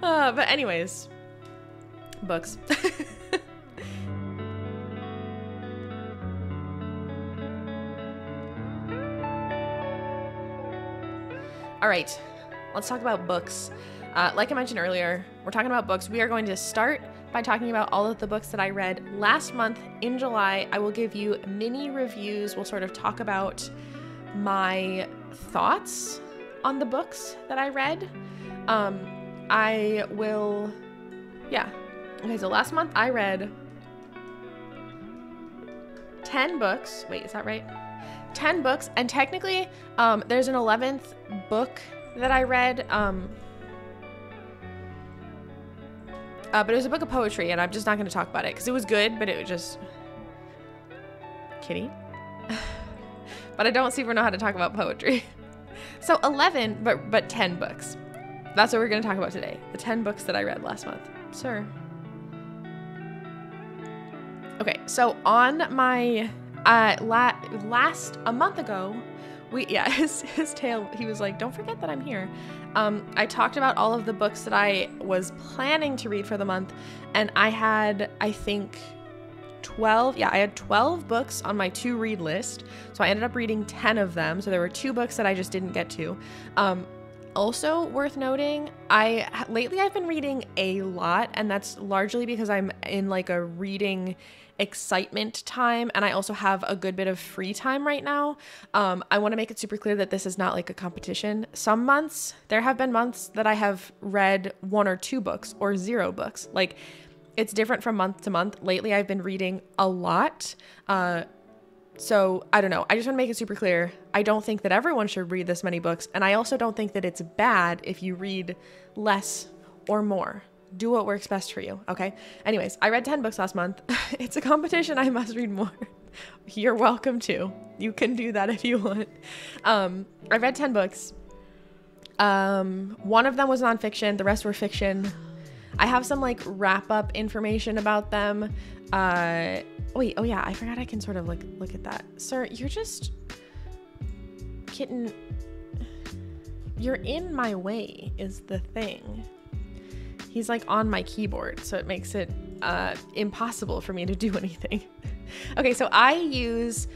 But anyways, books. All right, let's talk about books. Like I mentioned earlier, we're talking about books. We are going to start by talking about all of the books that I read last month in July. I will give you mini reviews. We'll sort of talk about my thoughts on the books that I read. Okay, so last month I read 10 books. Wait, is that right? 10 books, and technically there's an 11th book that I read, but it was a book of poetry, and I'm just not going to talk about it because it was good, but it was just kitty. But I don't super know how to talk about poetry. So 11, but 10 books. That's what we're going to talk about today. The 10 books that I read last month. Sir. Okay, so on my a month ago, his tail, he was like, don't forget that I'm here. I talked about all of the books that I was planning to read for the month, and I had, I think, 12 books on my to read list. So I ended up reading 10 of them. So there were 2 books that I just didn't get to. Also worth noting, lately I've been reading a lot, and that's largely because I'm in like a reading excitement time, and I also have a good bit of free time right now. I want to make it super clear that this is not like a competition. Some months, there have been months that I have read 1 or 2 books or 0 books. Like, it's different from month to month. Lately, I've been reading a lot. So I don't know. I just want to make it super clear. I don't think that everyone should read this many books. And I also don't think that it's bad if you read less or more. Do what works best for you. Okay. Anyways, I read 10 books last month. It's a competition. I must read more. You're welcome to. You can do that if you want. I read 10 books. One of them was nonfiction. The rest were fiction. I have some like wrap up information about them. Oh yeah, I forgot I can sort of like look at that. Sir, you're just you're in my way is the thing. He's like on my keyboard, so it makes it impossible for me to do anything. Okay, so I use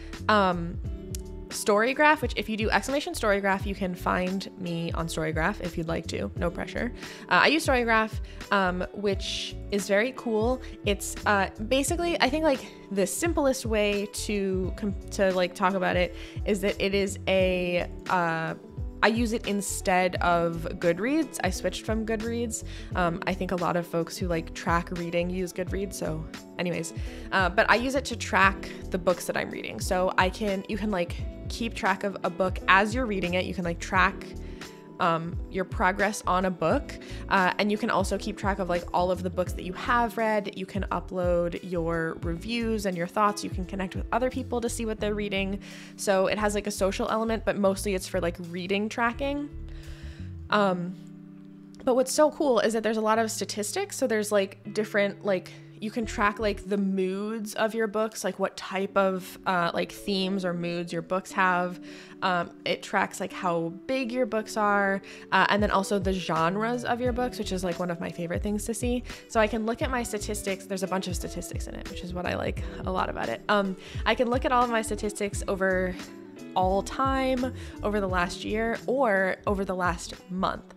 Storygraph, which if you do !Storygraph, you can find me on Storygraph if you'd like to. No pressure. I use Storygraph, which is very cool. It's basically, I think like the simplest way to like talk about it is that it is I use it instead of Goodreads. I switched from Goodreads. I think a lot of folks who like track reading use Goodreads. So anyways, but I use it to track the books that I'm reading. So you can like keep track of a book as you're reading it. You can like track your progress on a book. And you can also keep track of like all of the books that you have read. You can upload your reviews and your thoughts. You can connect with other people to see what they're reading. So it has like a social element, but mostly it's for like reading tracking. But what's so cool is that there's a lot of statistics. So there's like different, like you can track like the moods of your books, like what type of like themes or moods your books have. It tracks like how big your books are, and then also the genres of your books, which is like one of my favorite things to see. So I can look at my statistics. There's a bunch of statistics in it, which is what I like a lot about it. I can look at all of my statistics over all time, over the last year, or over the last month.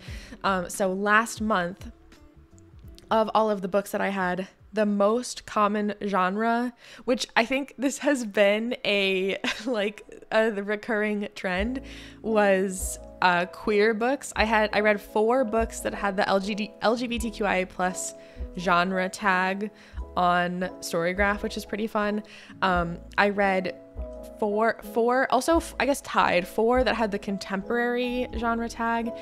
So last month, of all of the books that I had, the most common genre, which I think this has been the recurring trend, was queer books. I read 4 books that had the LGBTQIA plus genre tag on Storygraph, which is pretty fun. I read four, also I guess tied, 4 that had the contemporary genre tag,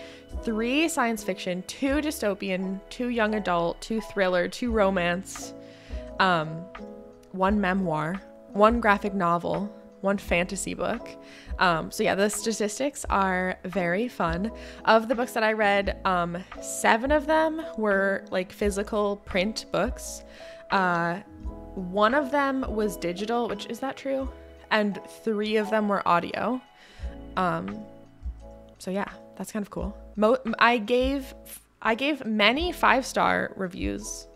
3 science fiction, 2 dystopian, 2 young adult, 2 thriller, 2 romance, 1 memoir, 1 graphic novel, 1 fantasy book. So yeah, the statistics are very fun. Of the books that I read, 7 of them were like physical print books. 1 of them was digital, which is that true? And 3 of them were audio. So yeah, that's kind of cool. I gave I gave many 5-star reviews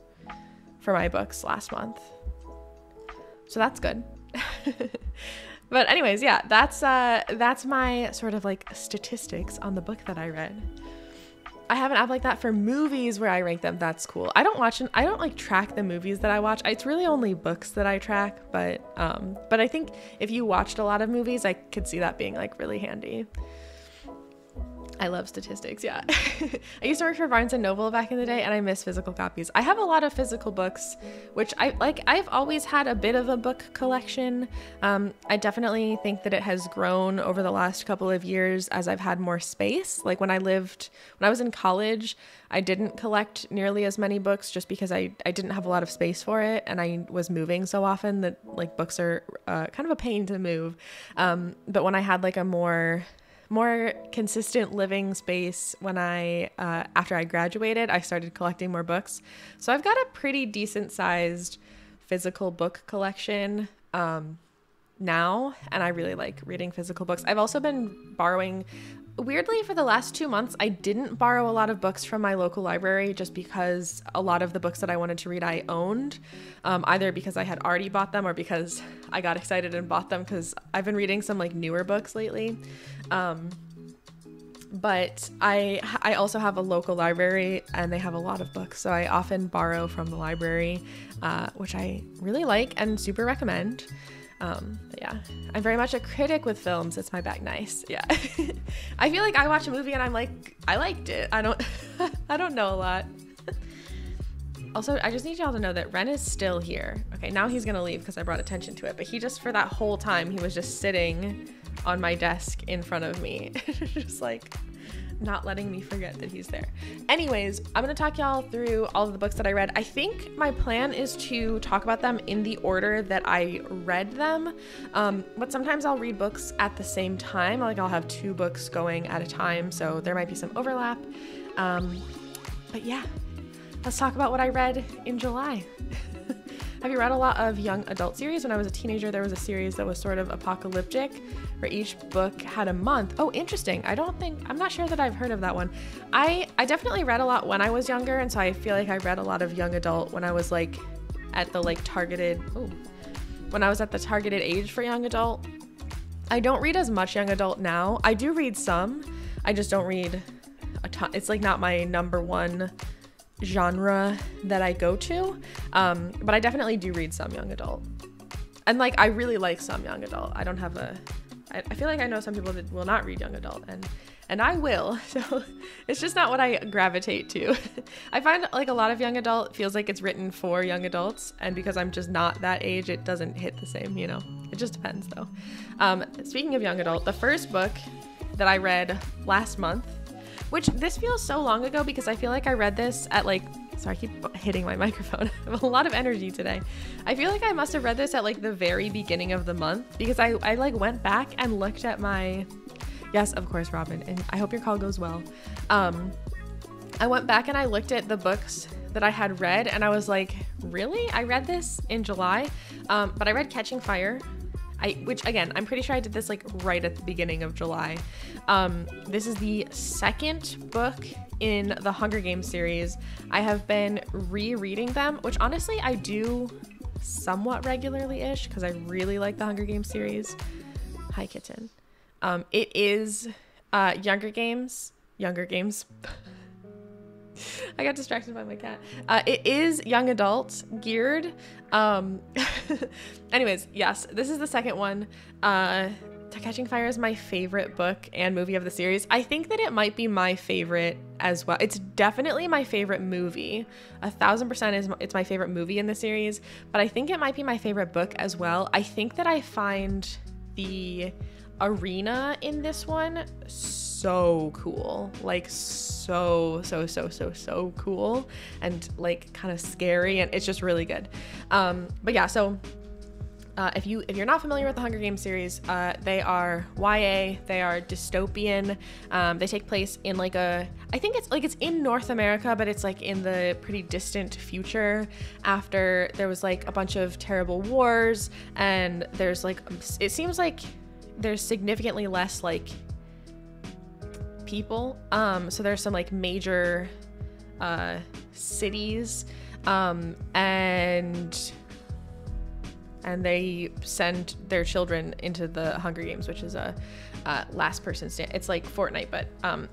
for my books last month. So that's good. But anyways, yeah, that's my sort of like statistics on the book that I read. I have an app like that for movies where I rank them. That's cool. I don't like track the movies that I watch. It's really only books that I track, but I think if you watched a lot of movies, I could see that being like really handy. I love statistics, yeah. I used to work for Barnes & Noble back in the day, and I miss physical copies. I have a lot of physical books, which I've always had a bit of a book collection. I definitely think that it has grown over the last couple of years as I've had more space. Like when I was in college, I didn't collect nearly as many books just because I didn't have a lot of space for it, and I was moving so often that like books are kind of a pain to move. But when I had like a more consistent living space when after I graduated, I started collecting more books. So I've got a pretty decent sized physical book collection now, and I really like reading physical books. I've also been borrowing. Weirdly, for the last 2 months, I didn't borrow a lot of books from my local library just because a lot of the books that I wanted to read I owned, either because I had already bought them or because I got excited and bought them because I've been reading some like newer books lately. But I also have a local library and they have a lot of books, so I often borrow from the library, which I really like and super recommend. But yeah, I'm very much a critic with films. It's my bag. Nice. Yeah. I feel like I watch a movie and I'm like, I liked it. I don't know a lot. Also, I just need y'all to know that Ren is still here. Okay, now he's gonna leave because I brought attention to it, but he just, for that whole time, he was just sitting on my desk in front of me, just like not letting me forget that he's there. Anyways, I'm gonna talk y'all through all of the books that I read. I think my plan is to talk about them in the order that I read them, but sometimes I'll read books at the same time. Like I'll have 2 books going at a time, so there might be some overlap. But yeah, let's talk about what I read in July. Have you read a lot of young adult series? When I was a teenager, there was a series that was sort of apocalyptic, where each book had a month. Oh, interesting. I'm not sure that I've heard of that one. I definitely read a lot when I was younger, and so I feel like I read a lot of young adult when I was like at the like targeted, when I was at the targeted age for young adult. I don't read as much young adult now. I do read some. I just don't read a ton. It's like not my number one genre that I go to, but I definitely do read some young adult, and like I really like some young adult. I feel like I know some people that will not read young adult, and I will, so it's just not what I gravitate to. I find like a lot of young adult feels like it's written for young adults, and because I'm just not that age, it doesn't hit the same, you know. It just depends though. Speaking of young adult, the first book that I read last month, which this feels so long ago because I feel like I read this at like, sorry, I keep hitting my microphone. I have a lot of energy today. I feel like I must have read this at like the very beginning of the month because I like went back and looked at my, yes, of course, Robin, and I hope your call goes well. I went back and I looked at the books that I had read and I was like, really? I read this in July, but I read Catching Fire. Which again, I'm pretty sure I did this like right at the beginning of July. This is the second book in the Hunger Games series. I have been rereading them, which honestly I do somewhat regularly-ish because I really like the Hunger Games series. Hi, kitten. It is Younger Games. I got distracted by my cat. It is young adult geared. Anyways, yes, this is the second one. Catching Fire is my favorite book and movie of the series. I think that it might be my favorite as well. It's definitely my favorite movie. 1000% it's my favorite movie in the series, but I think it might be my favorite book as well. I think that I find the arena in this one so cool, like so cool, and like kind of scary, and it's just really good. But yeah, so if you're not familiar with the Hunger Games series, they are YA, they are dystopian. They take place in like I think it's in North America, but it's like in the pretty distant future after there was like a bunch of terrible wars, and there's like, it seems like there's significantly less like people. So there's some like major cities, and they send their children into the Hunger Games, which is a last person stand. It's like Fortnite, but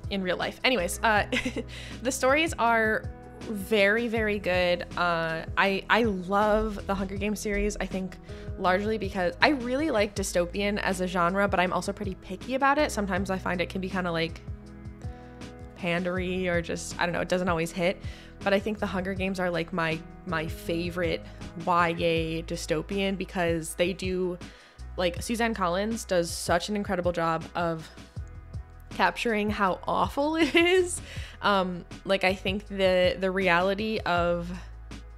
in real life. Anyways, the stories are very, very good. I love the Hunger Games series, I think largely because I really like dystopian as a genre, but I'm also pretty picky about it. Sometimes I find it can be kind of like pandery or just, I don't know, it doesn't always hit. But I think the Hunger Games are like my favorite YA dystopian because they do, like, Suzanne Collins does such an incredible job of capturing how awful it is. Like, I think the reality of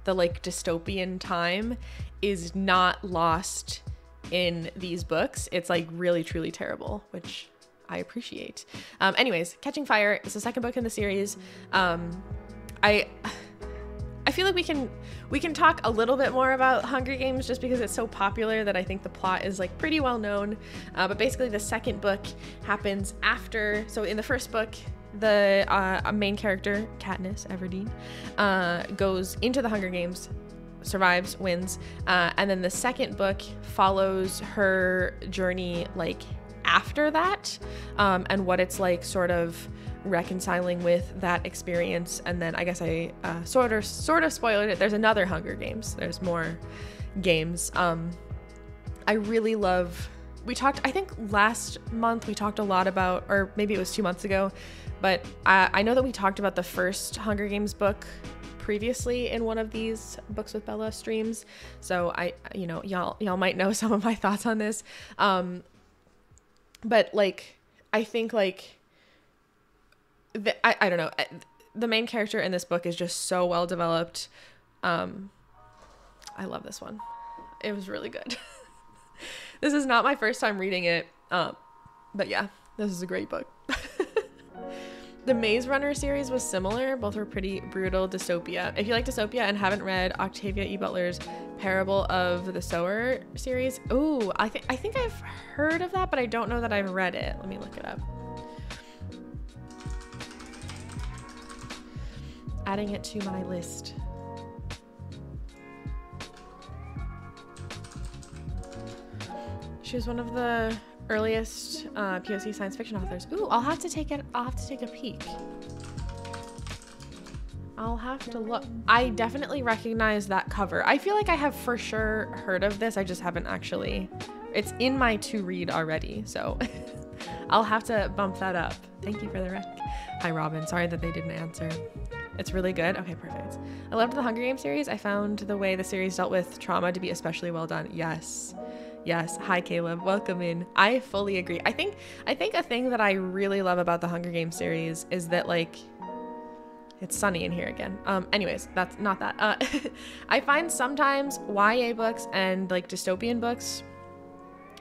the like dystopian time is not lost in these books. It's like really truly terrible, which I appreciate. Anyways, Catching Fire is the second book in the series. I feel like we can talk a little bit more about Hunger Games just because it's so popular that I think the plot is like pretty well known. But basically the second book happens after, so in the first book, the main character, Katniss Everdeen, goes into the Hunger Games, survives, wins, and then the second book follows her journey like after that, and what it's like sort of reconciling with that experience. And then I guess I sort of spoiled it. There's another Hunger Games. There's more games. I really love, we talked, I think last month we talked a lot about, or maybe it was 2 months ago, but I know that we talked about the first Hunger Games book previously in one of these Books with Bella streams. So y'all might know some of my thoughts on this. But like, I think like, I don't know, the main character in this book is just so well developed. I love this one. It was really good. This is not my first time reading it, but yeah, this is a great book. The Maze Runner series was similar. Both were pretty brutal dystopia. If you like dystopia and haven't read Octavia E. Butler's Parable of the Sower series, ooh, I think I've heard of that, but I don't know that I've read it. Let me look it up. Adding it to my list. She was one of the earliest POC science fiction authors. Ooh, I'll have to take a peek. I'll have to look. I definitely recognize that cover. I feel like I have for sure heard of this. I just haven't actually. It's in my to read already, so I'll have to bump that up. Thank you for the rec. Hi, Robin. Sorry that they didn't answer. It's really good. Okay, perfect. I loved the Hunger Games series. I found the way the series dealt with trauma to be especially well done. Yes. Hi, Caleb. Welcome in. I fully agree. I think a thing that I really love about the Hunger Games series is that, like, it's sunny in here again. Anyways, that's not that. I find sometimes YA books and like dystopian books,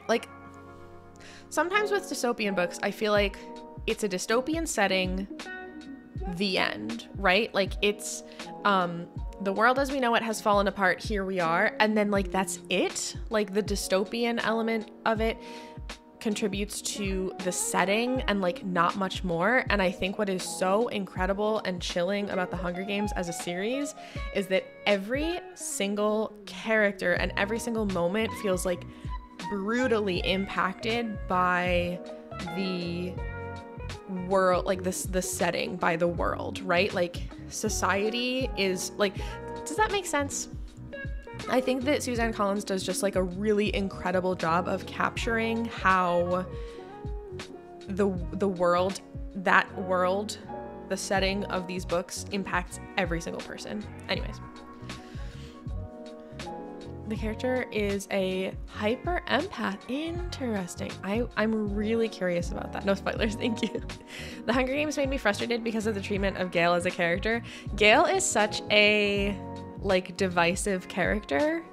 like sometimes with dystopian books, I feel like it's a dystopian setting, the end, right? Like it's the world as we know it has fallen apart, here we are, and then like that's it. Like the dystopian element of it contributes to the setting and like not much more. And I think what is so incredible and chilling about the Hunger Games as a series is that every single character and every single moment feels like brutally impacted by the world, like this, the setting, by the world, right? Like society is like, does that make sense? I think that Suzanne Collins does just like a really incredible job of capturing how the world, the setting of these books impacts every single person. Anyways, the character is a hyper empath. Interesting. I'm really curious about that. No spoilers, thank you. The Hunger Games made me frustrated because of the treatment of Gale as a character. Gale is such a like divisive character.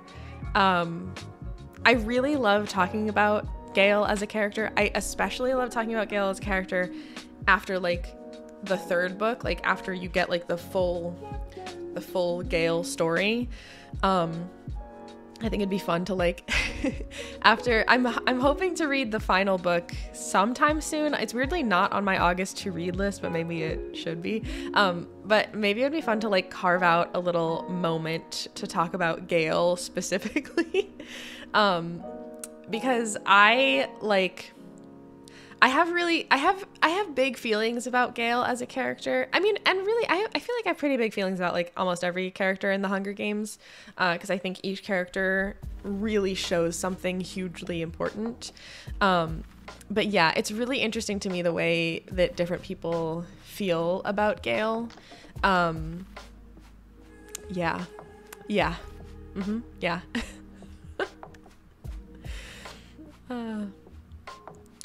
I really love talking about Gale as a character. I especially love talking about Gale as a character after like the third book, like after you get like the full Gale story. I think it'd be fun to like after I'm hoping to read the final book sometime soon. It's weirdly not on my August to read list, but maybe it should be. But maybe it'd be fun to like carve out a little moment to talk about Gale specifically. Because I have big feelings about Gale as a character. I mean, and really, I feel like I have pretty big feelings about like almost every character in the Hunger Games, because I think each character really shows something hugely important. But yeah, it's really interesting to me the way that different people feel about Gale. Yeah.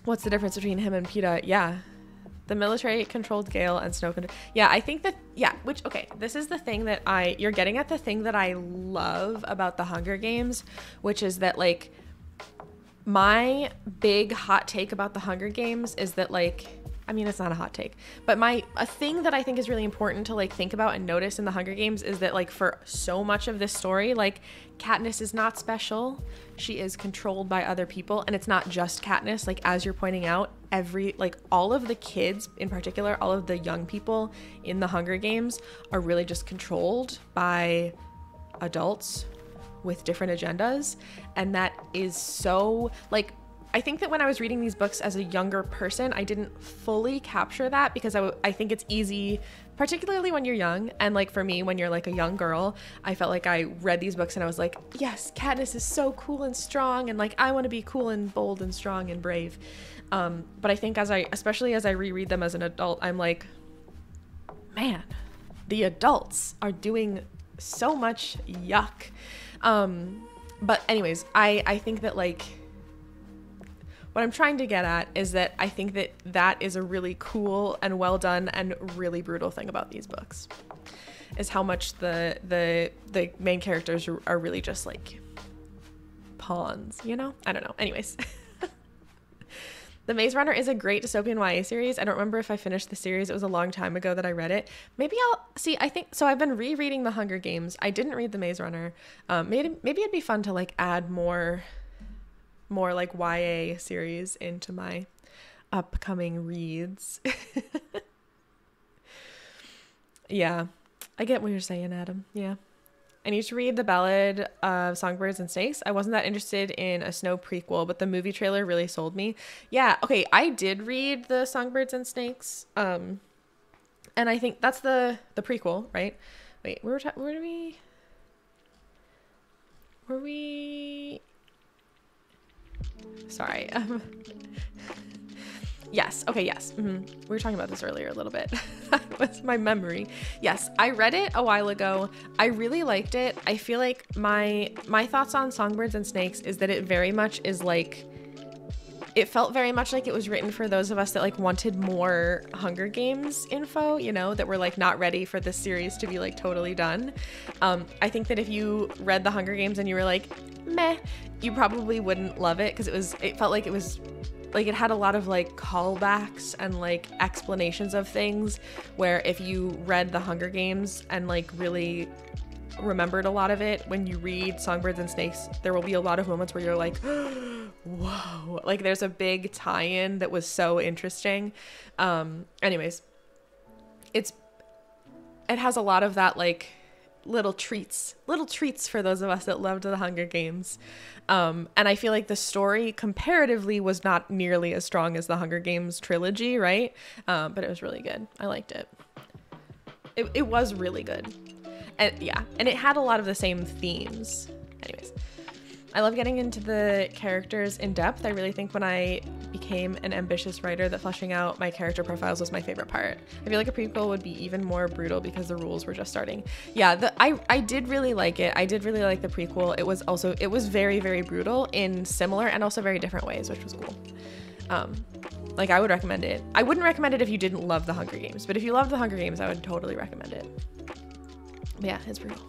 What's the difference between him and Peeta? Yeah. The military controlled Gale and Snow controlled. Yeah, I think that, this is the thing that you're getting at the thing that I love about the Hunger Games, which is that like my big hot take about the Hunger Games is that like, I mean, it's not a hot take, but a thing that I think is really important to like think about and notice in the Hunger Games is that like for so much of this story, like Katniss is not special. She is controlled by other people, and it's not just Katniss. Like as you're pointing out, all of the kids in particular, all of the young people in the Hunger Games are really just controlled by adults with different agendas, and that is so like, I think that when I was reading these books as a younger person, I didn't fully capture that because I think it's easy, particularly when you're young. And like for me, when you're like a young girl, I felt like I read these books and I was like, yes, Katniss is so cool and strong. And like, I want to be cool and bold and strong and brave. But I think especially as I reread them as an adult, I'm like, man, the adults are doing so much yuck. But anyways, I think that like, what I'm trying to get at is that I think that that is a really cool and well done and really brutal thing about these books, is how much the main characters are really just like pawns, you know? I don't know. Anyways. The Maze Runner is a great dystopian YA series. I don't remember if I finished the series. It was a long time ago that I read it. Maybe I'll see. I think so. I've been rereading The Hunger Games. I didn't read The Maze Runner. Maybe it'd be fun to like add more like YA series into my upcoming reads. Yeah, I get what you're saying, Adam. Yeah. I need to read The Ballad of Songbirds and Snakes. I wasn't that interested in a Snow prequel, but the movie trailer really sold me. Yeah, okay, I did read the Songbirds and Snakes. And I think that's the prequel, right? Wait, were we sorry. Yes. Okay. Yes. We were talking about this earlier a little bit. What's my memory? Yes. I read it a while ago. I really liked it. I feel like my thoughts on Songbirds and Snakes is that it very much is like, it felt very much like it was written for those of us that like wanted more Hunger Games info, you know, that were like not ready for this series to be like totally done. I think that if you read the Hunger Games and you were like, meh, you probably wouldn't love it, because it felt like it was like it had a lot of like callbacks and like explanations of things, where if you read the Hunger Games and like really remembered a lot of it, when you read Songbirds and Snakes, there will be a lot of moments where you're like, whoa, like there's a big tie-in that was so interesting. Anyways, it has a lot of that like little treats for those of us that loved the Hunger Games. And I feel like the story comparatively was not nearly as strong as the Hunger Games trilogy, right? But it was really good. I liked it. It was really good. And yeah, and it had a lot of the same themes. Anyways, I love getting into the characters in depth. I really think when I became an ambitious writer, that fleshing out my character profiles was my favorite part. I feel like a prequel would be even more brutal because the rules were just starting. Yeah, I did really like it. I did really like the prequel. It was very, very brutal in similar and also very different ways, which was cool. Like I would recommend it. I wouldn't recommend it if you didn't love the Hunger Games, but if you love the Hunger Games, I would totally recommend it. But yeah, it's brutal.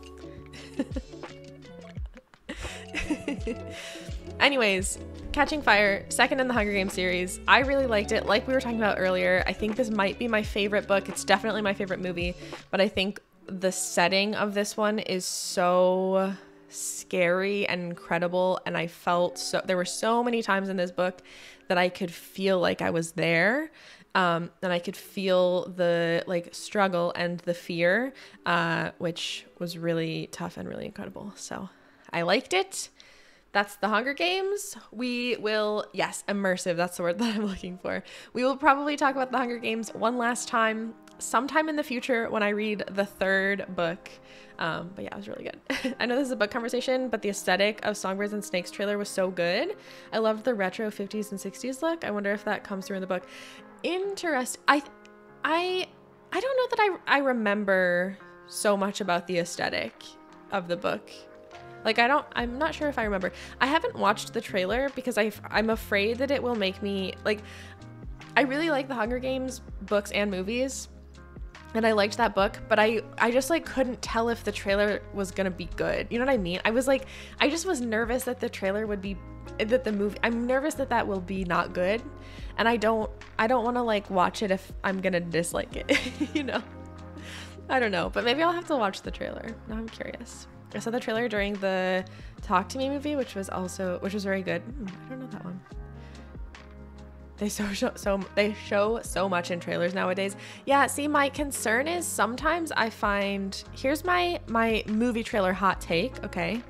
Anyways, Catching Fire, second in the Hunger Games series. I really liked it. Like we were talking about earlier, I think this might be my favorite book. It's definitely my favorite movie, but I think the setting of this one is so scary and incredible, and I felt so, there were so many times in this book that I could feel like I was there, and I could feel the like struggle and the fear, which was really tough and really incredible. So I liked it. That's The Hunger Games. We will, yes, immersive, that's the word that I'm looking for. We will probably talk about The Hunger Games one last time sometime in the future when I read the third book. But yeah, it was really good. I know this is a book conversation, but the aesthetic of Songbirds and Snakes trailer was so good. I loved the retro 50s and 60s look. I wonder if that comes through in the book. Interesting. I don't know that I remember so much about the aesthetic of the book. Like, I'm not sure if I remember. I haven't watched the trailer because I'm afraid that it will make me, like, I really like the Hunger Games books and movies, and I liked that book, but I just, like, couldn't tell if the trailer was gonna be good. You know what I mean? I was, like, I just was nervous that the trailer would be, that the movie, I'm nervous that will be not good, and I don't want to, like, watch it if I'm gonna dislike it, you know? I don't know, but maybe I'll have to watch the trailer. Now I'm curious. I saw the trailer during the Talk to Me movie, which was very good. I don't know that one. They show so much in trailers nowadays. Yeah, see, my concern is sometimes I find, here's my movie trailer hot take, okay?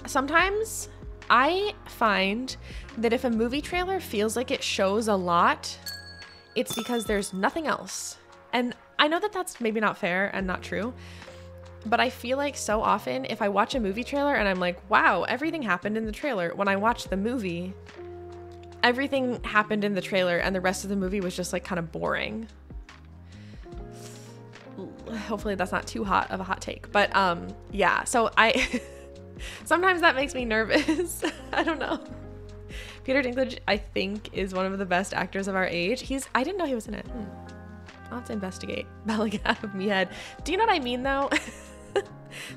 Sometimes I find that if a movie trailer feels like it shows a lot, it's because there's nothing else. And I know that that's maybe not fair and not true, but I feel like so often if I watch a movie trailer and I'm like, wow, everything happened in the trailer, when I watch the movie, everything happened in the trailer and the rest of the movie was just, like, kind of boring. Hopefully that's not too hot of a hot take, but yeah, so sometimes that makes me nervous. I don't know. Peter Dinklage, I think, is one of the best actors of our age. I didn't know he was in it. I'll have to investigate. Belling out of me head. Do you know what I mean, though?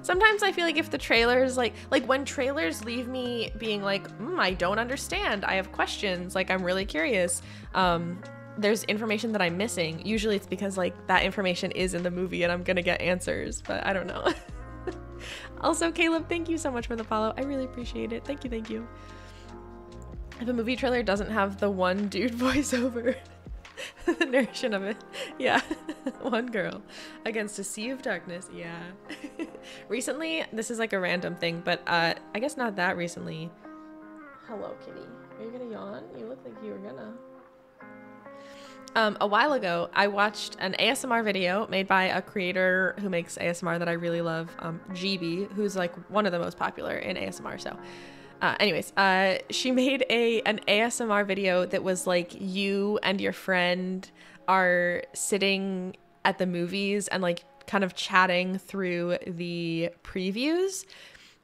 Sometimes I feel like if the trailers, like when trailers leave me being like, I don't understand, I have questions, like, I'm really curious, there's information that I'm missing. Usually it's because, like, that information is in the movie and I'm gonna get answers, but I don't know. Also, Caleb, thank you so much for the follow. I really appreciate it. Thank you. If a movie trailer doesn't have the one dude voiceover, the narration of it, yeah. One girl against a sea of darkness, yeah. Recently, this is like a random thing, but I guess not that recently. Hello, kitty. Are you gonna yawn? You look like you were gonna. A while ago, I watched an ASMR video made by a creator who makes ASMR that I really love, GB, who's, like, one of the most popular in ASMR, so anyways, she made an ASMR video that was like you and your friend are sitting at the movies and, like, kind of chatting through the previews,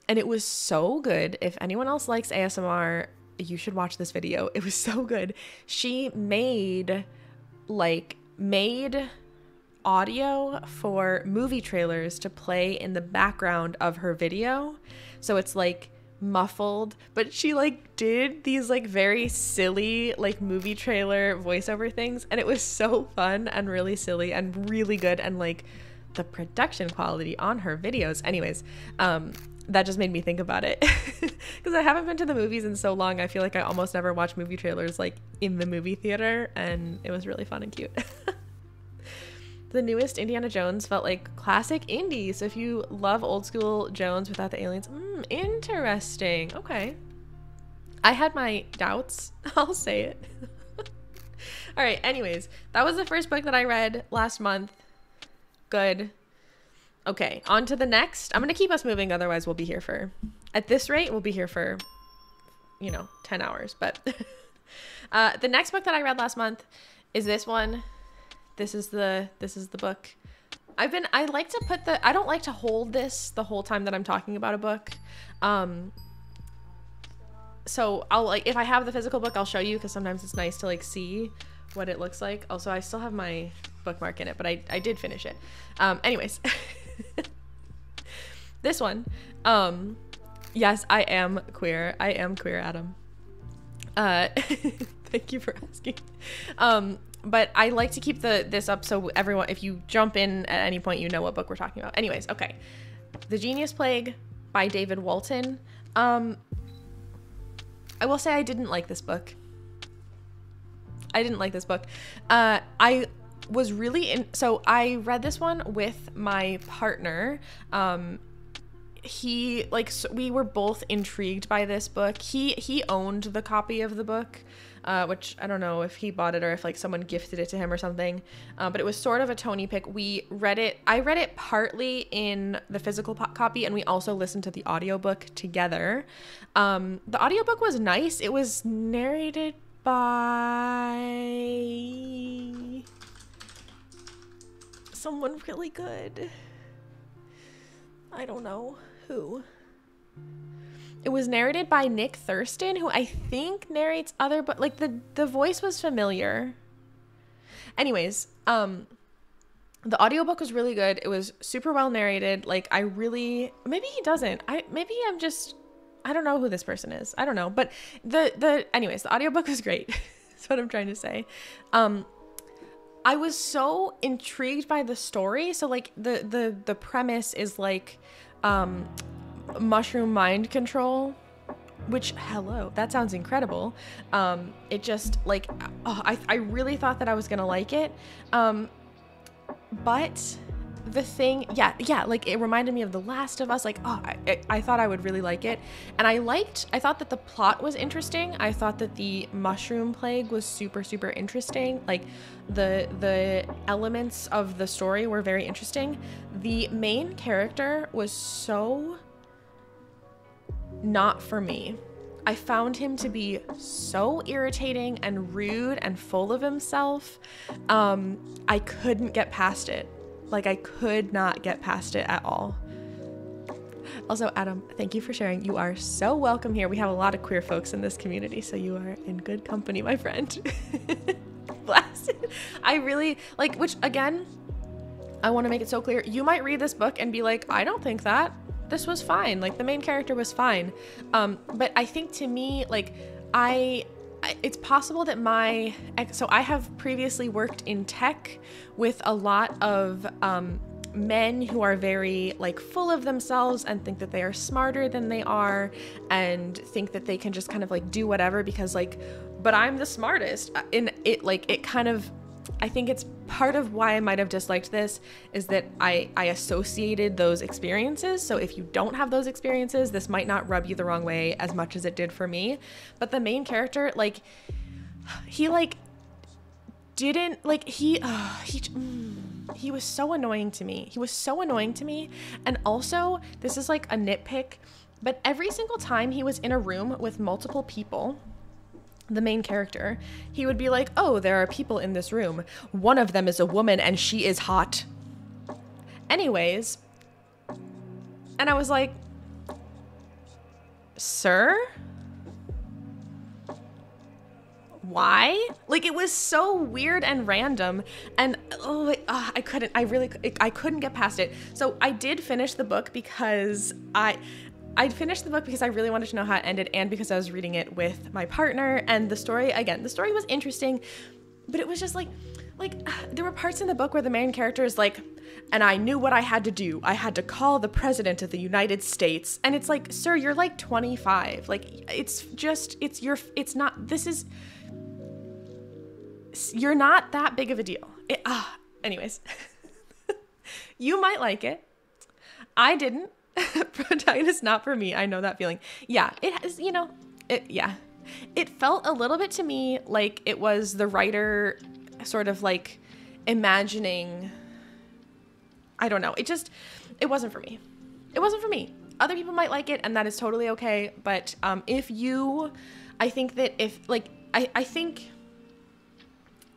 and it was so good. If anyone else likes ASMR, you should watch this video. It was so good. She made audio for movie trailers to play in the background of her video, so it's, like, muffled, but she, like, did these, like, very silly, like, movie trailer voiceover things, and it was so fun and really silly and really good, and, like, the production quality on her videos, anyways, that just made me think about it because I haven't been to the movies in so long. I feel like I almost never watch movie trailers, like, in the movie theater, and it was really fun and cute. The newest Indiana Jones felt like classic indie. So if you love old school Jones without the aliens, interesting. Okay. I had my doubts. I'll say it. All right. Anyways, that was the first book that I read last month. Good. Okay. On to the next. I'm going to keep us moving. Otherwise, we'll be here at this rate, we'll be here for, 10 hours. But the next book that I read last month is this one. This is the book. I don't like to hold this the whole time that I'm talking about a book. So I'll, like, if I have the physical book, I'll show you, because sometimes it's nice to, like, see what it looks like. Also, I still have my bookmark in it, but I did finish it. Anyways, this one, yes, I am queer, Adam. Thank you for asking. But I like to keep this up so everyone, if you jump in at any point, you know what book we're talking about. Anyways, okay. The Genius Plague by David Walton. I will say I didn't like this book. I was really so I read this one with my partner. He so we were both intrigued by this book. He owned the copy of the book, which I don't know if he bought it or if like someone gifted it to him or something. But it was sort of a Tony pick. We read it. I read it partly in the physical copy, and we also listened to the audiobook together. The audiobook was nice. It was narrated by someone really good. I don't know who. It was narrated by Nick Thurston, who I think narrates other, but like the voice was familiar. Anyways, the audiobook was really good. It was super well narrated. Like maybe he doesn't. I don't know who this person is. I don't know. But anyways, the audiobook was great. That's what I'm trying to say. I was so intrigued by the story. So like the premise is like mushroom mind control, which, hello, that sounds incredible. It just like, I really thought that I was gonna like it. But the thing, yeah, like it reminded me of The Last of Us. Like, I thought I would really like it. And I thought that the plot was interesting. I thought that the mushroom plague was super, super interesting. Like the elements of the story were very interesting. The main character was so not for me. I found him to be so irritating and rude and full of himself. I couldn't get past it. Like, I could not get past it at all. Also, Adam, thank you for sharing. You are so welcome here. We have a lot of queer folks in this community, so you are in good company, my friend. Blasted. I really, like, which, again, I want to make it so clear. You might read this book and be like, I don't think that. This was fine. Like, the main character was fine. But I think to me, like, it's possible that so I have previously worked in tech with a lot of men who are very like full of themselves and think that they are smarter than they are and think that they can just kind of like do whatever because like, but I'm the smartest. And it kind of, I think it's part of why I might have disliked this is that I associated those experiences. So if you don't have those experiences, this might not rub you the wrong way as much as it did for me. But the main character, like, he like didn't like he was so annoying to me. He was so annoying to me. And also, this is like a nitpick, but every single time he was in a room with multiple people, the main character, he would be like, oh, there are people in this room. One of them is a woman and she is hot. Anyways, and I was like, sir? Why? Like, it was so weird and random, and I couldn't get past it. So I did finish the book because I'd finished the book because I really wanted to know how it ended and because I was reading it with my partner. And the story was interesting, but it was just like there were parts in the book where the main character is like, and I knew what I had to do. I had to call the president of the United States. And it's like, sir, you're like 25. Like, you're not that big of a deal. Anyways, you might like it. I didn't. Protagonist not for me. I know that feeling. Yeah, it has, it felt a little bit to me like it was the writer sort of like imagining, I don't know. It wasn't for me. It wasn't for me. Other people might like it and that is totally okay. But I think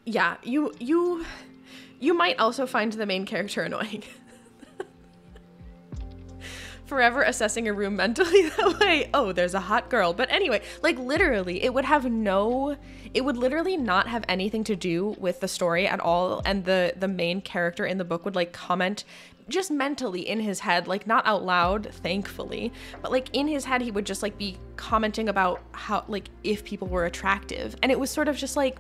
that you might also find the main character annoying. Forever assessing a room mentally that way. Oh, there's a hot girl. But anyway, like literally, it would literally not have anything to do with the story at all. And the main character in the book would like comment just mentally in his head, like not out loud, thankfully, but like in his head, he would just like be commenting about how, like, if people were attractive. And it was sort of just like,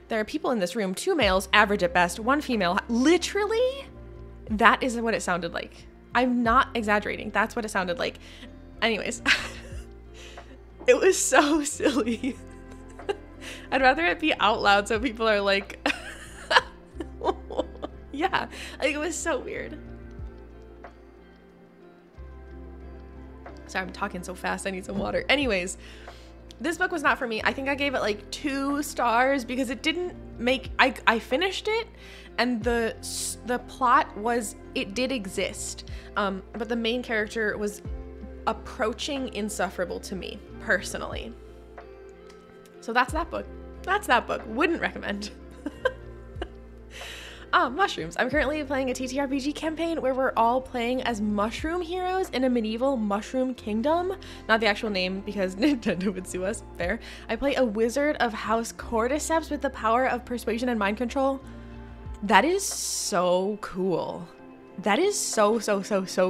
there are people in this room, 2 males, average at best, 1 female. Literally, That is what it sounded like. I'm not exaggerating. That's what it sounded like. Anyways, it was so silly. I'd rather it be out loud so people are like, yeah, like it was so weird. Sorry, I'm talking so fast. I need some water. Anyways, this book was not for me. I think I gave it like 2 stars because it didn't make, I finished it and the plot was, it did exist. But the main character was approaching insufferable to me personally. So that's that book. That's that book. Wouldn't recommend. Mushrooms. I'm currently playing a TTRPG campaign where we're all playing as mushroom heroes in a medieval mushroom kingdom. Not the actual name because Nintendo would sue us. Fair. I play a wizard of House Cordyceps with the power of persuasion and mind control. That is so cool. That is so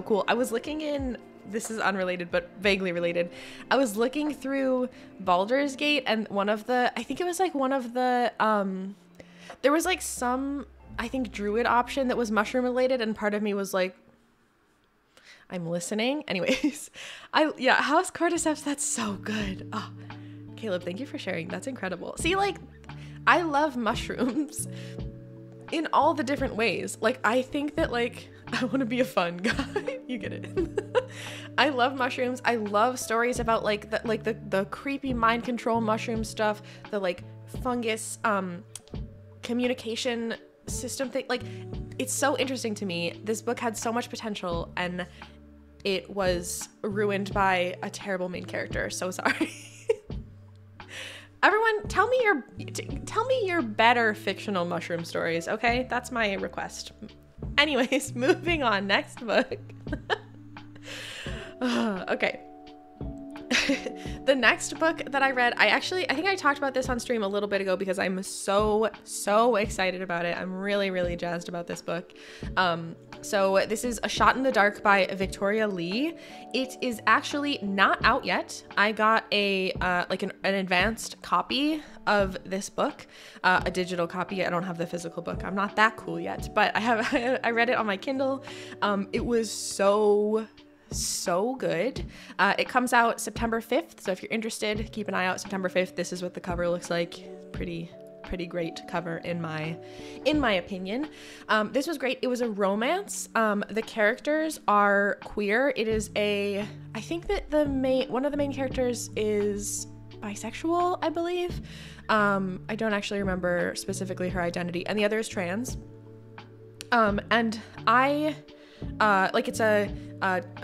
cool. I was looking in, this is unrelated but vaguely related. I was looking through Baldur's Gate and one of the, I think it was like one of the, there was like some, I think druid option that was mushroom related and part of me was like, I'm listening. Anyways, yeah, House Cordyceps, that's so good. Oh, Caleb, thank you for sharing. That's incredible. See, like, I love mushrooms in all the different ways. Like, I think that like, I want to be a fun guy. You get it. I love mushrooms. I love stories about like the creepy mind control mushroom stuff, the like fungus, communication system thing. Like, it's so interesting to me. This book had so much potential and it was ruined by a terrible main character. So sorry. Everyone, tell me your better fictional mushroom stories, okay? That's my request. Anyways, moving on. Next book. Okay. The next book that I read, I think I talked about this on stream a little bit ago because I'm so excited about it. I'm really jazzed about this book. So this is A Shot in the Dark by Victoria Lee. It is actually not out yet. I got a like an advanced copy of this book, a digital copy. I don't have the physical book. I'm not that cool yet, but I read it on my Kindle. It was so good. It comes out September 5th, so if you're interested, keep an eye out. September 5th. This is what the cover looks like. Pretty great cover in my opinion. This was great. It was a romance. The characters are queer. It is I think that one of the main characters is bisexual, I believe. I don't actually remember specifically her identity, and the other is trans. And like it's a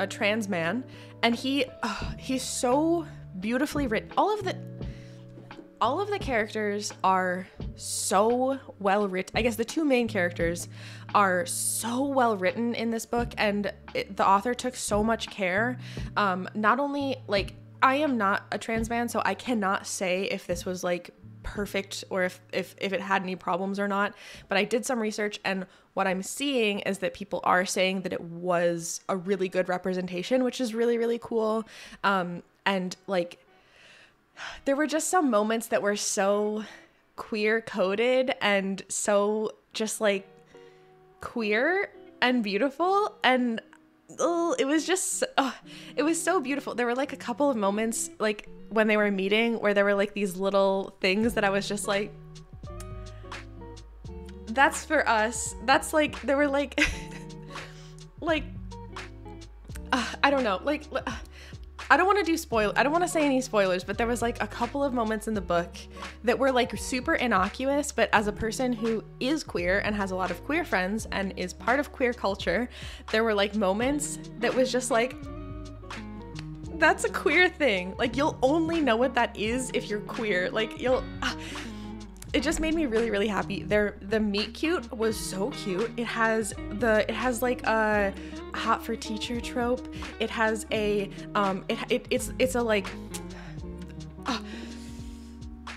trans man, and he's so beautifully written. All of the characters are so well written. I guess the 2 main characters are so well written in this book, and the author took so much care. Not only, like, I am not a trans man, so I cannot say if this was like perfect or if it had any problems or not, but I did some research, and what I'm seeing is that people are saying that it was a really good representation, which is really cool. And like, there were just some moments that were so queer coded and so just like queer and beautiful, and it was just it was so beautiful. There were like a couple of moments like when they were meeting where there were like these little things that I was just like, that's for us. That's like, there were like like I don't know, like I don't want to say any spoilers, but there was like a couple of moments in the book that were like super innocuous, but as a person who is queer and has a lot of queer friends and is part of queer culture, there were like moments that was just like, that's a queer thing. Like, you'll only know what that is if you're queer. Like, it just made me really happy. The meet cute was so cute. It has like a hot for teacher trope. It has a it's a like,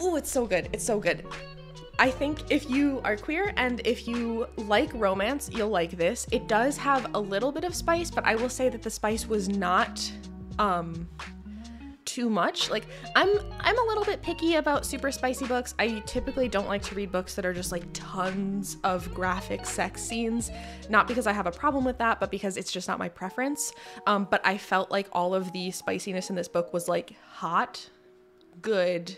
oh, it's so good. It's so good. I think if you are queer and if you like romance, you'll like this. It does have a little bit of spice, but I will say that the spice was not too much. Like I'm a little bit picky about super spicy books. I typically don't like to read books that are just like tons of graphic sex scenes, not because I have a problem with that, but because it's just not my preference. But I felt like all of the spiciness in this book was like hot, good,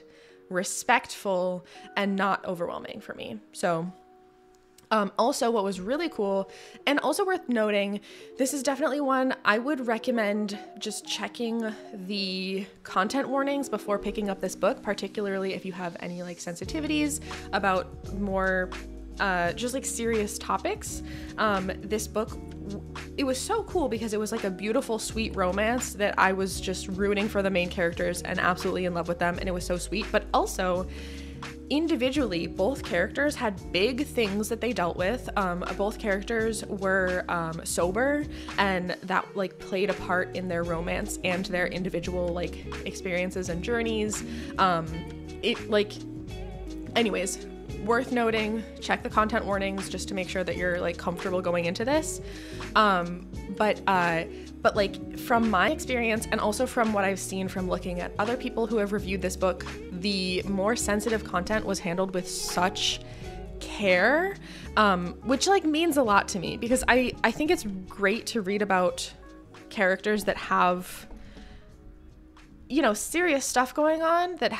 respectful, and not overwhelming for me. So also what was really cool and also worth noting, this is definitely one I would recommend just checking the content warnings before picking up this book, particularly if you have any like sensitivities about more just like serious topics. This book, it was so cool because it was like a beautiful, sweet romance that I was just rooting for the main characters and absolutely in love with them, and it was so sweet. But also individually, both characters had big things that they dealt with. Both characters were sober, and that like played a part in their romance and their individual like experiences and journeys. Anyways, worth noting, check the content warnings just to make sure that you're like comfortable going into this. But like from my experience and also from what I've seen from looking at other people who have reviewed this book, the more sensitive content was handled with such care, which like means a lot to me, because I think it's great to read about characters that have, you know, serious stuff going on that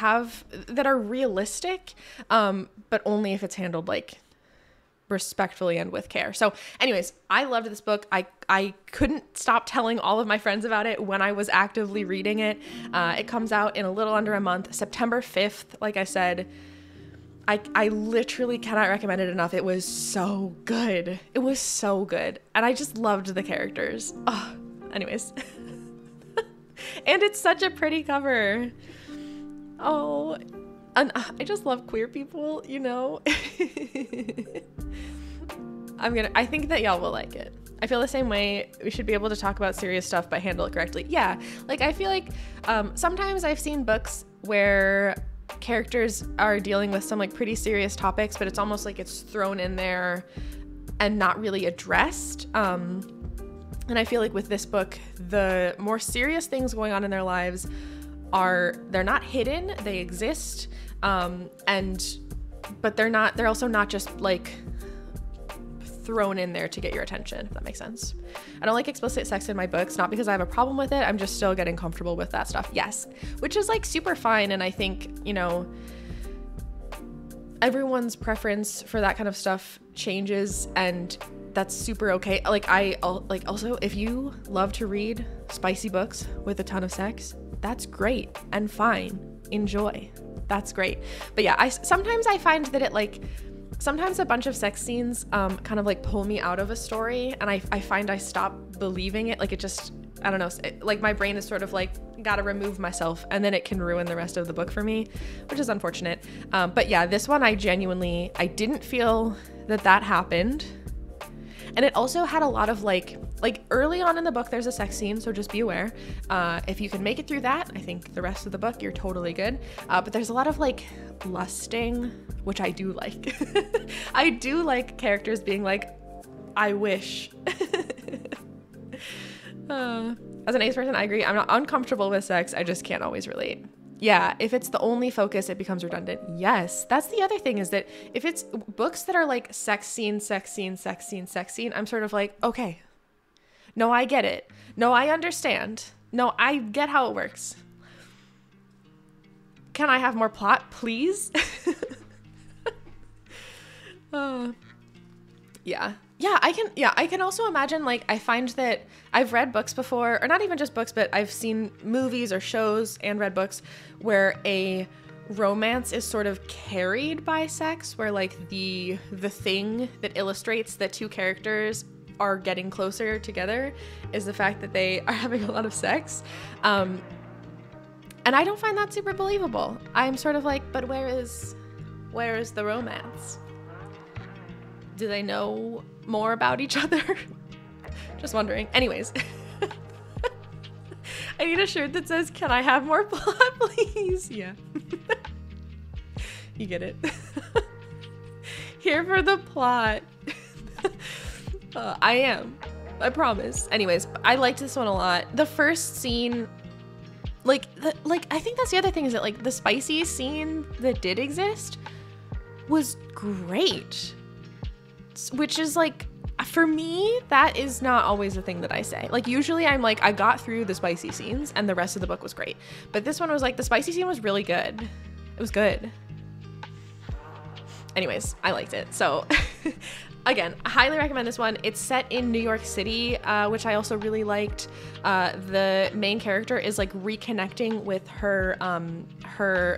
are realistic, but only if it's handled like respectfully and with care. So anyways, I loved this book. I couldn't stop telling all of my friends about it when I was actively reading it. It comes out in a little under a month, September 5th. Like I said, I literally cannot recommend it enough. It was so good. It was so good. And I just loved the characters. Oh, anyways. And it's such a pretty cover. Oh, and I just love queer people, you know. I think that y'all will like it. I feel the same way. We should be able to talk about serious stuff but handle it correctly. Yeah, like I feel like sometimes I've seen books where characters are dealing with some like pretty serious topics, but it's almost like it's thrown in there and not really addressed. And I feel like with this book, the more serious things going on in their lives they're not hidden, they exist. But they're also not just like thrown in there to get your attention, if that makes sense. I don't like explicit sex in my books, not because I have a problem with it. I'm just still getting comfortable with that stuff. Yes. Which is like super fine. And I think, you know, everyone's preference for that kind of stuff changes, and that's super okay. Like also, if you love to read spicy books with a ton of sex, that's great and fine. Enjoy. That's great. But yeah, sometimes I find that sometimes a bunch of sex scenes kind of like pull me out of a story, and I find I stop believing it. Like it just, I don't know, like my brain is sort of like, gotta remove myself, and then it can ruin the rest of the book for me, which is unfortunate. But yeah, this one I didn't feel that happened. And it also had a lot of like early on in the book, there's a sex scene, so just be aware. If you can make it through that, I think the rest of the book, you're totally good. But there's a lot of like lusting, which I do like. I do like characters being like, I wish. As an ace person, I agree. I'm not uncomfortable with sex. I just can't always relate. Yeah, if it's the only focus, it becomes redundant. Yes, that's the other thing, is that if it's books that are like sex scene, I'm sort of like, okay, no, I get it. No, I understand. No, I get how it works. Can I have more plot, please? Yeah, I can also imagine, like, I find that I've read books before, or not even just books, but I've seen movies or shows and read books where a romance is sort of carried by sex, where like the thing that illustrates that two characters are getting closer together is the fact that they are having a lot of sex. And I don't find that super believable. I'm sort of like, but where is the romance? Do they know more about each other? Just wondering. Anyways. I need a shirt that says, can I have more plot, please? Yeah. You get it. Here for the plot. I am. I promise. Anyways, I liked this one a lot. The first scene, I think that's the other thing, is that like the spicy scene that did exist was great, which is like, for me, that is not always the thing that I say. Like, usually I'm like, I got through the spicy scenes and the rest of the book was great. But this one was like, the spicy scene was really good. It was good. Anyways, I liked it. So again, I highly recommend this one. It's set in New York City, which I also really liked. The main character is like reconnecting with her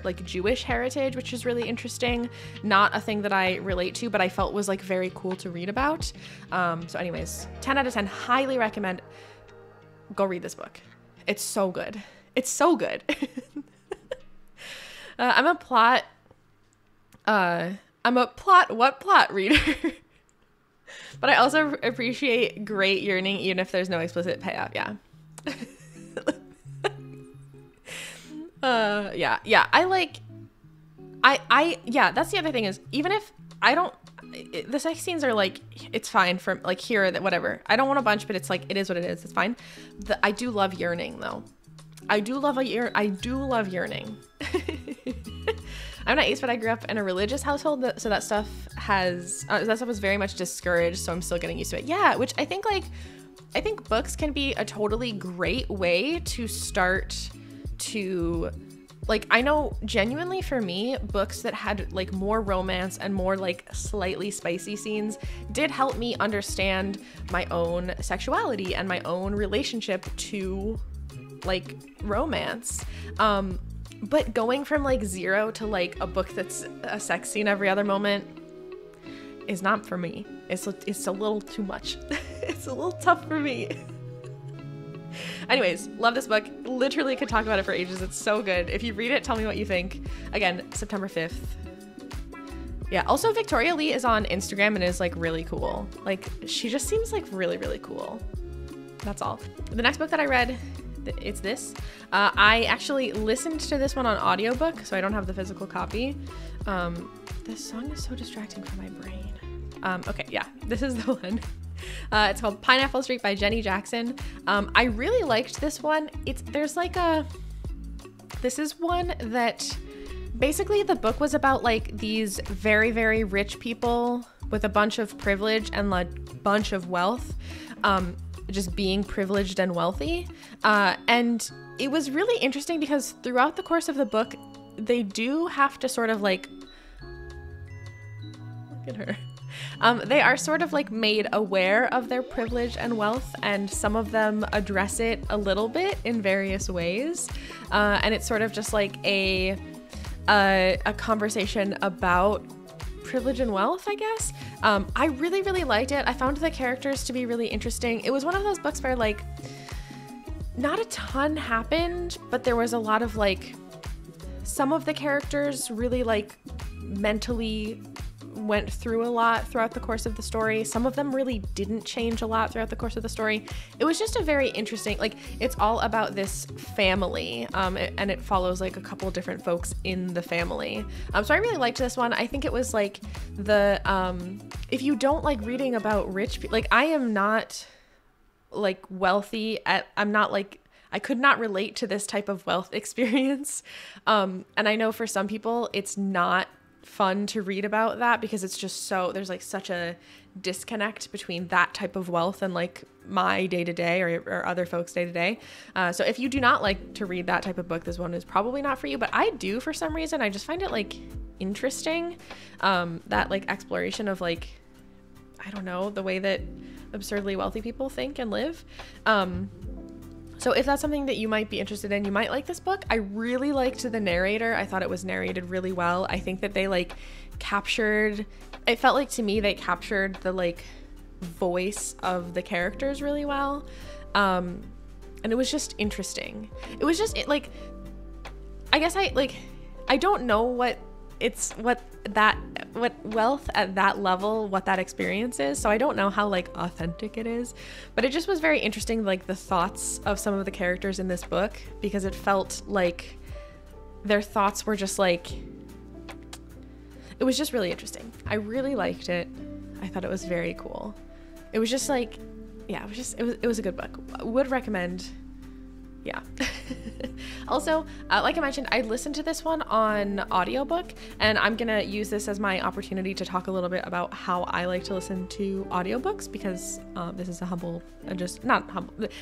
like Jewish heritage, which is really interesting. Not a thing that I relate to, but I felt was like very cool to read about. So anyways, 10 out of 10, highly recommend. Go read this book. It's so good. It's so good. I'm a plot reader. But I also appreciate great yearning, even if there's no explicit payoff. Yeah. Yeah, that's the other thing, is even if I don't, the sex scenes are like, it's fine for like here, that whatever. I don't want a bunch, but it's like, it is what it is. It's fine. I do love yearning though. I do love yearning. I'm not East, but I grew up in a religious household, so that stuff was very much discouraged. So I'm still getting used to it. Yeah, which I think books can be a totally great way to start to, like, I know genuinely for me, books that had like more romance and more like slightly spicy scenes did help me understand my own sexuality and my own relationship to like romance. But going from like 0 to like a book that's a sex scene every other moment is not for me. It's a little too much. It's a little tough for me. Anyways, love this book. Literally could talk about it for ages. It's so good. If you read it, tell me what you think. Again, September 5th. Yeah, also Victoria Lee is on Instagram and is like really cool. Like, she just seems like really, really cool. That's all. The next book that I read, it's this. I actually listened to this one on audiobook, so I don't have the physical copy. This song is so distracting for my brain. Okay, yeah, this is the one. It's called Pineapple Street by Jenny Jackson. I really liked this one. This is one that basically the book was about like these very, very rich people with a bunch of privilege and a bunch of wealth, just being privileged and wealthy. And it was really interesting because throughout the course of the book, they do have to sort of like, look at her. They are sort of like made aware of their privilege and wealth, and some of them address it a little bit in various ways. And it's sort of just like a conversation about privilege and wealth, I guess. I really, really liked it. I found the characters to be really interesting. It was one of those books where like not a ton happened, but there was a lot of like, some of the characters really like mentally went through a lot throughout the course of the story. Some of them really didn't change a lot throughout the course of the story. It was just a very interesting, like, it's all about this family, and it follows like a couple different folks in the family. So I really liked this one. I think it was like the, if you don't like reading about rich people, like I am not like wealthy I'm not like, I could not relate to this type of wealth experience. And I know for some people it's not fun to read about that because it's just so, there's like such a disconnect between that type of wealth and like my day-to-day or other folks' day-to-day. So if you do not like to read that type of book, this one is probably not for you, but I do for some reason. I just find it like interesting, that like exploration of like, I don't know, the way that absurdly wealthy people think and live. So if that's something that you might be interested in, you might like this book. I really liked the narrator. I thought it was narrated really well. I think that they like captured, it felt like to me they captured the like voice of the characters really well. And it was just interesting. It was just like, I guess I don't know what wealth at that level, what that experience is. So I don't know how like authentic it is, but it just was very interesting, like the thoughts of some of the characters in this book, because it felt like their thoughts were just like, it was just really interesting. I really liked it. I thought it was very cool. It was just like, yeah, it was a good book. I would recommend. Yeah. Also, like I mentioned, I listened to this one on audiobook, and I'm gonna use this as my opportunity to talk a little bit about how I like to listen to audiobooks, because this is a humble, this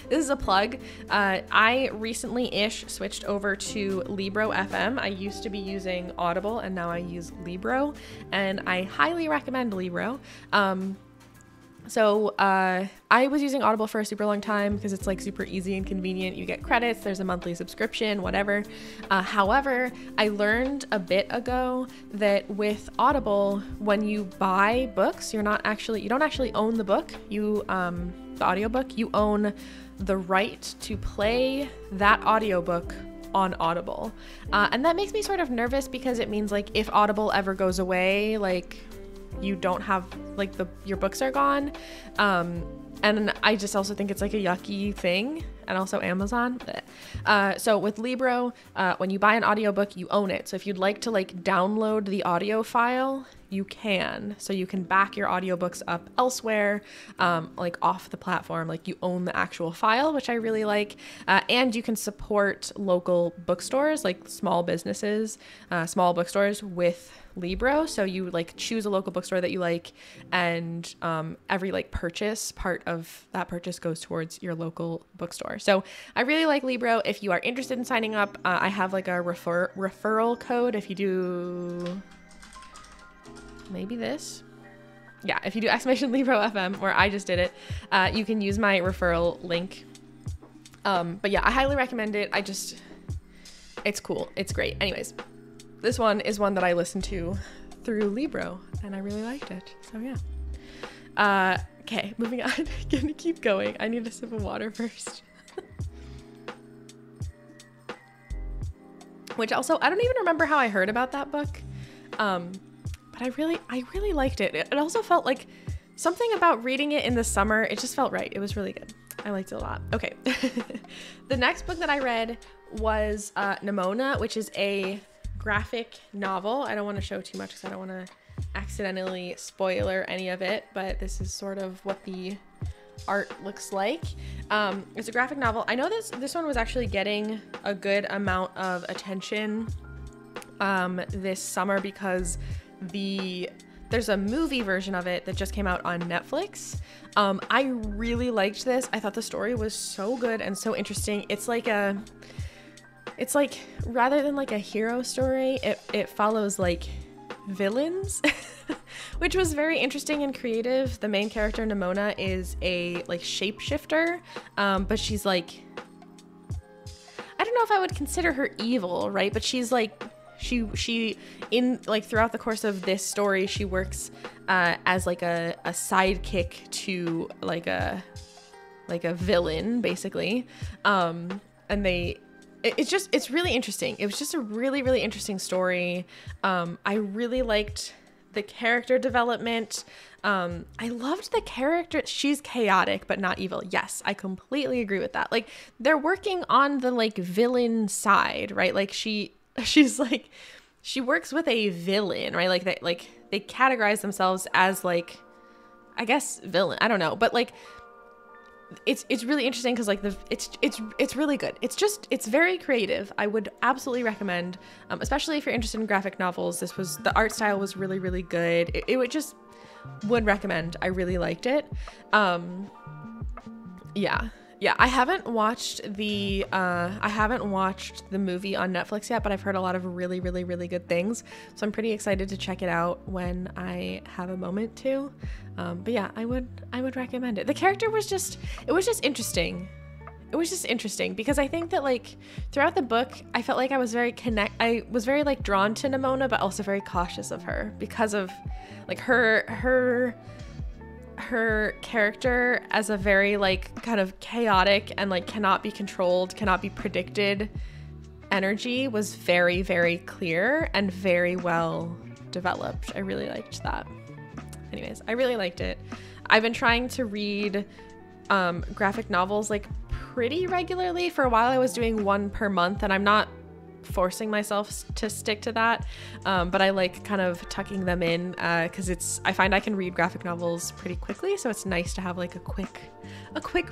is a plug. I recently-ish switched over to Libro FM. I used to be using Audible, and now I use Libro, and I highly recommend Libro. So I was using Audible for a super long time because it's like super easy and convenient. You get credits, there's a monthly subscription, whatever. However, I learned a bit ago that with Audible, when you buy books, you don't actually own the book. The audiobook, you own the right to play that audiobook on Audible. And that makes me sort of nervous because it means like if Audible ever goes away, like you don't have like your books are gone. And I just also think it's like a yucky thing, and also Amazon. So with Libro, when you buy an audiobook, you own it. So if you'd like to like download the audio file, you can. So you can back your audiobooks up elsewhere, like off the platform, like you own the actual file, which I really like. And you can support local bookstores, like small businesses, small bookstores with Libro. So you like choose a local bookstore that you like, and every like purchase, part of that purchase goes towards your local bookstore. So I really like Libro. If you are interested in signing up, I have like a referral code. If you do maybe this, yeah, if you do !Libro FM, where I just did it, you can use my referral link. But yeah, I highly recommend it. It's cool. It's great. Anyways, this one is one that I listened to through Libro, and I really liked it. So yeah. Okay, moving on. Gonna keep going. I need a sip of water first. Which also, I don't even remember how I heard about that book. But I really liked it. It also felt like something about reading it in the summer. It just felt right. It was really good. I liked it a lot. Okay. The next book that I read was Nimona, which is a graphic novel. I don't want to show too much because I don't want to accidentally spoiler any of it, but this is sort of what the art looks like. It's a graphic novel. I know this one was actually getting a good amount of attention this summer because there's a movie version of it that just came out on Netflix. I really liked this. I thought the story was so good and so interesting. It's like rather than like a hero story, it follows like villains, which was very interesting and creative. The main character, Nimona, is a like shapeshifter, but she's like, I don't know if I would consider her evil, right? But she's like, she in like throughout the course of this story, she works as like a sidekick to like a villain, basically. And it's really interesting. It was just a really, really interesting story. I really liked the character development. I loved the character. She's chaotic, but not evil. Yes, I completely agree with that. Like they're working on the like villain side, right? Like she's like, she works with a villain, right? Like they categorize themselves as like, I guess villain. I don't know, but like it's really interesting because like it's really good. It's very creative. I would absolutely recommend, especially if you're interested in graphic novels. The art style was really, really good. Would recommend. I really liked it. Yeah, I haven't watched the movie on Netflix yet, but I've heard a lot of really, really, really good things. So I'm pretty excited to check it out when I have a moment to. But yeah, I would recommend it. The character it was just interesting. It was just interesting because I think that like throughout the book, I felt like I was very like drawn to Nimona, but also very cautious of her because of like her character as a very like kind of chaotic and like cannot be controlled, cannot be predicted energy was very, very clear and very well developed. I really liked that. Anyways, I really liked it. I've been trying to read graphic novels like pretty regularly. For a while I was doing one per month, and I'm not forcing myself to stick to that. But I like kind of tucking them in because I find I can read graphic novels pretty quickly, so it's nice to have like a quick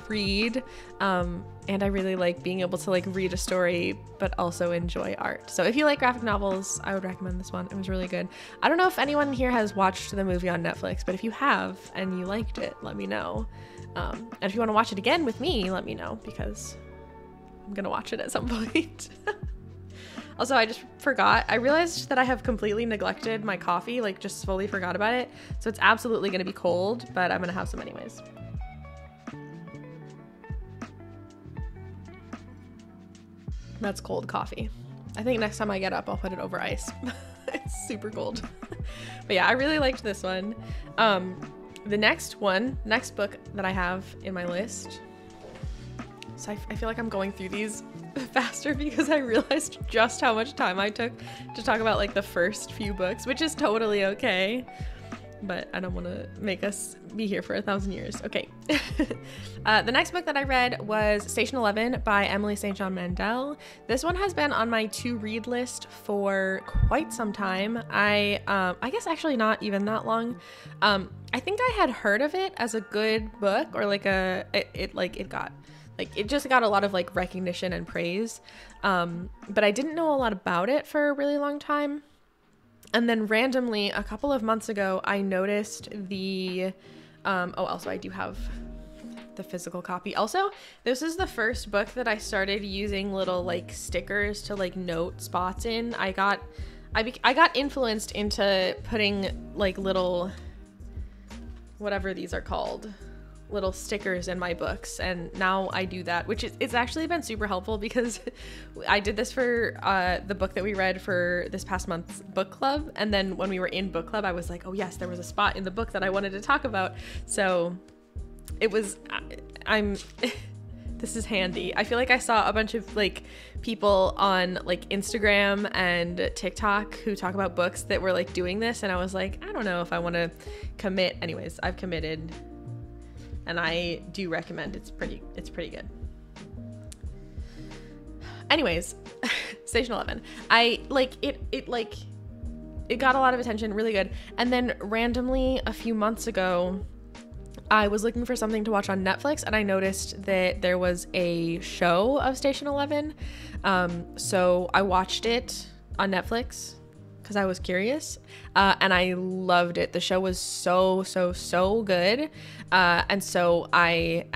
read. And I really like being able to like read a story but also enjoy art. So if you like graphic novels, I would recommend this one. It was really good. I don't know if anyone here has watched the movie on Netflix, but if you have and you liked it, let me know. And if you want to watch it again with me, let me know, because I'm gonna watch it at some point. Also, I just forgot. I realized that I have completely neglected my coffee, like just fully forgot about it. So it's absolutely gonna be cold, but I'm gonna have some anyways. That's cold coffee. I think next time I get up, I'll put it over ice. It's super cold. But yeah, I really liked this one. The next book that I have in my list. So I feel like I'm going through these faster because I realized just how much time I took to talk about like the first few books, which is totally okay. But I don't want to make us be here for 1,000 years. Okay. The next book that I read was Station 11 by Emily St. John Mandel. This one has been on my to-read list for quite some time. I guess actually not even that long. I think I had heard of it as a good book, or like it just got a lot of like recognition and praise. But I didn't know a lot about it for a really long time. And then randomly, a couple of months ago, I noticed also I do have the physical copy. Also, this is the first book that I started using little like stickers to like note spots in. I got influenced into putting like little, whatever these are called, little stickers in my books, and now I do that, which it's actually been super helpful because I did this for the book that we read for this past month's book club, and then when we were in book club I was like, oh yes, there was a spot in the book that I wanted to talk about, so it was this is handy. I feel like I saw a bunch of like people on like Instagram and TikTok who talk about books that were like doing this, and I was like, I don't know if I want to commit. Anyways, I've committed. And I do recommend. It's pretty good. Anyways, Station 11. I like it. It got a lot of attention. Really good. And then randomly a few months ago, I was looking for something to watch on Netflix, and I noticed that there was a show of Station 11. So I watched it on Netflix because I was curious, and I loved it. The show was so good, and so I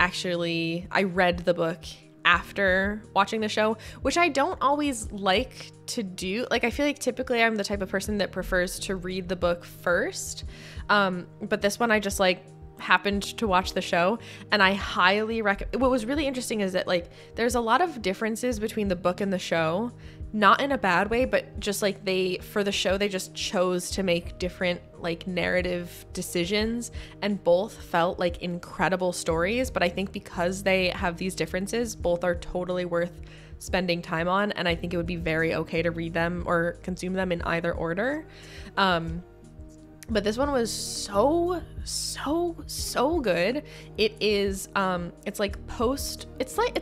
read the book after watching the show, which I don't always like to do. Like, I feel like typically I'm the type of person that prefers to read the book first, but this one I just like happened to watch the show, and I highly recommend. What was really interesting is that like there's a lot of differences between the book and the show, not in a bad way, but just like for the show they just chose to make different like narrative decisions, and both felt like incredible stories. But I think because they have these differences, both are totally worth spending time on, and I think it would be very okay to read them or consume them in either order. But this one was so good. It is it's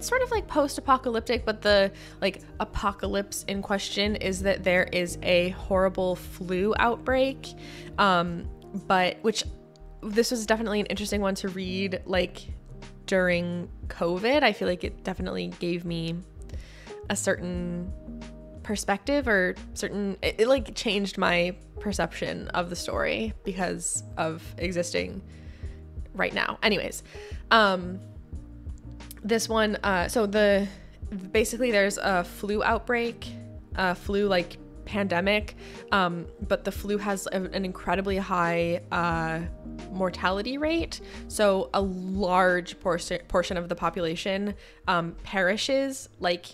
sort of like post-apocalyptic, but the like apocalypse in question is that there is a horrible flu outbreak, but this was definitely an interesting one to read like during COVID. I feel like it definitely gave me a certain perspective, or it like changed my perception of the story because of existing right now. Anyways, this one, basically there's a flu outbreak, flu like pandemic, but the flu has an incredibly high mortality rate, so a large portion of the population perishes like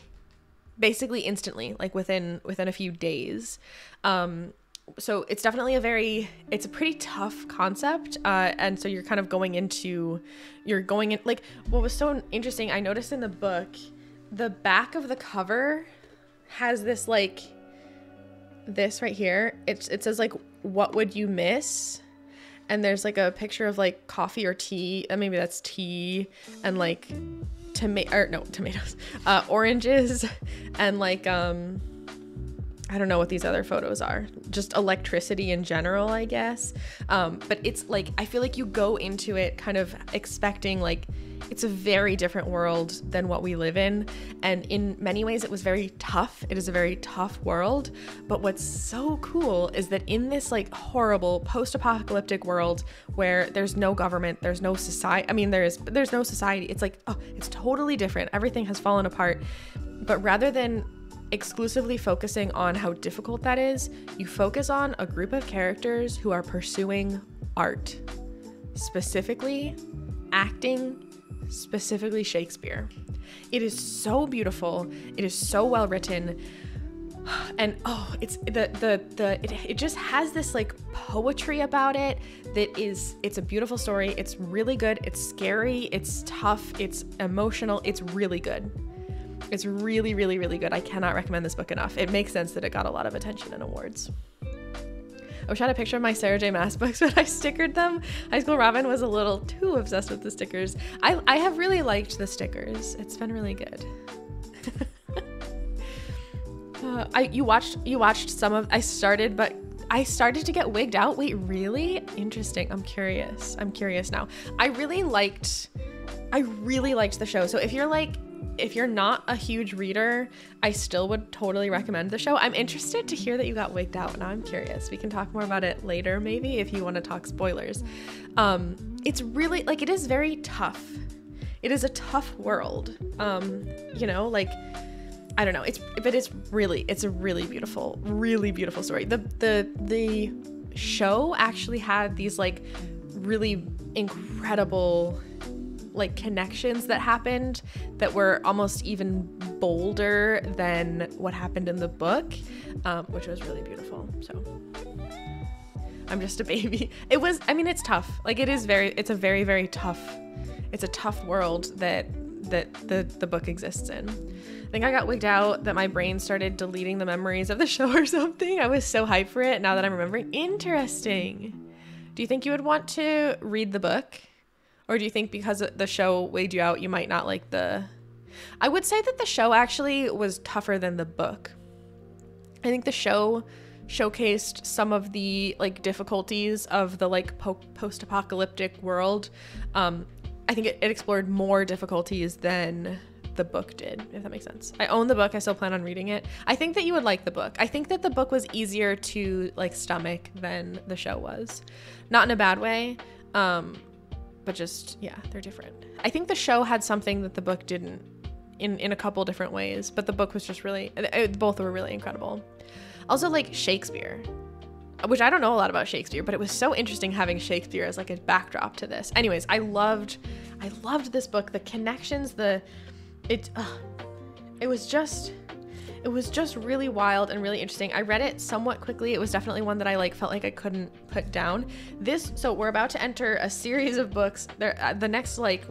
basically instantly, like within a few days. So it's definitely it's a pretty tough concept, and so you're kind of going in like, what was so interesting, I noticed in the book, the back of the cover has this like this right here. It says like, what would you miss? And there's like a picture of like coffee or tea, and maybe that's tea, and like tomatoes, oranges, and like I don't know what these other photos are, just electricity in general, I guess. But it's like, I feel like you go into it kind of expecting like, it's a very different world than what we live in. And in many ways it was very tough. It is a very tough world. But what's so cool is that in this like horrible post-apocalyptic world where there's no government, there's no society. I mean, there's no society. It's like, oh, it's totally different. Everything has fallen apart. But rather than exclusively focusing on how difficult that is, you focus on a group of characters who are pursuing art, specifically acting, specifically Shakespeare. It is so beautiful. It is so well written. And oh, it just has this like poetry about it it's a beautiful story. It's really good. It's scary. It's tough. It's emotional. It's really good. It's really, really, really good. I cannot recommend this book enough. It makes sense that it got a lot of attention and awards. I wish I had a picture of my Sarah J. Maas books, but I stickered them. High School Robin was a little too obsessed with the stickers. I have really liked the stickers. It's been really good. You watched some of, I started to get wigged out. Wait, really? Interesting. I'm curious now. I really liked the show. So if you're not a huge reader, I still would totally recommend the show. I'm interested to hear that you got wigged out. Now I'm curious. We can talk more about it later, maybe, if you want to talk spoilers. It's really, like, it is very tough. It is a tough world. You know, like, I don't know. It's a really beautiful story. The show actually had these, like, really incredible, like, connections that happened that were almost even bolder than what happened in the book, which was really beautiful. So I'm just a baby. It's tough. Like, it's a very, very tough, it's a tough world that the book exists in. I think I got wigged out that my brain started deleting the memories of the show or something. I was so hyped for it. Now that I'm remembering, interesting. Do you think you would want to read the book? Or do you think because the show weighed you out, you might not like I would say that the show actually was tougher than the book. I think the show showcased some of the, like, difficulties of the, like, post-apocalyptic world. I think it explored more difficulties than the book did, if that makes sense. I own the book. I still plan on reading it. I think that you would like the book. I think that the book was easier to, like, stomach than the show was. Not in a bad way. But just, yeah, they're different. I think the show had something that the book didn't in a couple different ways, but the book was just really, both were really incredible. Also, like, Shakespeare, which I don't know a lot about Shakespeare, but it was so interesting having Shakespeare as, like, a backdrop to this. Anyways, I loved this book. The connections, it was just really wild and really interesting. I read it somewhat quickly. It was definitely one that I, like, felt like I couldn't put down. So we're about to enter a series of books. The next, like,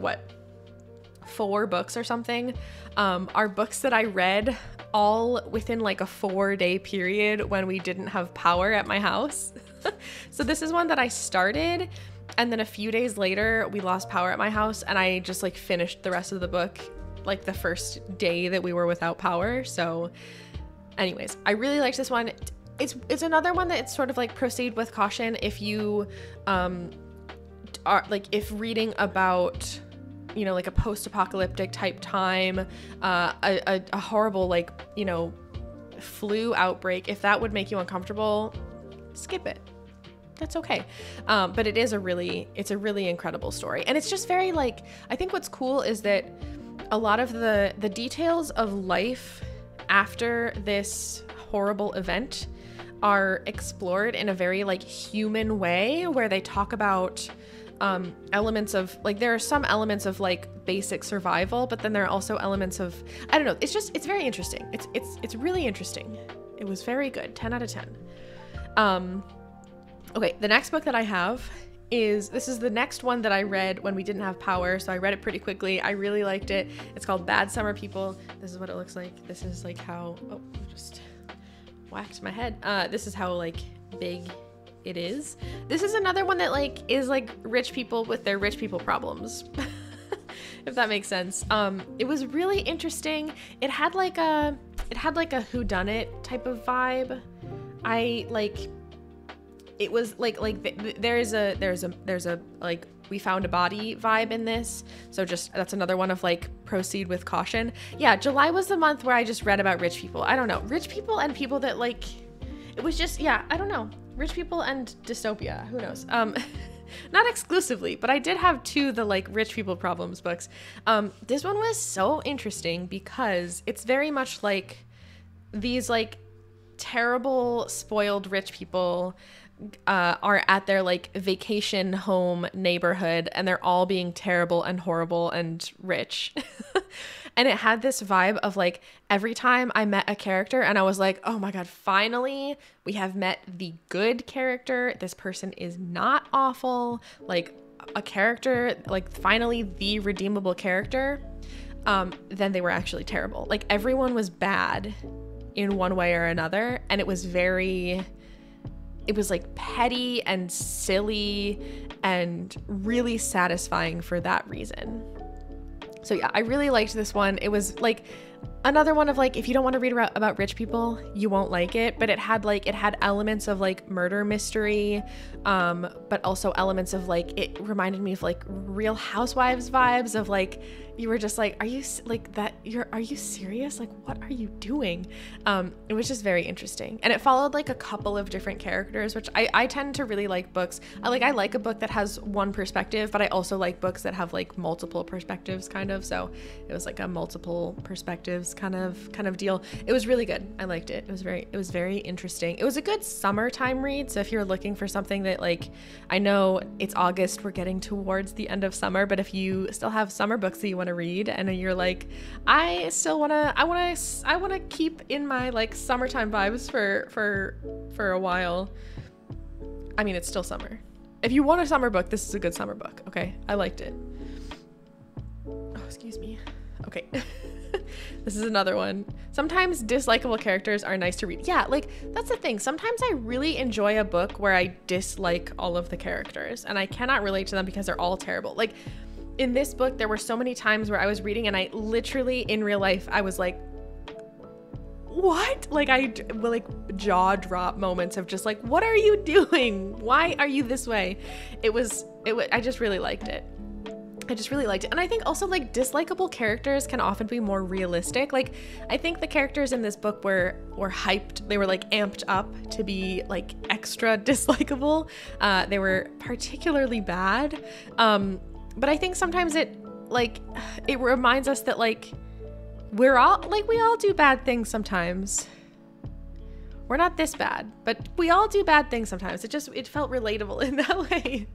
4 books or something, are books that I read all within, like, a 4-day period when we didn't have power at my house. So this is one that I started, and then a few days later we lost power at my house, and I just, like, finished the rest of the book like the first day that we were without power. So anyways, I really liked this one. It's another one that it's sort of like proceed with caution if you are, like, if reading about, you know, like a post-apocalyptic type time, a horrible, like, you know, flu outbreak, if that would make you uncomfortable, skip it. That's okay. But it's a really incredible story. And it's just very, like, I think what's cool is that a lot of the details of life after this horrible event are explored in a very, like, human way, where they talk about elements of, like, there are some elements of, like, basic survival, but then there are also elements of, I don't know, it's very interesting. It's really interesting. It was very good. 10 out of 10. Okay, the next book that I have this is the next one that I read when we didn't have power, so I read it pretty quickly. I really liked it. It's called Bad Summer People. This is what it looks like. This is, like, how, oh, just whacked my head. This is how, like, big it is. This is another one that, like, is, like, rich people with their rich people problems. If that makes sense. It was really interesting. It had, like, it had like a whodunit type of vibe. I like, it was like there's a like we found a body vibe in this. So just, that's another one of like proceed with caution. Yeah, July was the month where I just read about rich people. I don't know, rich people and people that like, it was just, yeah, I don't know, rich people and dystopia, who knows. Not exclusively, but I did have two the like rich people problems books. This one was so interesting because it's very much like these like terrible spoiled rich people are at their like vacation home neighborhood, and they're all being terrible and horrible and rich. And it had this vibe of like, every time I met a character and I was like, oh my God, finally we have met the good character. This person is not awful. Like a character, like finally the redeemable character. Then they were actually terrible. Like everyone was bad in one way or another. And it was like petty and silly and really satisfying for that reason. So yeah, I really liked this one. It was like another one of like, if you don't want to read about rich people, you won't like it, but it had elements of like murder mystery, but also elements of like, it reminded me of like Real Housewives vibes of like, you were just like, are you serious? Like, what are you doing? It was just very interesting. And it followed like a couple of different characters, which I tend to really like books. I like a book that has one perspective, but I also like books that have like multiple perspectives kind of. So it was like a multiple perspectives kind of deal. It was really good. I liked it. It was very interesting. It was a good summertime read. So if you're looking for something that like, I know it's August, we're getting towards the end of summer, but if you still have summer books that you want to read and you're like, I want to keep in my like summertime vibes for a while. I mean, it's still summer. If you want a summer book, this is a good summer book. Okay. I liked it. Oh, excuse me. Okay. This is another one. Sometimes dislikable characters are nice to read. Yeah, like that's the thing. Sometimes I really enjoy a book where I dislike all of the characters and I cannot relate to them because they're all terrible. Like in this book, there were so many times where I was reading and I literally in real life, I was like, what? Like jaw drop moments of just like, what are you doing? Why are you this way? I just really liked it. And I think also like dislikable characters can often be more realistic. Like I think the characters in this book were hyped. They were like amped up to be like extra dislikable. They were particularly bad. But I think sometimes it reminds us that like we all do bad things sometimes. We're not this bad, but we all do bad things sometimes. It felt relatable in that way.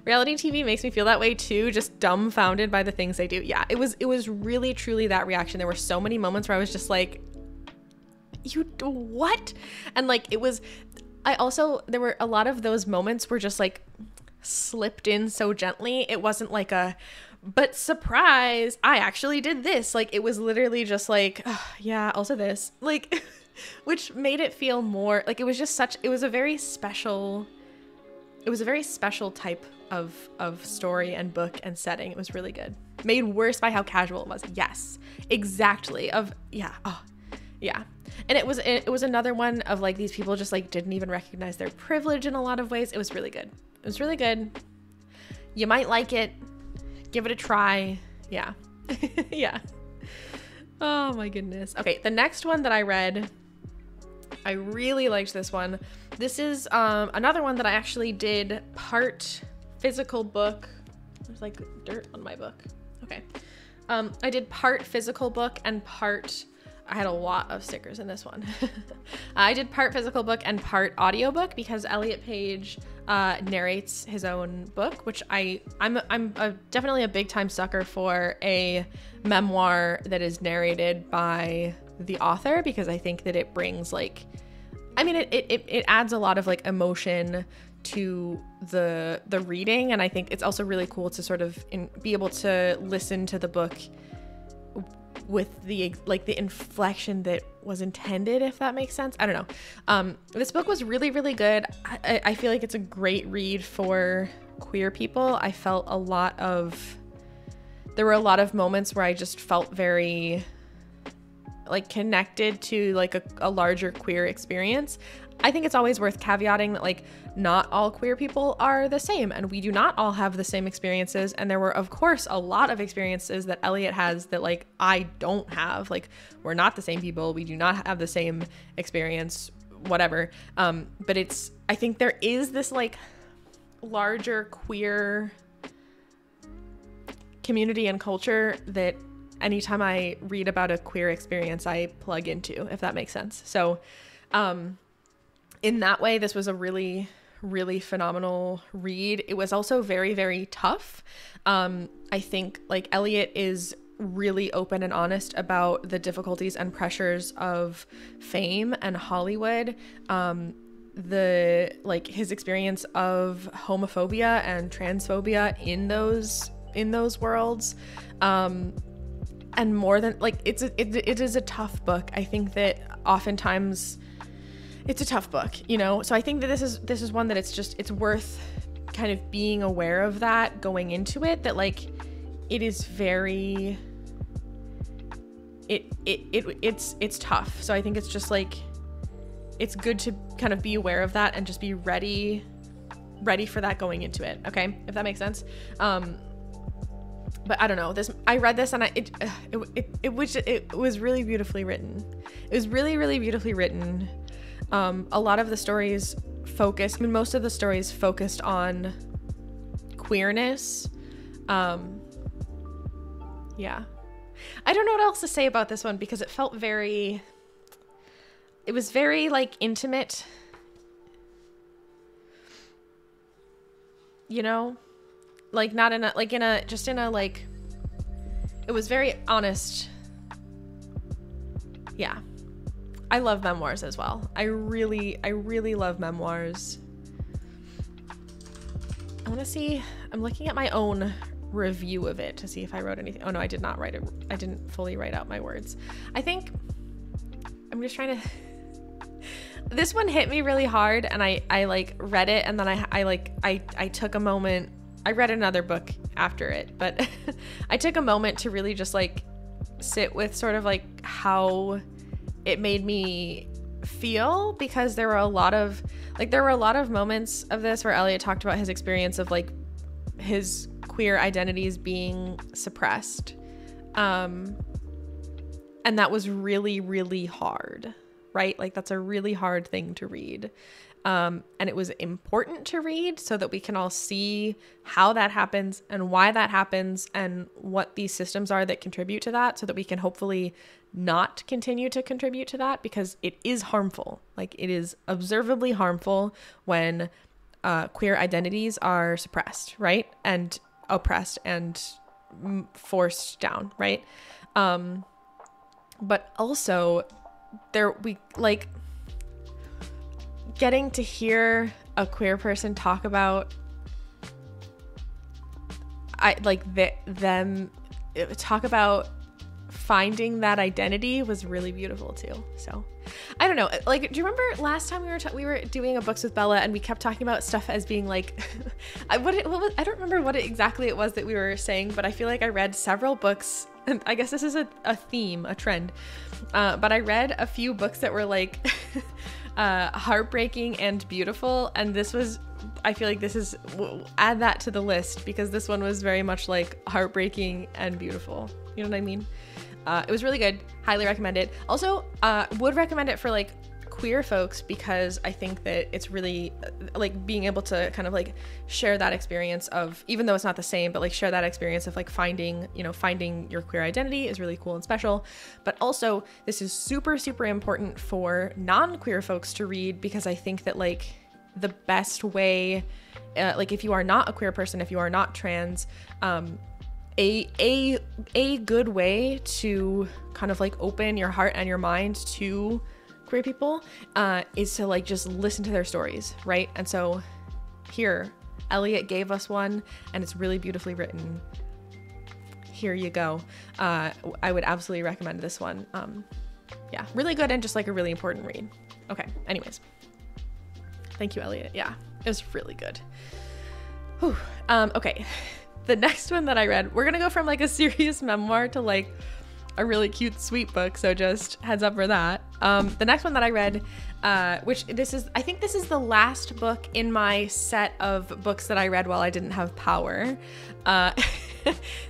Reality TV makes me feel that way too, just dumbfounded by the things they do. Yeah, it was really truly that reaction. There were so many moments where I was just like, you what? And like there were a lot of those moments were just like slipped in so gently. It wasn't like but surprise, I actually did this. Like it was literally just like, oh, yeah, also this. Like which made it feel more like it was a very special type of story and book and setting. It was really good. Made worse by how casual it was. Yes, exactly. Yeah. And it was another one of like these people just like didn't even recognize their privilege in a lot of ways. It was really good. You might like it. Give it a try. Yeah. Yeah. Oh my goodness. Okay, the next one that I read, I really liked this one. This is another one that I actually did part physical book. There's like dirt on my book. Okay. I did part physical book and part, I had a lot of stickers in this one. I did part physical book and part audiobook because Elliot Page narrates his own book, which I'm definitely a big time sucker for a memoir that is narrated by the author, because I think that it brings like, I mean, it adds a lot of like emotion to the reading, and I think it's also really cool to sort of be able to listen to the book with the inflection that was intended, if that makes sense. I don't know. This book was really, really good. I feel like it's a great read for queer people. I felt there were a lot of moments where I just felt very like connected to like a larger queer experience, I think it's always worth caveating that like not all queer people are the same, and we do not all have the same experiences. And there were, of course, a lot of experiences that Elliot has that like I don't have. Like, we're not the same people. We do not have the same experience, whatever. But I think there is this like larger queer community and culture that anytime I read about a queer experience, I plug into, if that makes sense. So, in that way, this was a really, really phenomenal read. It was also very, very tough. I think like Elliot is really open and honest about the difficulties and pressures of fame and Hollywood. His experience of homophobia and transphobia in those worlds. And more than like, it is a tough book. I think that oftentimes it's a tough book, you know? So I think that this is one that it's worth kind of being aware of that going into it, that like, it is very, it's tough. So I think it's just like, it's good to kind of be aware of that and just be ready for that going into it. Okay. If that makes sense. But I don't know, I read this and it was really beautifully written. It was really, really beautifully written. A lot of the stories most of the stories focused on queerness. Yeah. I don't know what else to say about this one because it was very like intimate, you know, like not in a, like in a, just in a, like, it was very honest. Yeah. I love memoirs as well. I really love memoirs. I want to see, I'm looking at my own review of it to see if I wrote anything. Oh no, I did not write it. I didn't fully write out my words. I think I'm just trying to, this one hit me really hard and I like read it and then I took a moment. I read another book after it, but I took a moment to really just like sit with sort of like how it made me feel, because there were a lot of moments of this where Elliot talked about his experience of like his queer identities being suppressed. And that was really, really hard, right? Like that's a really hard thing to read. And it was important to read so that we can all see how that happens and why that happens and what these systems are that contribute to that, so that we can hopefully not continue to contribute to that, because it is harmful. Like it is observably harmful when queer identities are suppressed, right? And oppressed and forced down, right? But also getting to hear a queer person talk about them talk about finding that identity was really beautiful too. So I don't know, like, do you remember last time we were doing a books with Bella and we kept talking about stuff as being like I don't remember what exactly it was that we were saying, but I feel like I read several books, and I guess this is a theme, a trend, but I read a few books that were like heartbreaking and beautiful, and I feel like we'll add that to the list, because this one was very much like heartbreaking and beautiful, you know what I mean? It was really good. Highly recommend it. Also, would recommend it for like queer folks, because I think that it's really like being able to kind of like share that experience of, even though it's not the same, but like share that experience of like finding your queer identity is really cool and special. But also this is super, super important for non-queer folks to read, because I think that like the best way, like if you are not a queer person, if you are not trans, a good way to kind of like open your heart and your mind to queer people is to like just listen to their stories, right? And so here, Elliot gave us one, and it's really beautifully written. Here you go. I would absolutely recommend this one. Yeah, really good, and just like a really important read. Okay, anyways. Thank you, Elliot. Yeah, it was really good. Whew. Okay. The next one that I read, we're gonna go from like a serious memoir to like a really cute, sweet book. So just heads up for that. The next one that I read, I think this is the last book in my set of books that I read while I didn't have power.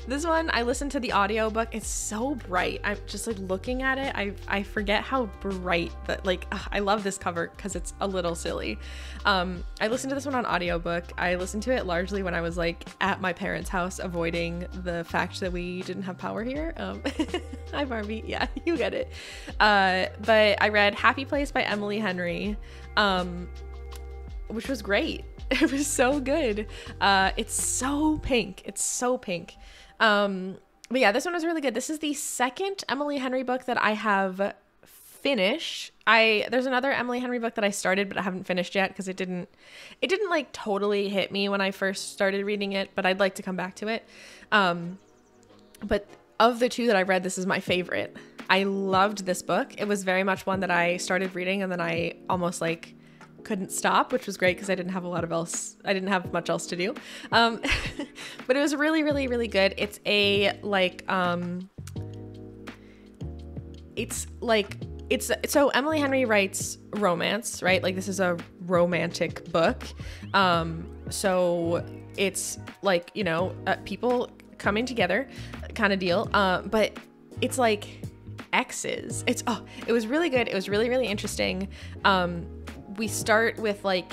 This one, I listened to the audiobook. It's so bright. I'm just like looking at it. I forget how bright that, like, I love this cover because it's a little silly. I listened to this one on audiobook. I listened to it largely when I was like at my parents' house, avoiding the fact that we didn't have power here. Hi Barbie. Yeah, you get it. But I read Happy Place by Emily Henry, which was great. It was so good. It's so pink. It's so pink. But yeah, this one was really good. This is the second Emily Henry book that I have finished. There's another Emily Henry book that I started, but I haven't finished yet because it didn't like totally hit me when I first started reading it, but I'd like to come back to it. But of the two that I read, this is my favorite. I loved this book. It was very much one that I started reading and then I almost like couldn't stop, which was great because I didn't have much else to do. But it was really, really, really good. It's so Emily Henry writes romance, right? Like this is a romantic book. So it's like, you know, people coming together kind of deal. But it's like exes. It was really good. It was really, really interesting. We start with like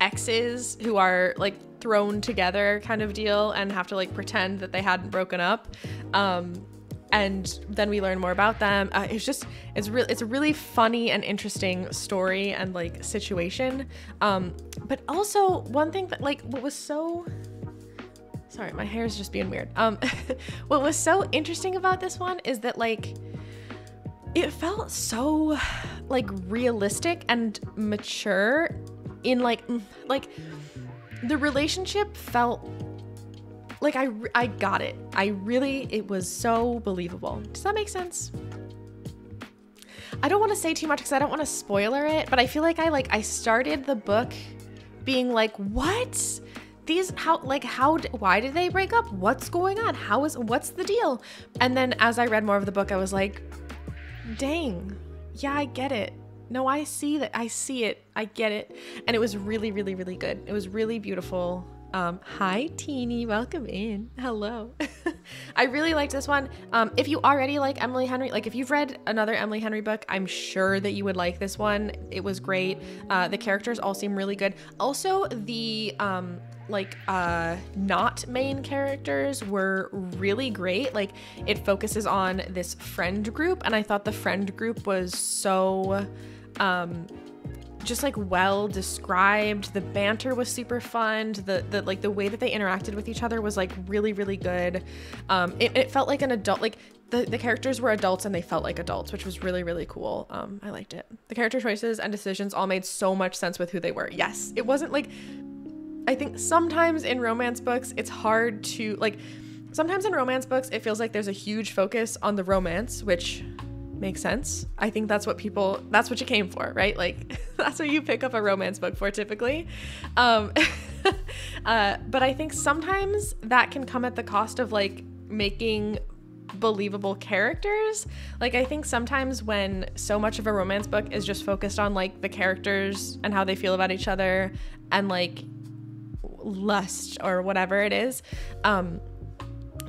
exes who are like thrown together kind of deal and have to like pretend that they hadn't broken up. And then we learn more about them. It's a really funny and interesting story and like situation. But also one thing that like sorry, my hair is just being weird. What was so interesting about this one is that like it felt so like realistic and mature in like the relationship felt like I got it. It was so believable. Does that make sense? I don't want to say too much because I don't want to spoiler it, but I feel like I started the book being like, what? Why did they break up? What's going on? What's the deal? And then as I read more of the book, I was like, dang, yeah, I get it. No, I see that. I see it. I get it. And it was really, really, really good. It was really beautiful. Hi, Teeny. Welcome in. Hello. I really liked this one. If you already like Emily Henry, like if you've read another Emily Henry book, I'm sure that you would like this one. It was great. The characters all seem really good. Also, the not main characters were really great. Like it focuses on this friend group, and I thought the friend group was so just like well described. The banter was super fun. The way that they interacted with each other was like really, really good. It felt like an adult, like the characters were adults and they felt like adults, which was really, really cool. I liked it. The character choices and decisions all made so much sense with who they were. Yes, it wasn't like, I think sometimes in romance books, it's hard to like, sometimes in romance books, it feels like there's a huge focus on the romance, which makes sense. I think that's what you came for, right? Like that's what you pick up a romance book for typically. But I think sometimes that can come at the cost of like making believable characters. Like I think sometimes when so much of a romance book is just focused on like the characters and how they feel about each other and like lust or whatever it is,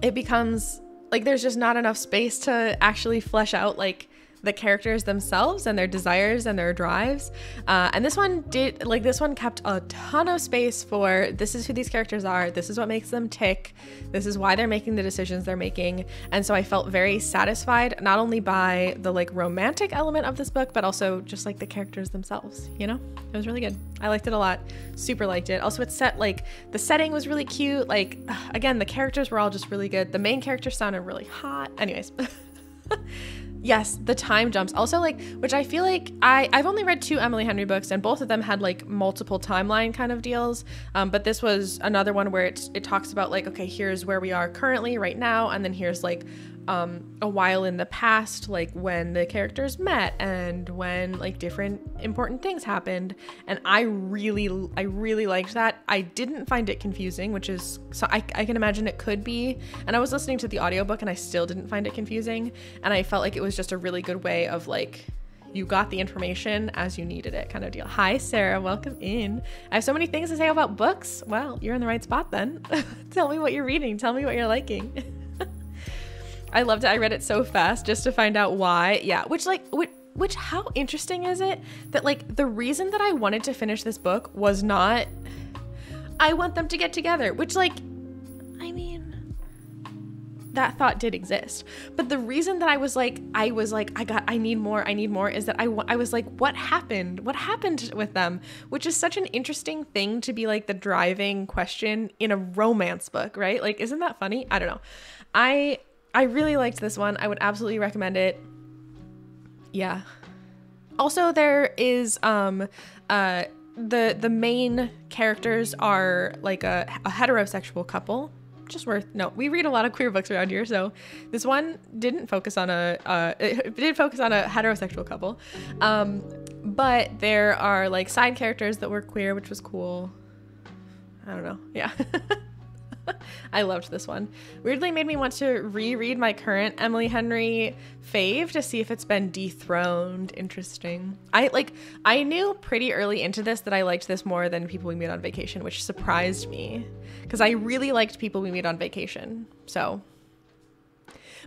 it becomes like there's just not enough space to actually flesh out like the characters themselves and their desires and their drives. And this one kept a ton of space for, this is who these characters are, this is what makes them tick, this is why they're making the decisions they're making. And so I felt very satisfied, not only by the like romantic element of this book, but also just like the characters themselves, you know? It was really good. I liked it a lot. Super liked it. Also, it's set, like, the setting was really cute. Like, again, the characters were all just really good. The main character sounded really hot. Anyways. Yes, the time jumps. Also, like, which I feel like I've only read 2 Emily Henry books, and both of them had, like, multiple timeline kind of deals. But this was another one where it talks about, like, okay, here's where we are currently right now, and then here's, like, a while in the past, like when the characters met and when like different important things happened. And I really liked that. I didn't find it confusing, which is, so I can imagine it could be. And I was listening to the audiobook and I still didn't find it confusing. And I felt like it was just a really good way of like, you got the information as you needed it kind of deal. Hi, Sarah. Welcome in. I have so many things to say about books. Well, you're in the right spot then. Tell me what you're reading. Tell me what you're liking. I loved it. I read it so fast just to find out why. Yeah. Which how interesting is it that like the reason that I wanted to finish this book was not, I want them to get together, which like, I mean, that thought did exist. But the reason that I was like, I need more is that I was like, what happened? What happened with them? Which is such an interesting thing to be like the driving question in a romance book, right? Like, isn't that funny? I don't know. I really liked this one. I would absolutely recommend it. Yeah. Also, there is, the main characters are like a heterosexual couple. We read a lot of queer books around here, so this one didn't focus on it did focus on a heterosexual couple, but there are like side characters that were queer, which was cool. I don't know. Yeah. I loved this one. Weirdly made me want to reread my current Emily Henry fave to see if it's been dethroned. Interesting. I knew pretty early into this that I liked this more than People We Meet on Vacation, which surprised me because I really liked People We Meet on Vacation. So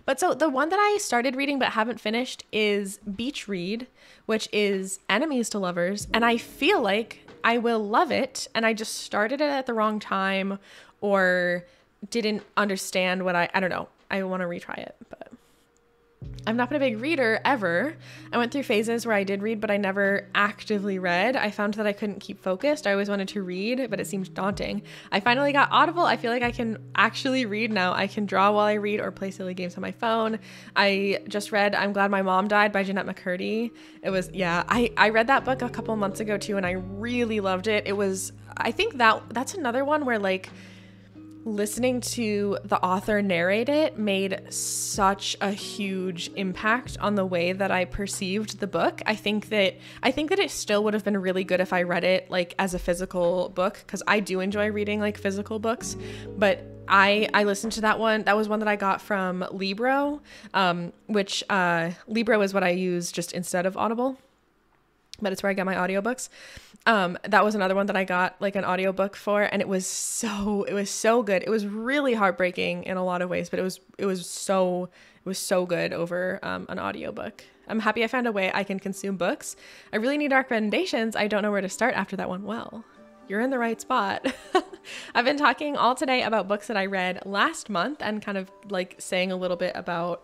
the one that I started reading but haven't finished is Beach Read, which is enemies to lovers, and I feel like I will love it, and I just started it at the wrong time or didn't understand what I don't know. I want to retry it, but I've not been a big reader ever. I went through phases where I did read, but I never actively read. I found that I couldn't keep focused. I always wanted to read, but it seemed daunting. I finally got Audible. I feel like I can actually read now. I can draw while I read or play silly games on my phone. I just read I'm Glad My Mom Died by Jeanette McCurdy. It was, yeah, I read that book a couple months ago too, and I really loved it. It was, I think that's another one where like, listening to the author narrate it made such a huge impact on the way that I perceived the book. I think that it still would have been really good if I read it like as a physical book, because I do enjoy reading like physical books. But I listened to that one. That was one that I got from Libro, which Libro is what I use just instead of Audible, but it's where I get my audiobooks. That was another one that I got like an audiobook for, and it was so good. It was really heartbreaking in a lot of ways, but it was so good over an audiobook. I'm happy I found a way I can consume books. I really need recommendations. I don't know where to start after that one. Well, you're in the right spot. I've been talking all today about books that I read last month and kind of like saying a little bit about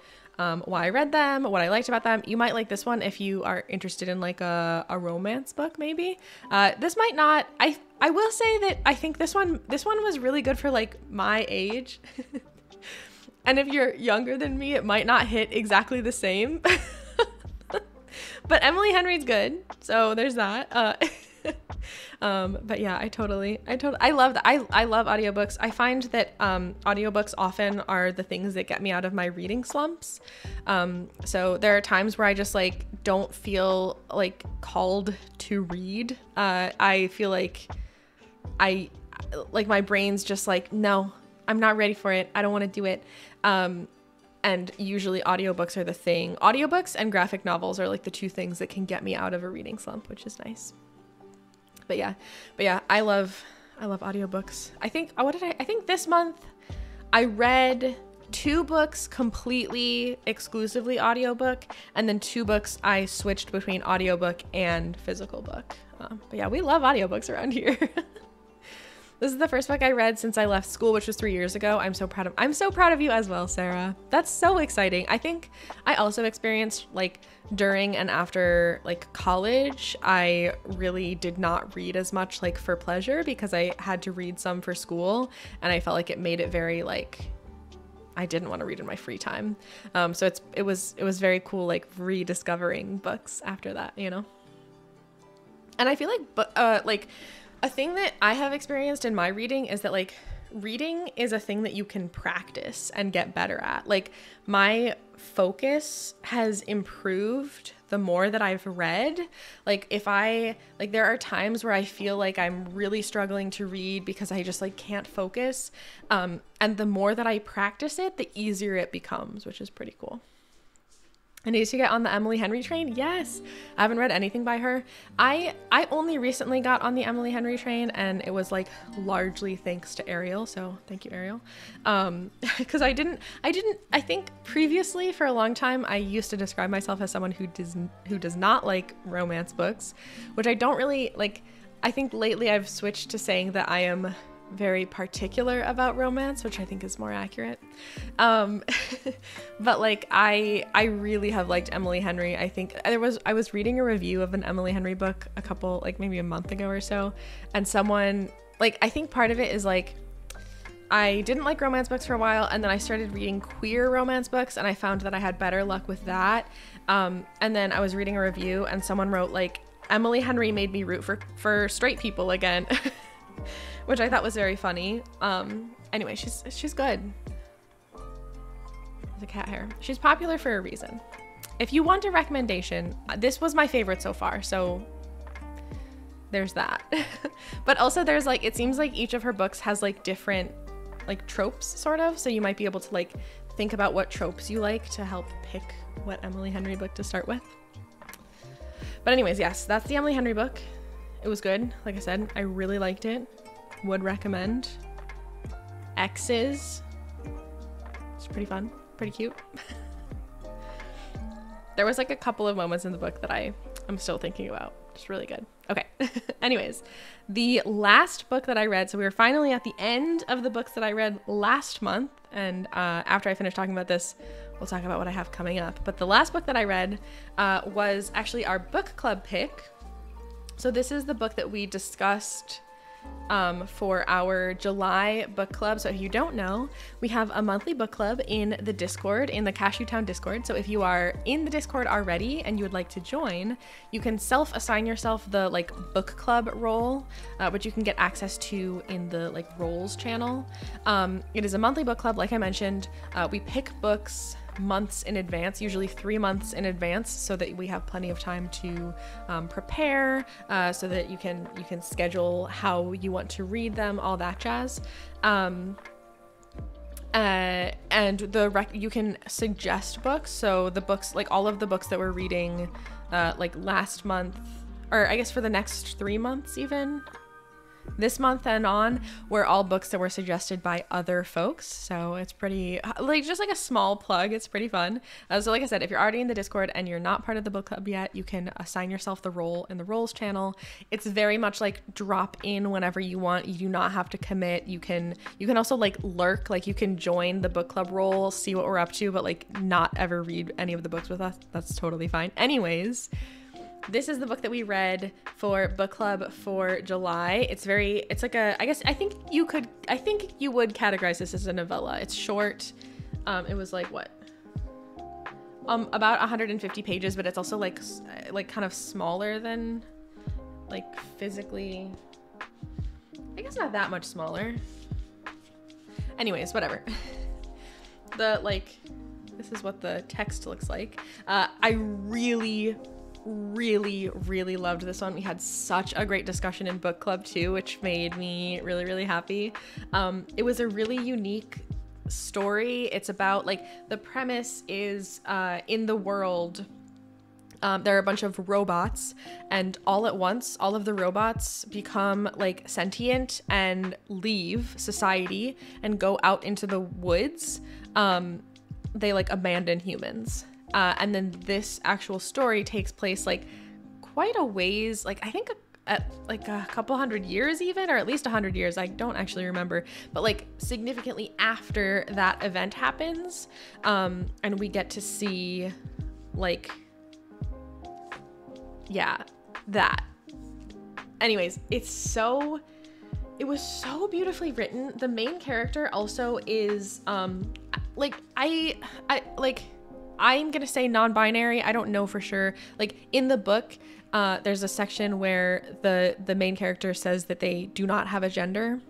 why I read them, what I liked about them. You might like this one if you are interested in like a romance book, maybe. This might not. I will say that I think this one was really good for like my age. And if you're younger than me, it might not hit exactly the same. But Emily Henry's good, so there's that. But yeah, I love that. I love audiobooks. I find that audiobooks often are the things that get me out of my reading slumps. So there are times where I just like don't feel like called to read. I feel like my brain's just like, no, I'm not ready for it. I don't want to do it. And usually audiobooks are the thing. Audiobooks and graphic novels are like the two things that can get me out of a reading slump, which is nice. But yeah, I love audiobooks. I think this month I read 2 books completely exclusively audiobook, and then 2 books I switched between audiobook and physical book. But yeah, we love audiobooks around here. This is the first book I read since I left school, which was 3 years ago. I'm so proud of you as well, Sarah. That's so exciting. I think I also experienced like during and after like college, I really did not read as much like for pleasure because I had to read some for school, and I felt like it made it very like I didn't want to read in my free time. So it was very cool like rediscovering books after that, you know. And I feel like a thing that I have experienced in my reading is that like reading is a thing that you can practice and get better at. Like, my focus has improved the more that I've read. Like, there are times where I feel like I'm really struggling to read because I just like can't focus. And the more that I practice it, the easier it becomes, which is pretty cool. I need to get on the Emily Henry train. Yes. I haven't read anything by her. I only recently got on the Emily Henry train, and it was like largely thanks to Ariel. So thank you, Ariel. Because I think previously for a long time, I used to describe myself as someone who does not like romance books, which I don't really like. I think lately I've switched to saying that I am very particular about romance, which I think is more accurate. But like I really have liked Emily Henry. I think I was reading a review of an Emily Henry book maybe a month ago or so, and someone, like, I think part of it is like I didn't like romance books for a while, and then I started reading queer romance books, and I found that I had better luck with that. And then I was reading a review, and someone wrote like, Emily Henry made me root for straight people again. Which I thought was very funny. Anyway, she's good. There's a cat hair. She's popular for a reason. If you want a recommendation, this was my favorite so far, so there's that. But also there's like, it seems like each of her books has like different like tropes sort of, so you might be able to like think about what tropes you like to help pick what Emily Henry book to start with. But anyways, yes, that's the Emily Henry book. It was good. Like I said, I really liked it. Would recommend. X's. It's pretty fun. Pretty cute. There was like a couple of moments in the book that I'm still thinking about. It's really good. Okay. Anyways, the last book that I read, so we were finally at the end of the books that I read last month. And after I finish talking about this, we'll talk about what I have coming up. But the last book that I read was actually our book club pick. So this is the book that we discussed for our July book club. So if you don't know, we have a monthly book club in the Discord, in the Cashew Town Discord. So if you are in the Discord already and you would like to join, you can self-assign yourself the like book club role, which you can get access to in the like roles channel. It is a monthly book club, like I mentioned. We pick books months in advance, usually 3 months in advance, so that we have plenty of time to prepare, so that you can schedule how you want to read them, all that jazz. And you can suggest books. So the books, like all of the books that we're reading like last month, or I guess for the next 3 months even, this month and on, were all books that were suggested by other folks. So it's pretty, like, just like a small plug. It's pretty fun. So like I said, if you're already in the Discord and you're not part of the book club yet, you can assign yourself the role in the roles channel. It's very much like drop in whenever you want. You do not have to commit. You can also like lurk, like you can join the book club role, see what we're up to, but like not ever read any of the books with us. That's totally fine. Anyways, this is the book that we read for book club for July. It's like I think you would categorize this as a novella. It's short. It was like what? About 150 pages, but it's also like kind of smaller than, like, physically. I guess not that much smaller. Anyways, whatever. This is what the text looks like. I really loved this one. We had such a great discussion in book club too, which made me really happy. It was a really unique story. It's about, like, the premise is in the world there are a bunch of robots, and all at once all of the robots become like sentient and leave society and go out into the woods. They like abandon humans. And then this actual story takes place like quite a ways, like I think at like a couple hundred years even, or at least 100 years. I don't actually remember, but like significantly after that event happens. And we get to see like, yeah, that. Anyways, it was so beautifully written. The main character also is I'm gonna say non-binary. I don't know for sure. Like in the book, there's a section where the main character says that they do not have a gender.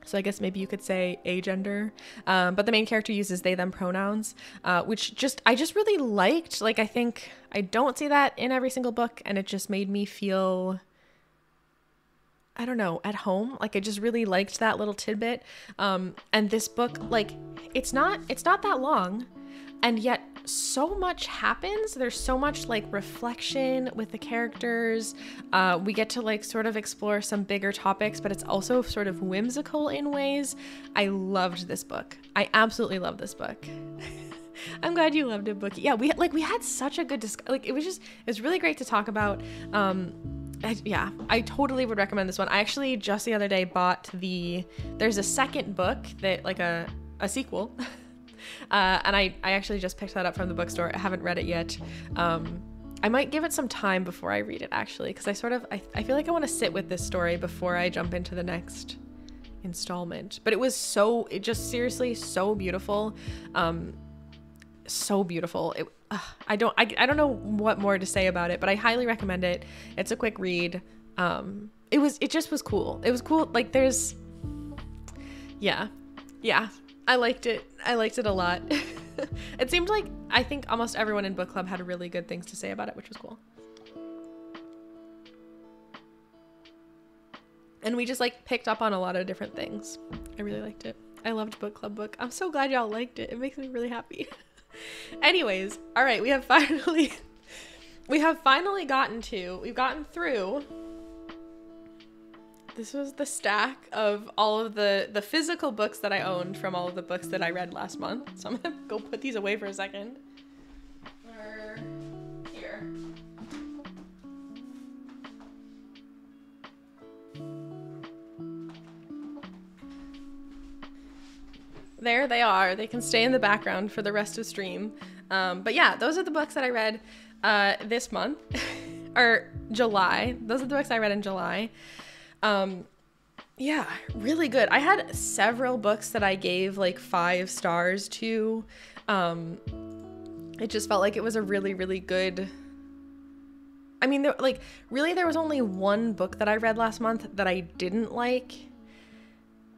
So I guess maybe you could say agender. But the main character uses they, them pronouns, which I just really liked. Like, I think I don't see that in every single book, and it just made me feel, I don't know, at home. Like, I just really liked that little tidbit. And this book, like, it's not that long, and yet so much happens. There's so much like reflection with the characters. We get to like sort of explore some bigger topics, but it's also sort of whimsical in ways. I loved this book. I absolutely love this book. I'm glad you loved it, Bookie. Yeah, we had such a good like, it was really great to talk about. I totally would recommend this one. I actually just the other day bought there's a second book that like a sequel. And I actually just picked that up from the bookstore. I haven't read it yet. I might give it some time before I read it, actually, because I feel like I want to sit with this story before I jump into the next installment. But it just seriously so beautiful. So beautiful. I don't know what more to say about it, but I highly recommend it. It's a quick read. It just was cool. It was cool. Like yeah. I liked it. I liked it a lot. It seemed like I think almost everyone in book club had really good things to say about it, which was cool. And we just like picked up on a lot of different things. I really liked it. I loved book club book. I'm so glad y'all liked it. It makes me really happy. Anyways, all right, we've gotten through. This was the stack of all of the physical books that I owned from all of the books that I read last month. So I'm gonna go put these away for a second. Here. There they are. They can stay in the background for the rest of stream. But yeah, those are the books that I read this month, or July. Those are the books I read in July. Yeah, really good. I had several books that I gave like 5 stars to. It just felt like it was a really, really good. I mean, there was only one book that I read last month that I didn't like.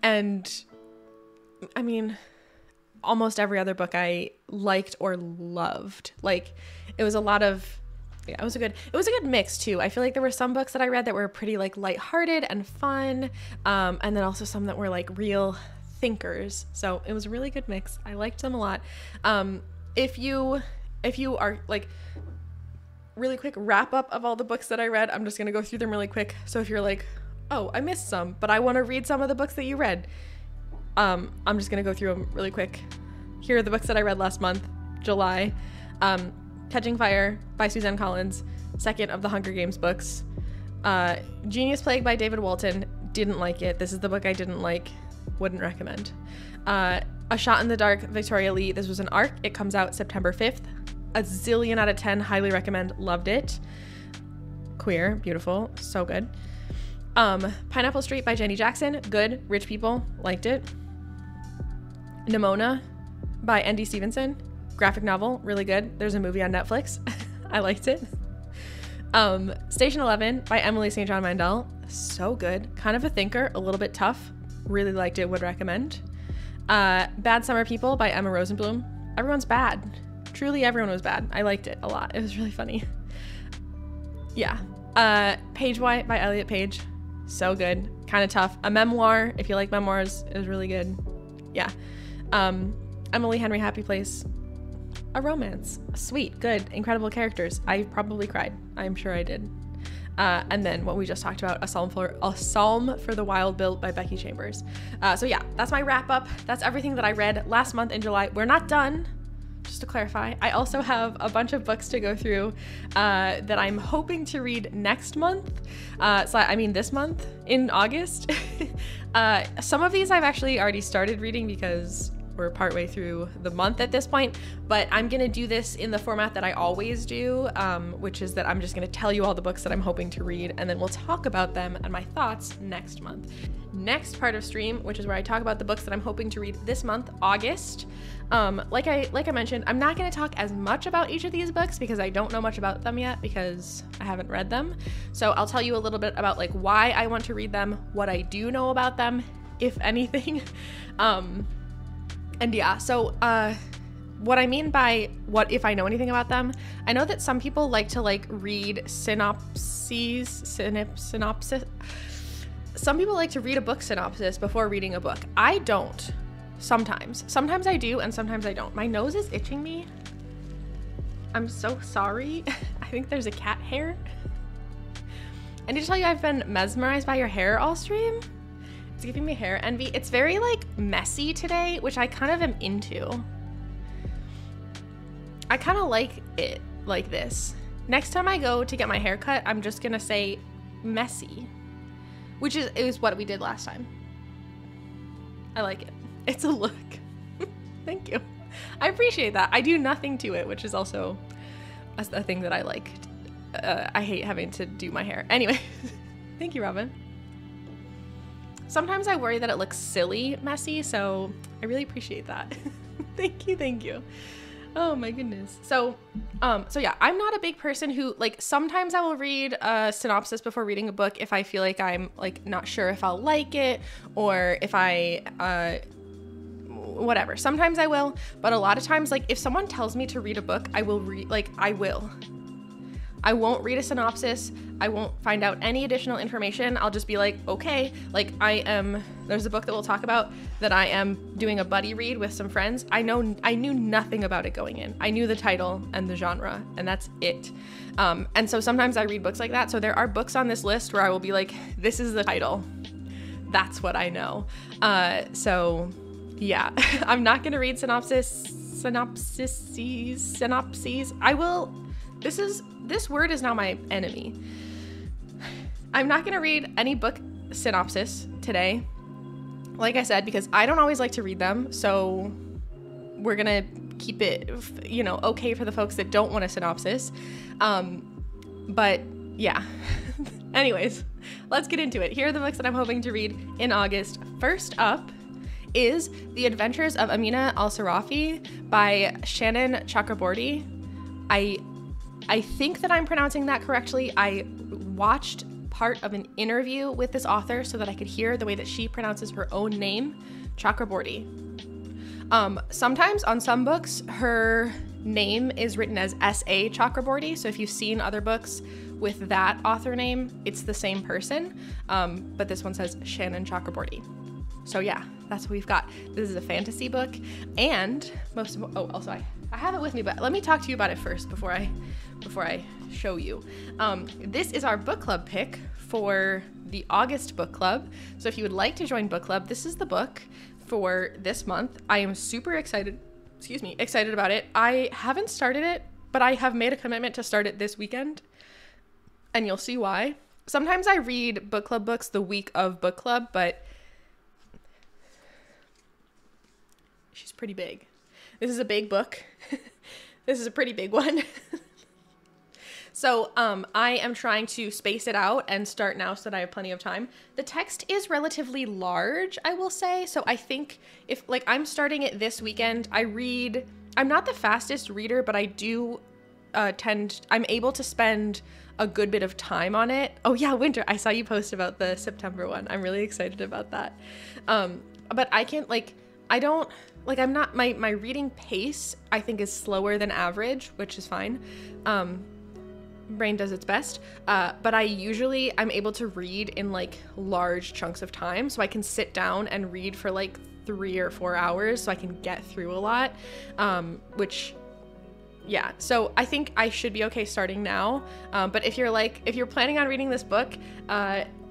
And I mean, almost every other book I liked or loved. Like, it was a lot of, yeah, it was a good mix too. I feel like there were some books that I read that were pretty like lighthearted and fun. And then also some that were like real thinkers. So it was a really good mix. I liked them a lot. If you are like, really quick wrap up of all the books that I read, I'm just going to go through them really quick. So if you're like, oh, I missed some, but I want to read some of the books that you read, I'm just going to go through them really quick. Here are the books that I read last month, July. Catching Fire by Suzanne Collins, second of the Hunger Games books. Genius Plague by David Walton, didn't like it. This is the book I didn't like, wouldn't recommend. A Shot in the Dark, Victoria Lee. This was an arc. It comes out September 5th. A zillion out of 10, highly recommend, loved it. Queer, beautiful, so good. Pineapple Street by Jenny Jackson, good, rich people, liked it. Nimona by N.D. Stevenson, graphic novel, really good. There's a movie on Netflix. I liked it. Station 11 by Emily St. John Mandel, so good. Kind of a thinker, a little bit tough. Really liked it, would recommend. Bad Summer People by Emma Rosenblum. Everyone's bad. Truly everyone was bad. I liked it a lot. It was really funny. Yeah. Page White by Elliot Page. So good. Kind of tough. A memoir, if you like memoirs, is really good. Yeah. Emily Henry Happy Place. A romance. Sweet. Good. Incredible characters. I probably cried. I'm sure I did. And then what we just talked about, A Psalm for the Wild Bill by Becky Chambers. So yeah, that's my wrap up. That's everything that I read last month in July. We're not done. Just to clarify, I also have a bunch of books to go through that I'm hoping to read next month. This month in August. Some of these I've actually already started reading because we're partway through the month at this point, but I'm gonna do this in the format that I always do, which is that I'm just gonna tell you all the books that I'm hoping to read, and then we'll talk about them and my thoughts next month. Next part of stream, which is where I talk about the books that I'm hoping to read this month, August. Like I mentioned, I'm not going to talk as much about each of these books because I don't know much about them yet because I haven't read them. So I'll tell you a little bit about like why I want to read them, what I do know about them, if anything. And yeah, so what I mean by what if I know anything about them, I know that some people like to like read synopsis. Some people like to read a book synopsis before reading a book. I don't. Sometimes I do, and sometimes I don't. My nose is itching me. I'm so sorry. I think there's a cat hair. I need to tell you, I've been mesmerized by your hair all stream. It's giving me hair envy. It's very like messy today, which I kind of am into. I kind of like it like this. Next time I go to get my hair cut, I'm just gonna say messy, which is what we did last time. I like it. It's a look. Thank you. I appreciate that. I do nothing to it, which is also a thing that I like. I hate having to do my hair. Anyway, thank you, Robin. Sometimes I worry that it looks silly messy, so I really appreciate that. Thank you. Oh my goodness. So yeah, I'm not a big person who, like, sometimes I will read a synopsis before reading a book if I feel like I'm like not sure if I'll like it, or if I whatever. Sometimes I will, but a lot of times, like, if someone tells me to read a book, I will read, like, I won't read a synopsis. I won't find out any additional information. I'll just be like, okay, like there's a book that we'll talk about that I am doing a buddy read with some friends. I knew nothing about it going in. I knew the title and the genre, and that's it. And so sometimes I read books like that. So there are books on this list where I will be like, this is the title. That's what I know. So yeah, I'm not gonna read synopses. I will. This word is now my enemy. I'm not gonna read any book synopsis today, like I said, because I don't always like to read them. So we're gonna keep it, okay for the folks that don't want a synopsis. But yeah. Anyways, let's get into it. Here are the books that I'm hoping to read in August. First up is The Adventures of Amina Al-Sarafi by Shannon Chakraborty. I think that I'm pronouncing that correctly. I watched part of an interview with this author so that I could hear the way that she pronounces her own name, Chakraborty. Sometimes on some books, her name is written as S.A. Chakraborty. So if you've seen other books with that author name, it's the same person. But this one says Shannon Chakraborty. So yeah, that's what we've got. This is a fantasy book, and also I have it with me, but let me talk to you about it first before I show you. This is our book club pick for the August book club. So if you would like to join book club, this is the book for this month. I am super excited about it. I haven't started it, but I have made a commitment to start it this weekend, and you'll see why. Sometimes I read book club books the week of book club, but she's pretty big. This is a big book. This is a pretty big one. So I am trying to space it out and start now so that I have plenty of time. The text is relatively large, I will say. So I think if, like, I'm starting it this weekend, I'm not the fastest reader, but I do I'm able to spend a good bit of time on it. Oh yeah, Winter, I saw you post about the September one. I'm really excited about that. But I'm not, my reading pace, I think, is slower than average, which is fine. Brain does its best. But I'm able to read in like large chunks of time. So I can sit down and read for like 3 or 4 hours, so I can get through a lot, yeah, so I think I should be okay starting now. But if you're planning on reading this book,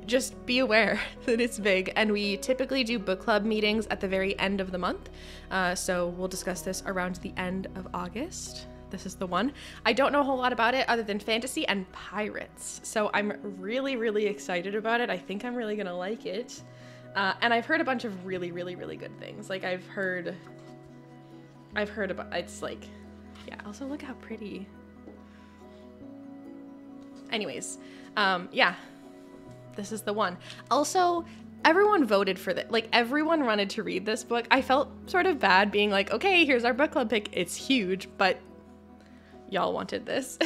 just be aware that it's big, and we typically do book club meetings at the very end of the month. So we'll discuss this around the end of August. This is the one. I don't know a whole lot about it other than fantasy and pirates. So I'm really, really excited about it. I think I'm really gonna like it. And I've heard a bunch of really, really, really good things. Like I've heard about, it's like, yeah, also look how pretty. Anyways, yeah. This is the one. Also, everyone voted for this. Like, everyone wanted to read this book. I felt sort of bad being like, okay, here's our book club pick. It's huge, but y'all wanted this.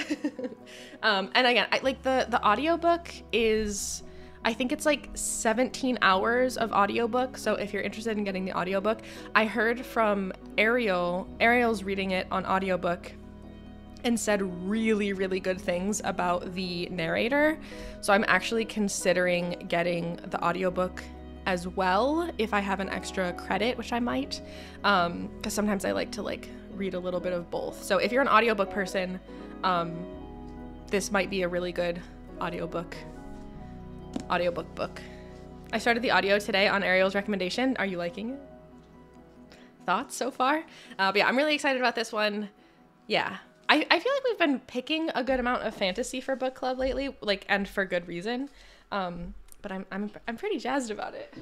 And again, the audiobook is, I think it's like 17 hours of audiobook. So if you're interested in getting the audiobook, I heard from Ariel's reading it on audiobook and said really, really good things about the narrator. So I'm actually considering getting the audiobook as well if I have an extra credit, which I might, because sometimes I like to like read a little bit of both. So if you're an audiobook person, this might be a really good audiobook book. I started the audio today on Ariel's recommendation. Are you liking it? Thoughts so far? But yeah, I'm really excited about this one. Yeah. I feel like we've been picking a good amount of fantasy for book club lately, like, and for good reason. But I'm pretty jazzed about it.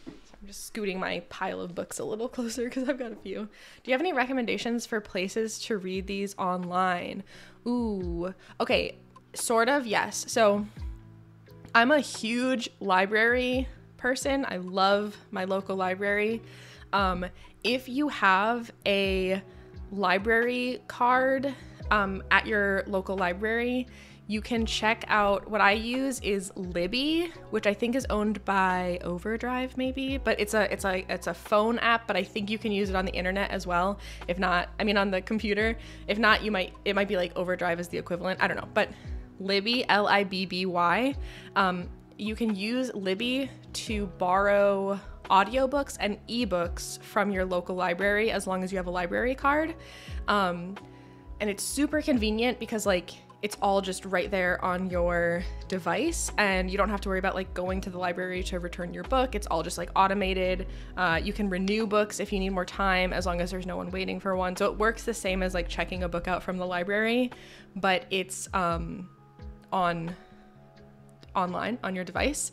So I'm just scooting my pile of books a little closer because I've got a few. Do you have any recommendations for places to read these online? Ooh, okay, sort of, yes. So I'm a huge library person. I love my local library. If you have a library card at your local library, you can check out, what I use is Libby, which I think is owned by Overdrive maybe, but it's a phone app, but I think you can use it on the internet as well. If not, I mean on the computer. If not, it might be like Overdrive is the equivalent. I don't know, but Libby, Libby, you can use Libby to borrow audiobooks and ebooks from your local library as long as you have a library card. And it's super convenient because like it's all just right there on your device and you don't have to worry about like going to the library to return your book. It's all just like automated. You can renew books if you need more time as long as there's no one waiting for one. So it works the same as like checking a book out from the library, but it's online on your device.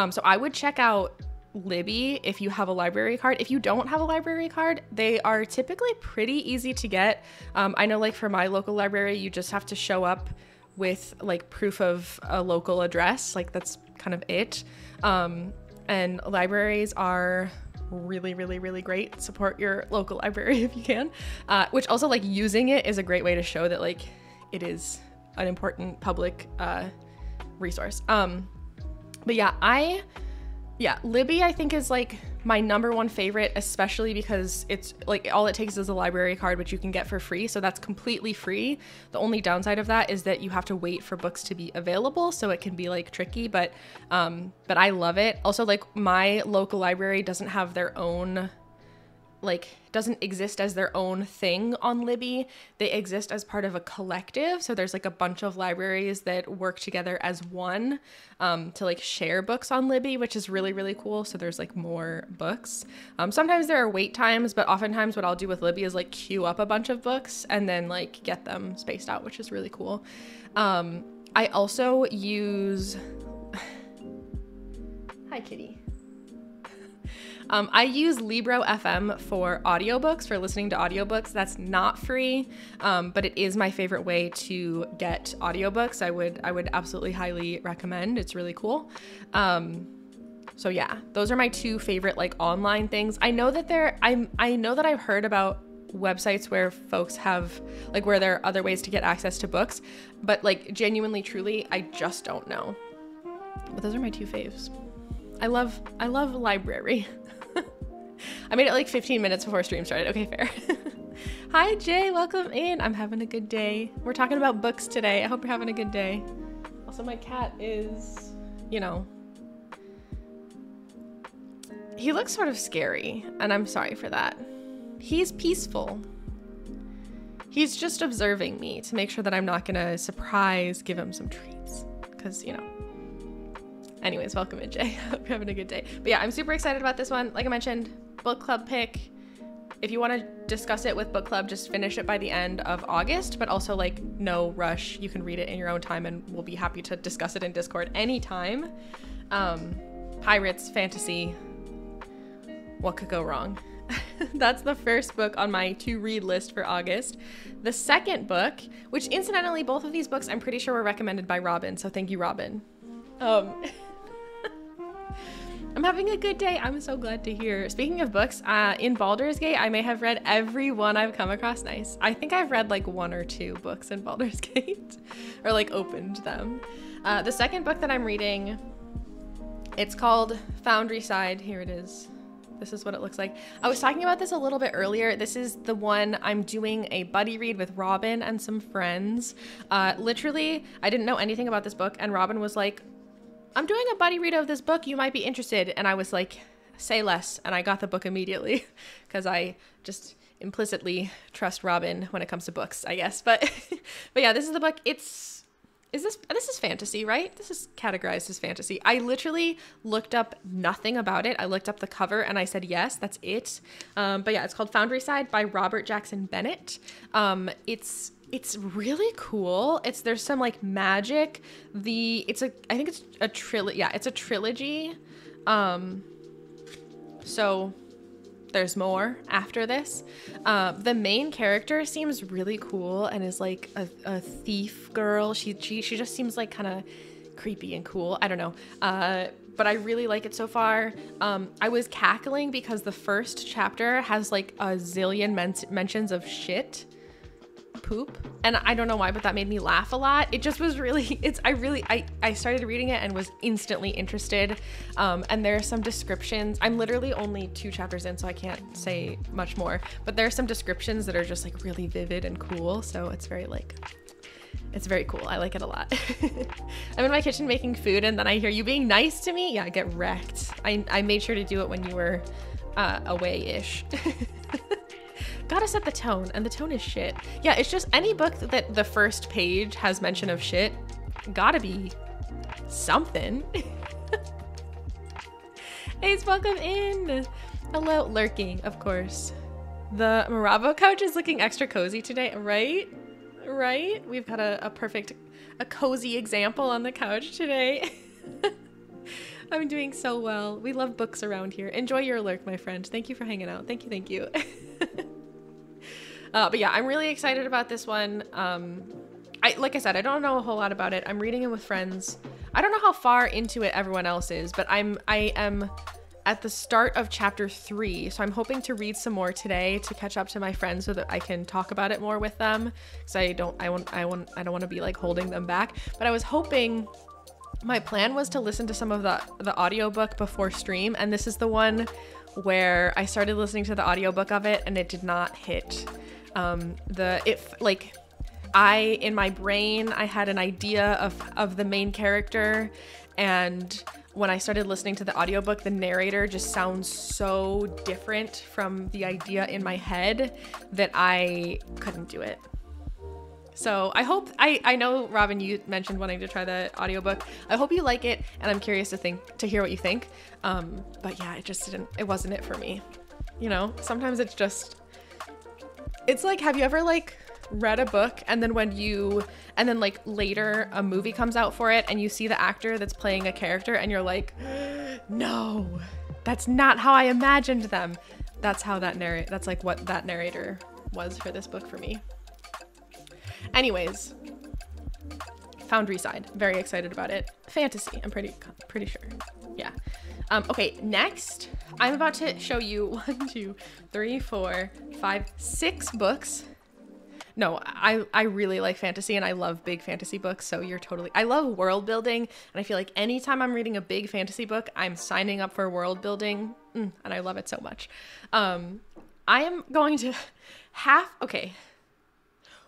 So I would check out Libby if you have a library card. If you don't have a library card, they are typically pretty easy to get. I know like for my local library, you just have to show up with like proof of a local address. Like that's kind of it. And libraries are really, really, really great. Support your local library if you can. Which also like using it is a great way to show that like it is an important public resource. But yeah, Libby I think is like my number one favorite, especially because it's like all it takes is a library card, which you can get for free. So that's completely free. The only downside of that is that you have to wait for books to be available. So it can be like tricky, but I love it. Also, like my local library doesn't have their own, like doesn't exist as their own thing on Libby. They exist as part of a collective. So there's like a bunch of libraries that work together as one to like share books on Libby, which is really, really cool. So there's like more books. Sometimes there are wait times, but oftentimes what I'll do with Libby is like queue up a bunch of books and then like get them spaced out, which is really cool. I also use, hi kitty. I use Libro FM for audiobooks, for listening to audiobooks. That's not free, but it is my favorite way to get audiobooks. I would absolutely highly recommend. It's really cool. So yeah, those are my two favorite like online things. I know that I know that I've heard about websites where folks have like where there are other ways to get access to books, but like genuinely, truly, I just don't know. But those are my two faves. I love library. I made it like 15 minutes before stream started. Okay, fair. Hi, Jay. Welcome in. I'm having a good day. We're talking about books today. I hope you're having a good day. Also, my cat is, you know, he looks sort of scary, and I'm sorry for that. He's peaceful. He's just observing me to make sure that I'm not gonna surprise give him some treats, because, you know. Anyways, welcome in, Jay. Hope you're having a good day. But yeah, I'm super excited about this one. Like I mentioned, book club pick. If you want to discuss it with book club, just finish it by the end of August, but also like no rush. You can read it in your own time and we'll be happy to discuss it in Discord anytime. Pirates, fantasy, what could go wrong? That's the first book on my to read list for August. The second book, which incidentally, both of these books I'm pretty sure were recommended by Robin, so thank you, Robin. I'm I'm having a good day. I'm so glad to hear. Speaking of books, in Baldur's Gate, I may have read every one I've come across. Nice. I think I've read like 1 or 2 books in Baldur's Gate, or like opened them. The second book that I'm reading, it's called Foundry Side. Here it is. This is what it looks like. I was talking about this a little bit earlier. This is the one I'm doing a buddy read with Robin and some friends. Literally, I didn't know anything about this book, and Robin was like, I'm doing a buddy read of this book. You might be interested. And I was like, say less. And I got the book immediately because I just implicitly trust Robin when it comes to books, I guess. But yeah, this is the book. This is fantasy, right? This is categorized as fantasy. I literally looked up nothing about it. I looked up the cover and I said, yes, that's it. But yeah, it's called Foundry Side by Robert Jackson Bennett. It's really cool. There's some like magic. I think it's a trilogy. Yeah, it's a trilogy. So there's more after this. The main character seems really cool and is like a thief girl. She just seems like kind of creepy and cool. I don't know. But I really like it so far. I was cackling because the first chapter has like a zillion mentions of shit. Poop, and I don't know why, but that made me laugh a lot. It just was really, I started reading it and was instantly interested. And there are some descriptions. I'm literally only 2 chapters in, so I can't say much more, but there are some descriptions that are just like really vivid and cool. So it's very cool. I like it a lot. I'm in my kitchen making food, and then I hear you being nice to me. Yeah, get wrecked. I made sure to do it when you were away-ish. Gotta set the tone, and the tone is shit. Yeah, it's just any book that the first page has mention of shit, gotta be something. Ace, welcome in. Hello, lurking, of course. The Maravo couch is looking extra cozy today, right? Right? We've got a cozy example on the couch today. I'm doing so well. We love books around here. Enjoy your lurk, my friend. Thank you for hanging out. Thank you. But yeah, I'm really excited about this one. Like I said, I don't know a whole lot about it. I'm reading it with friends. I don't know how far into it everyone else is, but I am at the start of chapter 3, so I'm hoping to read some more today to catch up to my friends so that I can talk about it more with them. Because I don't want to be like holding them back. But I was hoping. My plan was to listen to some of the audiobook before stream, and this is the one where I started listening to the audiobook of it and it did not hit. In my brain, I had an idea of the main character, and when I started listening to the audiobook, the narrator just sounds so different from the idea in my head that I couldn't do it. So I hope, I know, Robin, you mentioned wanting to try the audiobook. I hope you like it, and I'm curious to hear what you think. But yeah, it wasn't it for me. You know, sometimes it's like, have you ever like read a book and then like later a movie comes out for it and you see the actor that's playing a character and you're like, no, that's not how I imagined them. That's like what that narrator was for this book for me. Anyways, Foundry Side, very excited about it. Fantasy, I'm pretty sure. Yeah. Okay, next, I'm about to show you 1, 2, 3, 4, 5, 6 books. No, I really like fantasy and I love big fantasy books, so I love world building, and I feel like anytime I'm reading a big fantasy book, I'm signing up for world building, and I love it so much. I am going to okay.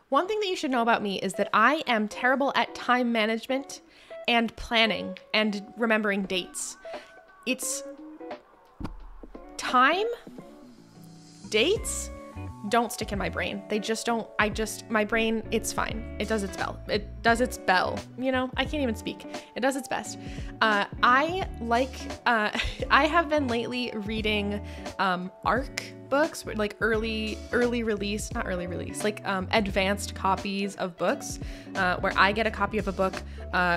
One thing that you should know about me is that I am terrible at time management and planning and remembering dates. It's time, dates don't stick in my brain. They just don't. My brain, it's fine. It does its bell. You know, I can't even speak. It does its best. I have been lately reading ARC books, like early release, not early release, like advanced copies of books, where I get a copy of a book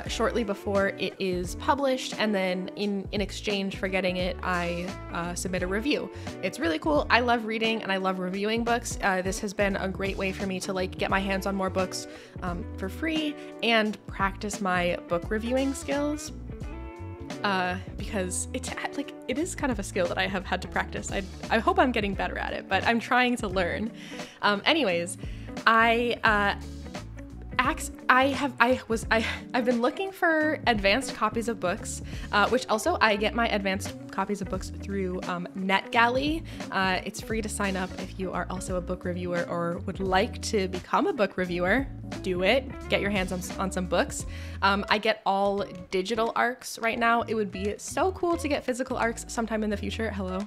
shortly before it is published, and then in exchange for getting it, I submit a review. It's really cool. I love reading and I love reviewing books. This has been a great way for me to like get my hands on more books for free and practice my book reviewing skills. because it is kind of a skill that I have had to practice. I hope I'm getting better at it, but I'm trying to learn. Anyways, I've been looking for advanced copies of books, which also I get my advanced copies of books through NetGalley. It's free to sign up if you are also a book reviewer or would like to become a book reviewer. Do it. Get your hands on some books. I get all digital ARCs right now. It would be so cool to get physical ARCs sometime in the future. Hello,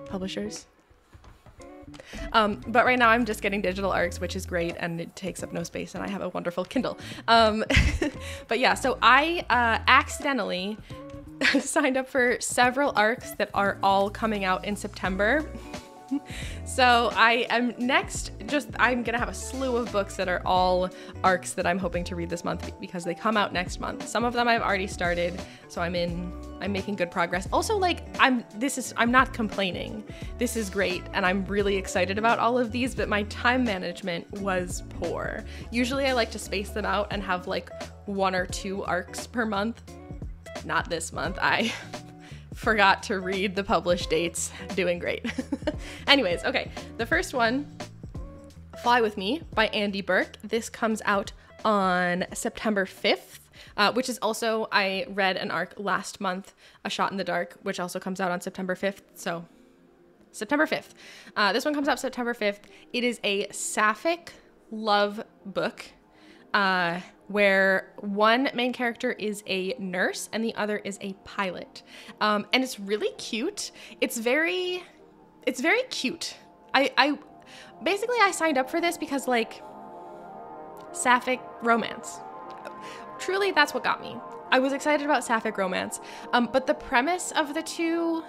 publishers. But right now I'm just getting digital ARCs, which is great, and it takes up no space, and I have a wonderful Kindle. But yeah, so I accidentally signed up for several ARCs that are all coming out in September. So I'm gonna have a slew of books that are all ARCs that I'm hoping to read this month because they come out next month. Some of them I've already started, so I'm making good progress. Also, I'm not complaining. This is great, and I'm really excited about all of these, but my time management was poor. Usually I like to space them out and have like 1 or 2 ARCs per month. Not this month. I forgot to read the published dates. Doing great. Anyways, okay. The first one, Fly With Me by Andy Burke. This comes out on September 5th, which is also, I read an ARC last month, A Shot in the Dark, which also comes out on September 5th. So September 5th. This one comes out September 5th. It is a sapphic love book, where one main character is a nurse and the other is a pilot. And it's really cute. It's very cute. I basically signed up for this because sapphic romance. Truly, that's what got me. I was excited about sapphic romance. But the premise of the two,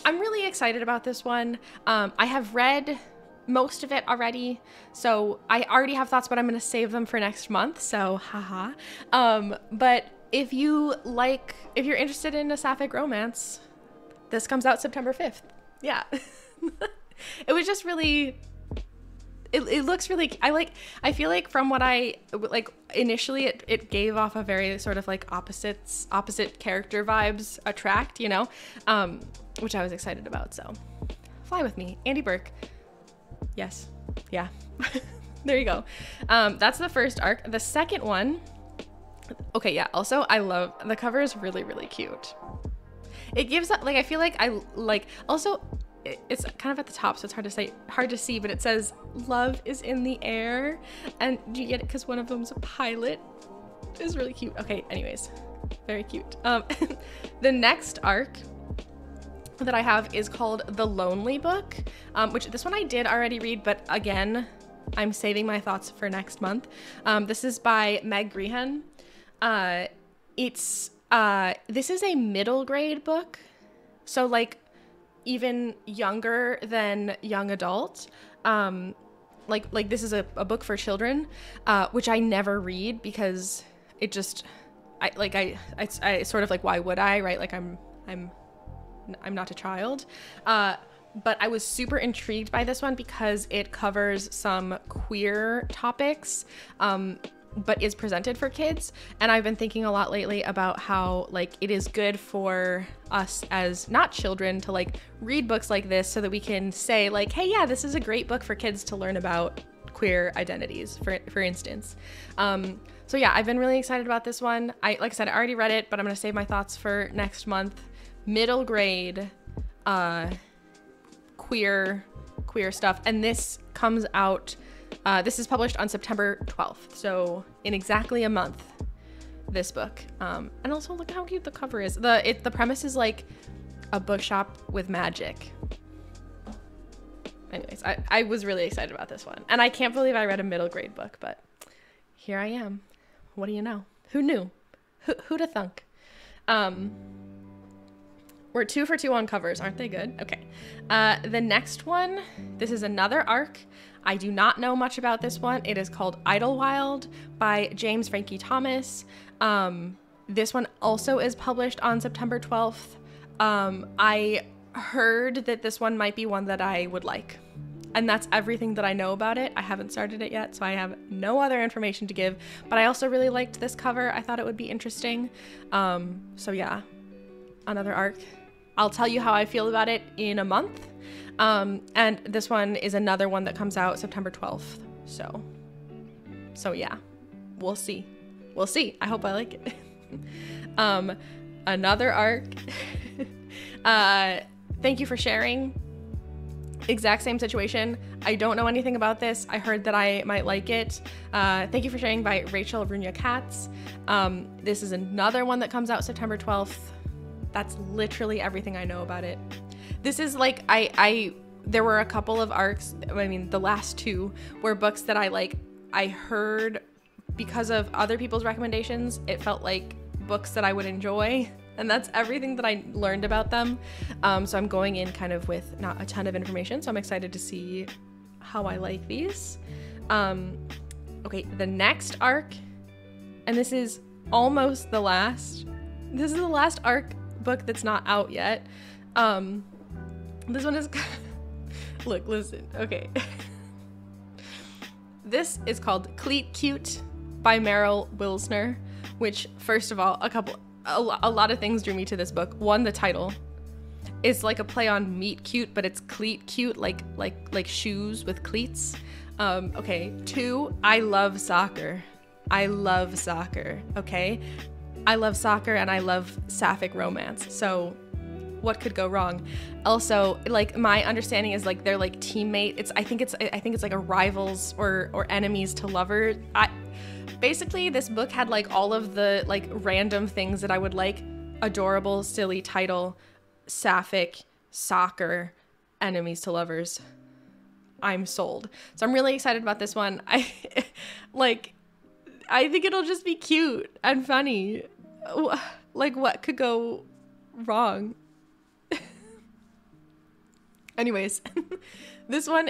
I'm really excited about this one. I have read most of it already, so I already have thoughts, but I'm going to save them for next month, so haha. But if you're interested in a sapphic romance, this comes out September 5th. Yeah. It was just really, it looks really, I feel like from what initially it gave off a very sort of opposite character vibes attract, which I was excited about. So Fly With Me, Andy Burke. Yes. Yeah. There you go. That's the first ARC. The second one. Okay. Yeah. Also, I love the cover is really, really cute. It gives I feel like also it's kind of at the top, so it's hard to see, but it says love is in the air. And do you get it? Cause one of them's a pilot. It's really cute. Okay. Anyways, very cute. The next ARC that I have is called The Lonely Book, which this one I did already read, but again, I'm saving my thoughts for next month. This is by Meg Grehan. This is a middle grade book, so even younger than young adult. This is a book for children, which I never read because it just, I sort of why would I, right? I'm not a child, but I was super intrigued by this one because it covers some queer topics, but is presented for kids. And I've been thinking a lot lately about how it is good for us as not children to read books like this so that we can say hey, yeah, this is a great book for kids to learn about queer identities, for instance. So yeah, I've been really excited about this one. Like I said, I already read it, but I'm gonna save my thoughts for next month. Middle grade queer stuff, and this comes out this is published on September 12th, so in exactly a month, this book. And also look how cute the cover is. The premise is a bookshop with magic. Anyways, I was really excited about this one, and I can't believe I read a middle grade book, but here I am. What do you know? Who knew? Who'd have thunk? We're 2 for 2 on covers. Aren't they good? Okay. The next one, this is another ARC. I do not know much about this one. It is called Idlewild by James Frankie Thomas. This one also is published on September 12th. I heard that this one might be one that I would like. And that's everything that I know about it. I haven't started it yet, so I have no other information to give. But I also really liked this cover. I thought it would be interesting. So yeah, another arc. I'll tell you how I feel about it in a month. And this one is another one that comes out September 12th. So yeah, we'll see. We'll see. I hope I like it. Another arc. Thank you for sharing. Exact same situation. I don't know anything about this. I heard that I might like it. Thank you for sharing by Rachel Runya Katz. This is another one that comes out September 12th. That's literally everything I know about it. This is like, there were a couple of arcs, I mean, the last two were books that I heard because of other people's recommendations. It felt like books that I would enjoy. And that's everything that I learned about them. So I'm going in kind of with not a ton of information. So I'm excited to see how I like these. Okay, the next arc, and this is almost the last. This is the last arc book that's not out yet. This one is, look, listen, okay. This is called Cleat Cute by Meryl Wilsner, which, first of all, a lot of things drew me to this book. One, the title. It's like a play on meet cute, but it's cleat cute, like shoes with cleats. Okay. Two, I love soccer. I love soccer, okay? I love soccer and I love sapphic romance. So what could go wrong? Also, like, my understanding is like they're like teammate. I think it's like a rivals or enemies to lovers. Basically, this book had like all of the like random things that I would like. Adorable, silly title, sapphic, soccer, enemies to lovers. I'm sold. So I'm really excited about this one. I think it'll just be cute and funny. Like, what could go wrong? Anyways, this one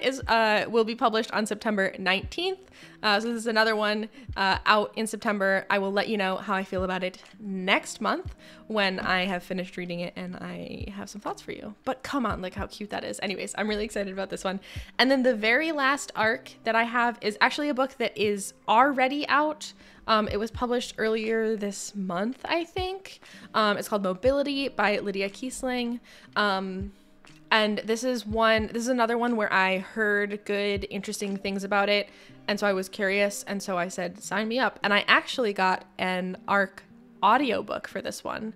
will be published on September 19th. So this is another one out in September. I will let you know how I feel about it next month when I have finished reading it and I have some thoughts for you. But come on, look how cute that is. Anyways, I'm really excited about this one. And then the very last arc that I have is actually a book that is already out. It was published earlier this month, I think. It's called Mobility by Lydia Kiesling. And this is another one where I heard good, interesting things about it. And so I was curious. And so I said, sign me up. And I actually got an ARC audiobook for this one,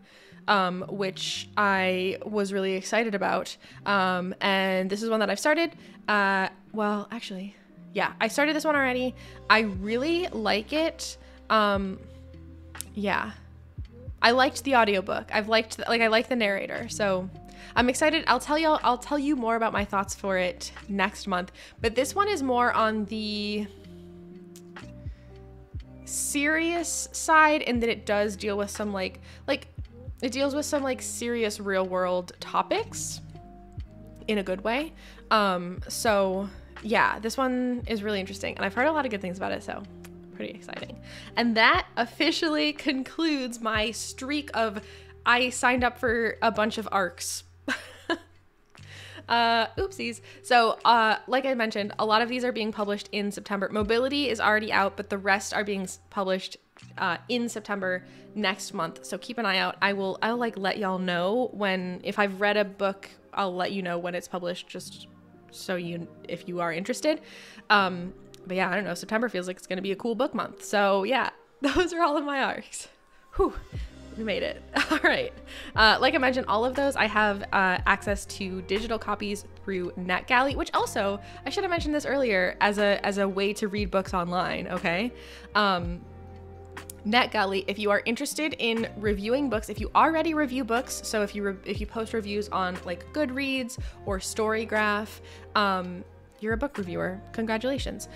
which I was really excited about. And this is one that I've started. Well, actually, yeah, I started this one already. I really like it. Yeah, I liked the audiobook. I like the narrator. So I'm excited. I'll tell you more about my thoughts for it next month. But this one is more on the serious side in that it does deal with some it deals with some like serious real world topics in a good way. So yeah, this one is really interesting and I've heard a lot of good things about it, so pretty exciting. And that officially concludes my streak of I signed up for a bunch of ARCs. Oopsies. So, like I mentioned, a lot of these are being published in September. Mobility is already out, but the rest are being published in September next month. So keep an eye out. I'll like let y'all know if I've read a book, I'll let you know when it's published, just so if you are interested. But yeah, I don't know. September feels like it's going to be a cool book month. So yeah, those are all of my ARCs. Whew. We made it. All right. Like I mentioned, all of those I have access to digital copies through NetGalley, which also, I should have mentioned this earlier, as a way to read books online, okay? NetGalley, if you are interested in reviewing books, if you already review books, so if you post reviews on like Goodreads or Storygraph, you're a book reviewer, congratulations.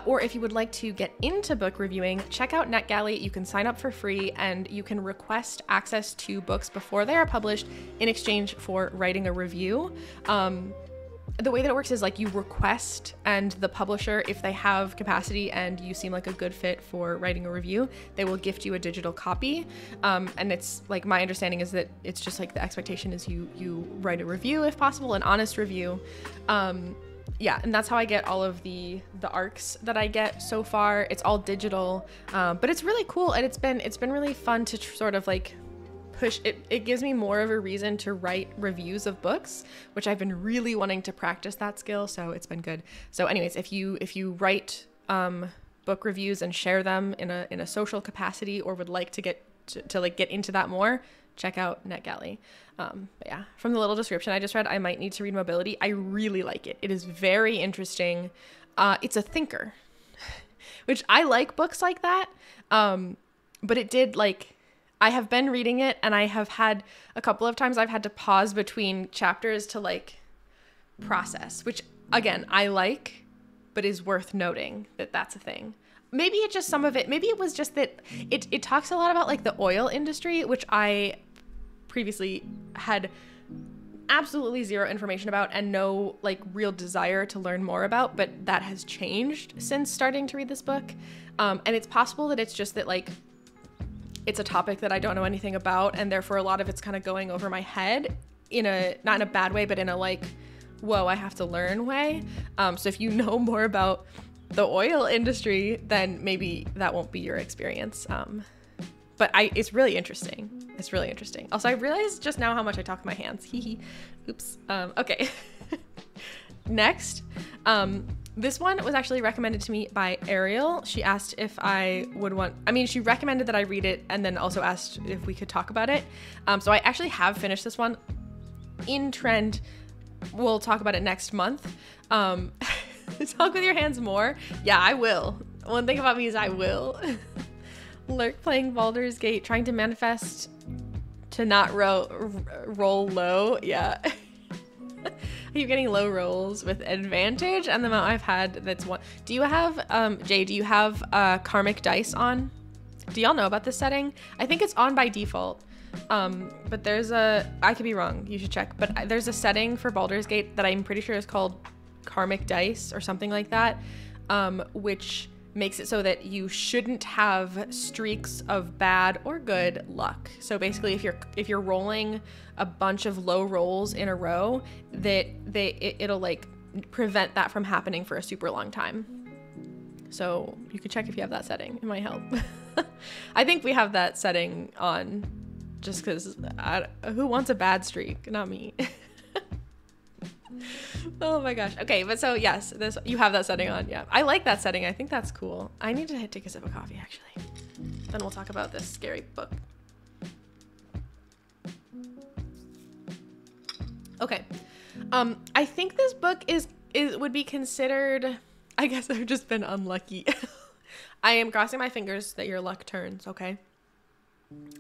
Or if you would like to get into book reviewing, check out NetGalley. You can sign up for free and you can request access to books before they are published in exchange for writing a review. The way that it works is like you request, and the publisher, if they have capacity and you seem like a good fit for writing a review, they will gift you a digital copy. And it's like, my understanding is that it's just like the expectation is you write a review if possible, an honest review. yeah, and that's how I get all of the arcs that I get so far. It's all digital, but it's really cool, and it's been really fun to sort of like push it. It gives me more of a reason to write reviews of books, which I've been really wanting to practice that skill, so it's been good. So anyways, if you write book reviews and share them in a social capacity, or would like to get into that more, check out NetGalley. But yeah, from the little description I just read, I might need to read Mobility. I really like it. It is very interesting. It's a thinker, which I like books like that. But it did, like, I have been reading it, and I have had a couple of times I've had to pause between chapters to like process, which again, I like, but is worth noting that that's a thing. Maybe it just some of it, maybe it was just that it talks a lot about like the oil industry, which I previously had absolutely zero information about and no like real desire to learn more about, but that has changed since starting to read this book. And it's possible that it's just that like it's a topic that I don't know anything about, and therefore a lot of it's kind of going over my head in a, not in a bad way, but in a like, whoa, I have to learn way. So if you know more about the oil industry, then maybe that won't be your experience. But it's really interesting. It's really interesting. Also, I realized just now how much I talk with my hands. Oops. Okay. Next, this one was actually recommended to me by Ariel. She asked if I would she recommended that I read it, and then also asked if we could talk about it. So I actually have finished this one. In trend, we'll talk about it next month. Talk with your hands more. Yeah, I will. One thing about me is I will. Lurk playing Baldur's Gate, trying to manifest to not roll low. Yeah. I keep getting low rolls with advantage, and the amount I've had that's one. Do you have, Jay, do you have karmic dice on? Do y'all know about this setting? I think it's on by default. But there's I could be wrong, you should check, but there's a setting for Baldur's Gate that I'm pretty sure is called karmic dice or something like that, which makes it so that you shouldn't have streaks of bad or good luck. So basically, if you're rolling a bunch of low rolls in a row, that it'll like prevent that from happening for a super long time. So you can check if you have that setting. It might help. I think we have that setting on just because who wants a bad streak? Not me. Oh my gosh. Okay, but so yes, you have that setting on. Yeah, I like that setting. I think that's cool. I need to take a sip of coffee actually. Then we'll talk about this scary book. Okay. I think this book would be considered, I guess I've just been unlucky. I am crossing my fingers that your luck turns, okay?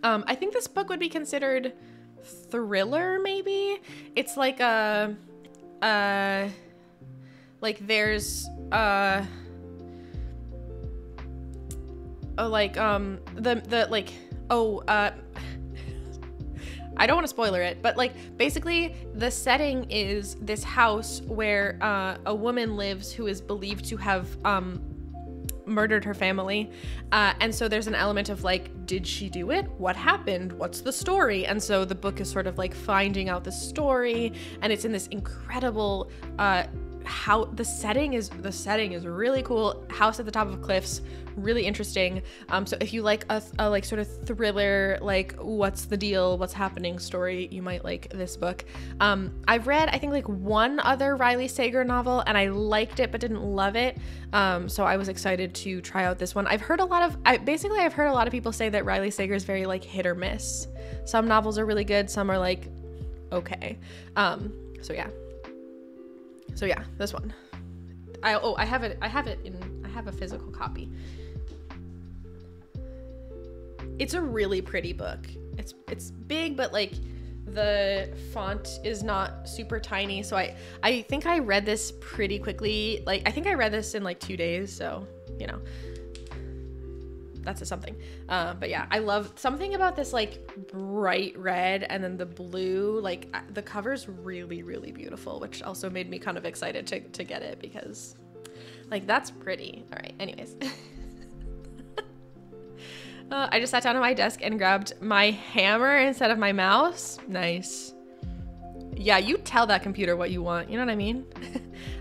I think this book would be considered thriller, maybe. It's like there's I don't want to spoiler it, but like basically the setting is this house where a woman lives who is believed to have murdered her family, and so there's an element of like, did she do it? What happened? What's the story? And so the book is sort of like finding out the story, and it's in this incredible how the setting is really cool. House at the top of cliffs, really interesting. So if you like a like sort of thriller, like what's the deal, what's happening story, you might like this book. I've read I think like one other Riley Sager novel, and I liked it but didn't love it. So I was excited to try out this one. I've heard a lot of people say that Riley Sager is very like hit or miss. Some novels are really good, some are like okay. So yeah, this one. I have a physical copy. It's a really pretty book. It's big, but like the font is not super tiny. So I think I read this pretty quickly. Like I think I read this in like 2 days. So, you know, that's something. But yeah, I love something about this like bright red and then the blue, like the cover's really, really beautiful, which also made me kind of excited to get it because like that's pretty. All right. Anyways, I just sat down at my desk and grabbed my hammer instead of my mouse. Nice. Yeah, you tell that computer what you want. You know what I mean?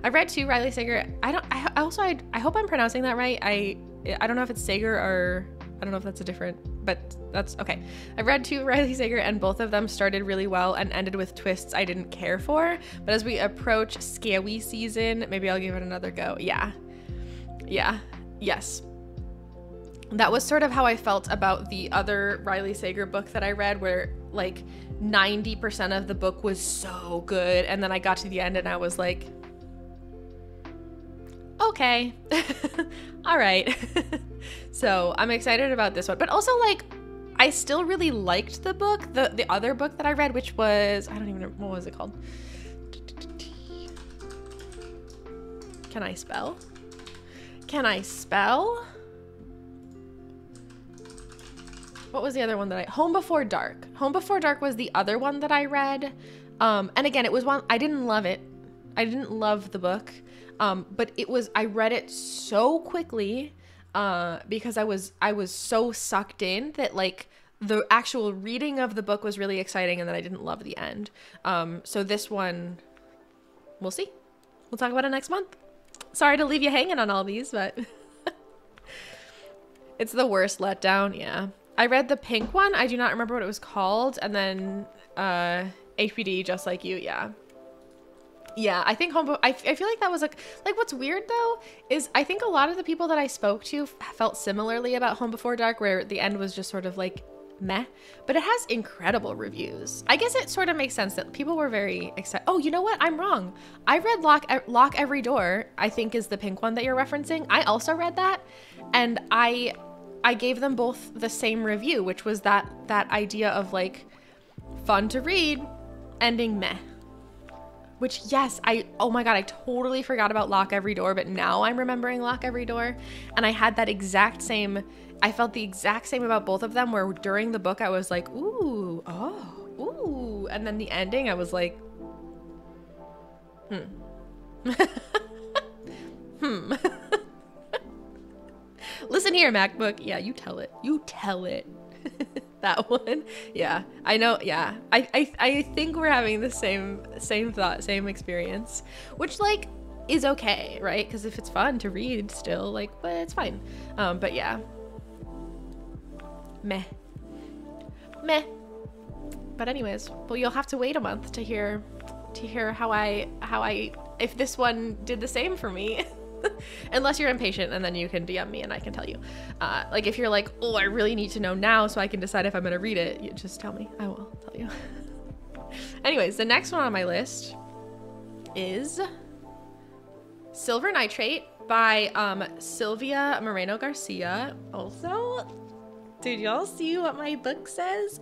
I've read 2 Riley Sager. I hope I'm pronouncing that right. I don't know if it's Sager or I don't know if that's a different, but that's okay. I've read 2 Riley Sager and both of them started really well and ended with twists I didn't care for. But as we approach scary season, maybe I'll give it another go. Yeah. Yes. That was sort of how I felt about the other Riley Sager book that I read, where like 90% of the book was so good. And then I got to the end and I was like, okay, all right. So I'm excited about this one, but also like, I still really liked the book, the other book that I read, which was, I don't even know, what was it called? Can I spell? What was the other one that Home Before Dark. Home Before Dark was the other one that I read. And again, it was one, I didn't love it. I didn't love the book. But I read it so quickly, because I was so sucked in that like the actual reading of the book was really exciting, and then I didn't love the end. So this one, we'll see. We'll talk about it next month. Sorry to leave you hanging on all these, but it's the worst letdown. Yeah. I read the pink one. I do not remember what it was called. And then, HBD, Just Like You. Yeah. I think I feel like that was like what's weird though is I think a lot of the people that I spoke to felt similarly about Home Before Dark, where the end was just sort of like meh, but it has incredible reviews. I guess it sort of makes sense that people were very excited. Oh, you know what? I'm wrong. I read Lock Every Door, I think is the pink one that you're referencing. I also read that, and I gave them both the same review, which was that idea of like fun to read, ending meh. Which, yes, oh my God, I totally forgot about Lock Every Door, but now I'm remembering Lock Every Door. And I had that exact same, I felt the exact same about both of them, where during the book I was like, ooh, oh, ooh. And then the ending, I was like, Listen here, MacBook. Yeah, you tell it. That one. Yeah, I know. Yeah, I think we're having the same thought, same experience, which like is okay, right? Because if it's fun to read still, like, but it's fine. But yeah, meh. But anyways, well, you'll have to wait a month to hear how I if this one did the same for me. Unless you're impatient, and then you can DM me and I can tell you. Like if you're like, oh, I really need to know now so I can decide if I'm gonna read it, you just tell me. I will tell you. Anyways, the next one on my list is Silver Nitrate by Sylvia Moreno Garcia. Also, did y'all see what my book says?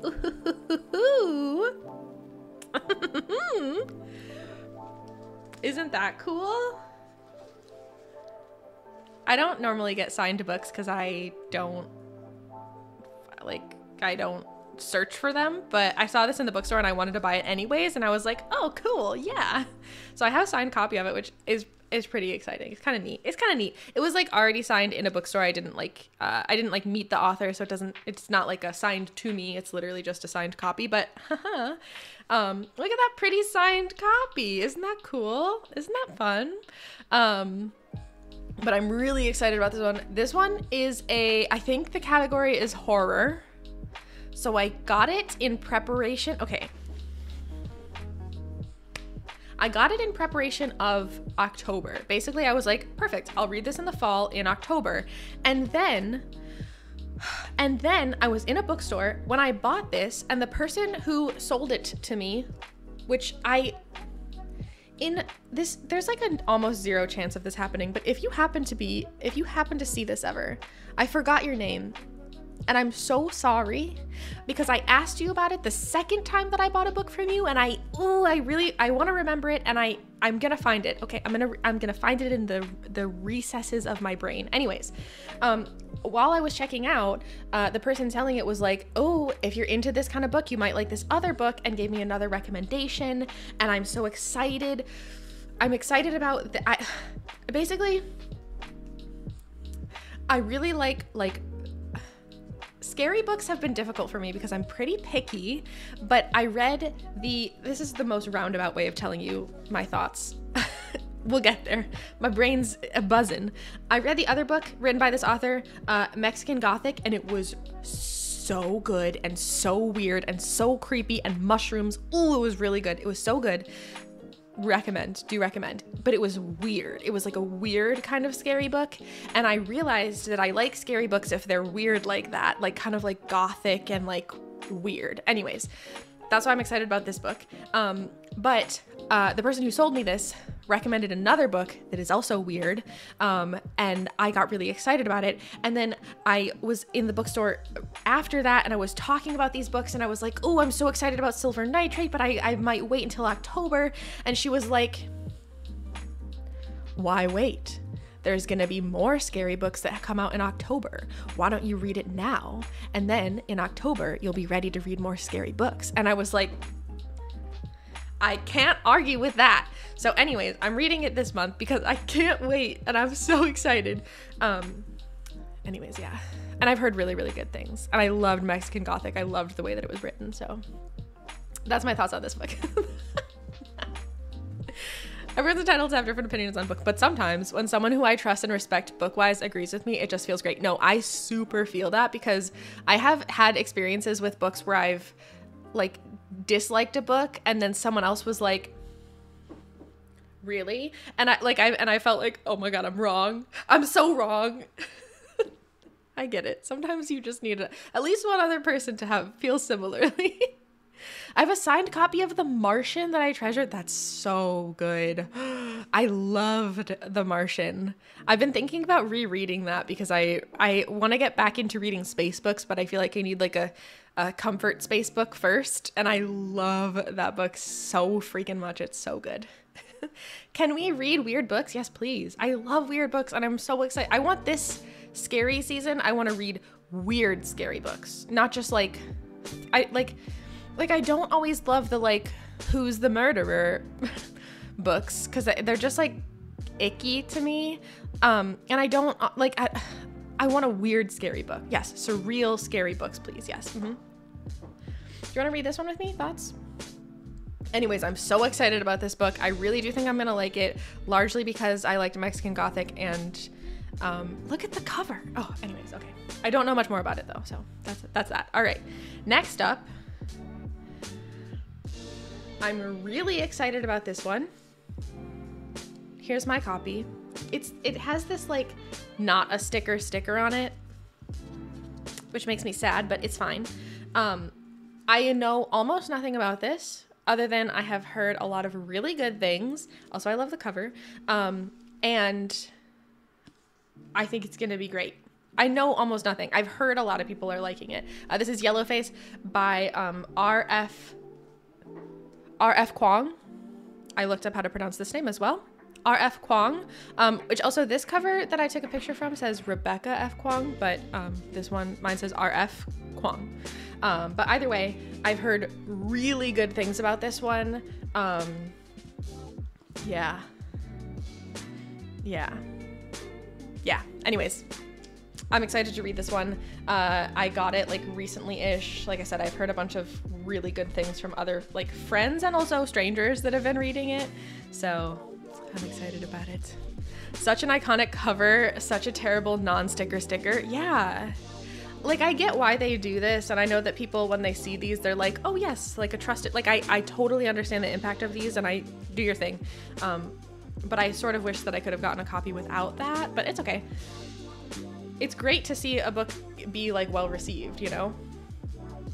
Isn't that cool? I don't normally get signed books because I don't search for them, but I saw this in the bookstore and I wanted to buy it anyways, and I was like, oh, cool, yeah. So I have a signed copy of it, which is pretty exciting. It's kind of neat. It was like already signed in a bookstore. I didn't meet the author, so it's not like a signed to me. It's literally just a signed copy, but look at that pretty signed copy. Isn't that cool? Isn't that fun? But I'm really excited about this one. This one is I think the category is horror. So I got it in preparation. Okay. I got it in preparation of October. Basically, I was like, perfect, I'll read this in the fall in October. And then I was in a bookstore when I bought this, and the person who sold it to me, there's like an almost zero chance of this happening, but if you happen to see this ever, I forgot your name. And I'm so sorry, because I asked you about it the second time that I bought a book from you, and I want to remember it, and I'm gonna find it. Okay, I'm gonna find it in the recesses of my brain. Anyways, while I was checking out, the person selling it was like, oh, if you're into this kind of book, you might like this other book, and gave me another recommendation, and I'm so excited. I'm excited about basically, I really like scary books have been difficult for me because I'm pretty picky, but I read this is the most roundabout way of telling you my thoughts. We'll get there. My brain's buzzing. I read the other book written by this author, Mexican Gothic, and it was so good and so weird and so creepy, and mushrooms. Ooh, it was really good. It was so good. Do recommend. But it was weird. It was like a weird kind of scary book, and I realized that I like scary books if they're weird like that, like kind of like gothic and like weird. Anyways, that's why I'm excited about this book. But the person who sold me this recommended another book that is also weird, and I got really excited about it. And then I was in the bookstore after that, and I was talking about these books, and I was like, oh, I'm so excited about Silver Nitrate, but I might wait until October. And she was like, why wait? There's gonna be more scary books that come out in October. Why don't you read it now? And then in October, you'll be ready to read more scary books. And I was like, I can't argue with that. So anyways, I'm reading it this month because I can't wait, and I'm so excited. Anyways, yeah. And I've heard really, really good things. And I loved Mexican Gothic. I loved the way that it was written. So that's my thoughts on this book. Everyone's entitled to have different opinions on book, but sometimes when someone who I trust and respect book-wise agrees with me, it just feels great. No, I super feel that, because I have had experiences with books where I've like disliked a book, and then someone else was like, really? And I felt like, oh my God, I'm wrong. I'm so wrong. I get it. Sometimes you just need at least one other person to feel similarly. I have a signed copy of The Martian that I treasured. That's so good. I loved The Martian. I've been thinking about rereading that because I want to get back into reading space books, but I feel like I need like a comfort space book first. And I love that book so freaking much. It's so good. Can we read weird books? Yes, please. I love weird books, and I'm so excited. I want this scary season, I want to read weird scary books, not just like I don't always love the like who's the murderer books, because they're just like icky to me, and I don't like I want a weird scary book. Yes, surreal scary books, please. Yes. Do you want to read this one with me? Thoughts? Anyways, I'm so excited about this book. I really do think I'm gonna like it, largely because I liked Mexican Gothic, and look at the cover. Oh, anyways, okay. I don't know much more about it though, so that's that. All right, next up, I'm really excited about this one. Here's my copy. It has this like not a sticker on it, which makes me sad, but it's fine. I know almost nothing about this other than I have heard a lot of really good things. Also, I love the cover. And I think it's gonna be great. I know almost nothing. I've heard a lot of people are liking it. This is Yellowface by R.F. Kuang. I looked up how to pronounce this name as well. R.F. Kuang, which also this cover that I took a picture from says Rebecca F. Kuang, but this one, mine says R.F. Kuang. But either way, I've heard really good things about this one. Yeah. Anyways, I'm excited to read this one. I got it like recently-ish. Like I said, I've heard a bunch of really good things from other like friends and also strangers that have been reading it. So I'm excited about it. Such an iconic cover, such a terrible non-sticker sticker. Yeah. Like, I get why they do this, and I know that people, when they see these, they're like, oh yes, like a trusted, like I totally understand the impact of these, and I do your thing. But I sort of wish that I could have gotten a copy without that, but it's okay. It's great to see a book be like well received, you know?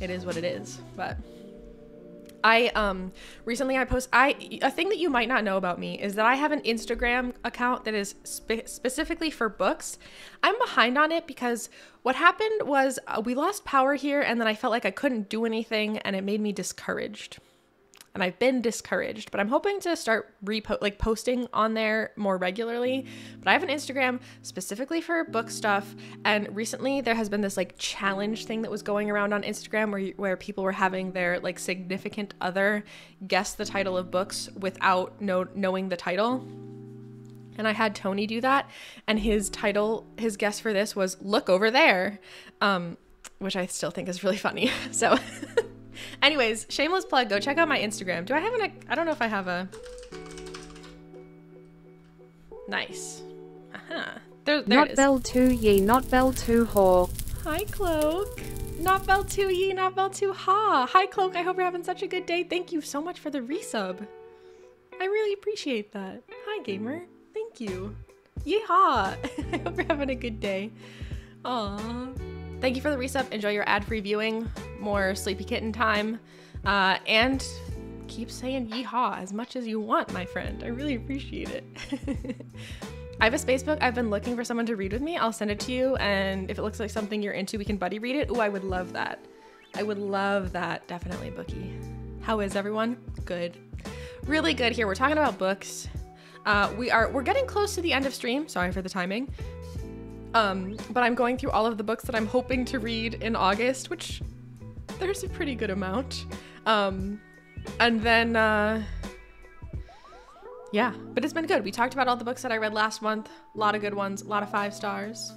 It is what it is. But I recently a thing that you might not know about me is that I have an Instagram account that is specifically for books. I'm behind on it because what happened was we lost power here, and then I felt like I couldn't do anything, and it made me discouraged. And I've been discouraged, but I'm hoping to start posting on there more regularly. But I have an Instagram specifically for book stuff, and recently there has been this like challenge thing that was going around on Instagram where people were having their like significant other guess the title of books without knowing the title. And I had Tony do that, and his guess for this was "Look over there," which I still think is really funny. So. Anyways, shameless plug, go check out my Instagram. I don't know if I have a... Nice. There Not it is. bell too ye, not bell too haw. Hi, Cloak. Not bell too ye, not bell too ha. Hi, Cloak. I hope you're having such a good day. Thank you so much for the resub. I really appreciate that. Hi, gamer. Thank you. Yeehaw. I hope you're having a good day. Aw. Thank you for the resub. Enjoy your ad-free viewing. More Sleepy Kitten time. And keep saying yeehaw as much as you want, my friend. I really appreciate it. I have a space book. I've been looking for someone to read with me. I'll send it to you, and if it looks like something you're into, we can buddy read it. Ooh, I would love that. I would love that. Definitely, Bookie. How is everyone? Good. Really good here. We're talking about books. We're getting close to the end of stream. Sorry for the timing. But I'm going through all of the books that I'm hoping to read in August, which there's a pretty good amount. And then, yeah, but it's been good. We talked about all the books that I read last month. A lot of good ones, a lot of 5 stars.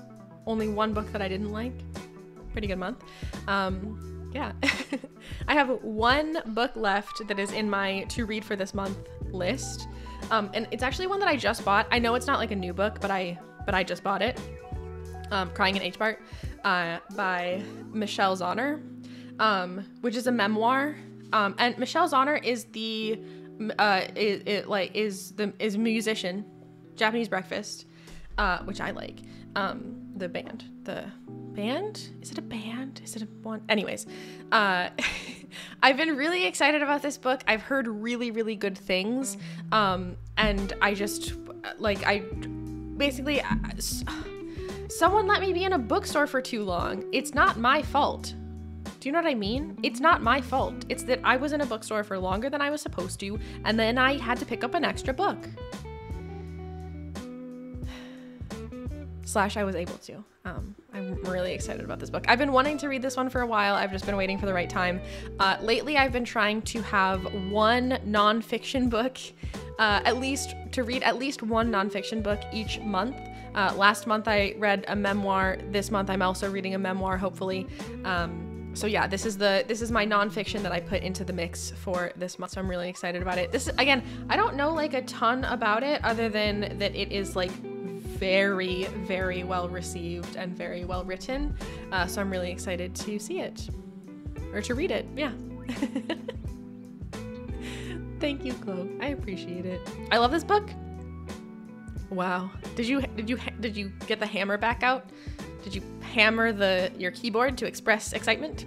Only one book that I didn't like. Pretty good month. Yeah. I have one book left that is in my to read for this month list. And it's actually one that I just bought. I know it's not like a new book, but I just bought it. Crying in H-Part by Michelle Zauner, which is a memoir. And Michelle Zauner is is musician, Japanese Breakfast, which I like. The band, is it a band? Is it a one? Anyways, I've been really excited about this book. I've heard really, really good things. And I just someone let me be in a bookstore for too long. It's not my fault. Do you know what I mean? It's not my fault. It's that I was in a bookstore for longer than I was supposed to, and then I had to pick up an extra book. / I was able to. I'm really excited about this book. I've been wanting to read this one for a while. I've just been waiting for the right time. Lately, I've been trying to have one nonfiction book, to read at least one nonfiction book each month. Last month I read a memoir. This month I'm also reading a memoir, hopefully. So yeah, this is my nonfiction that I put into the mix for this month. So I'm really excited about it. This is, again, I don't know like a ton about it other than that it is like very, very well received and very well written. So I'm really excited to see it or to read it. Yeah. Thank you, Chloe. I appreciate it. I love this book. Wow. Did you get the hammer back out? Did you hammer your keyboard to express excitement?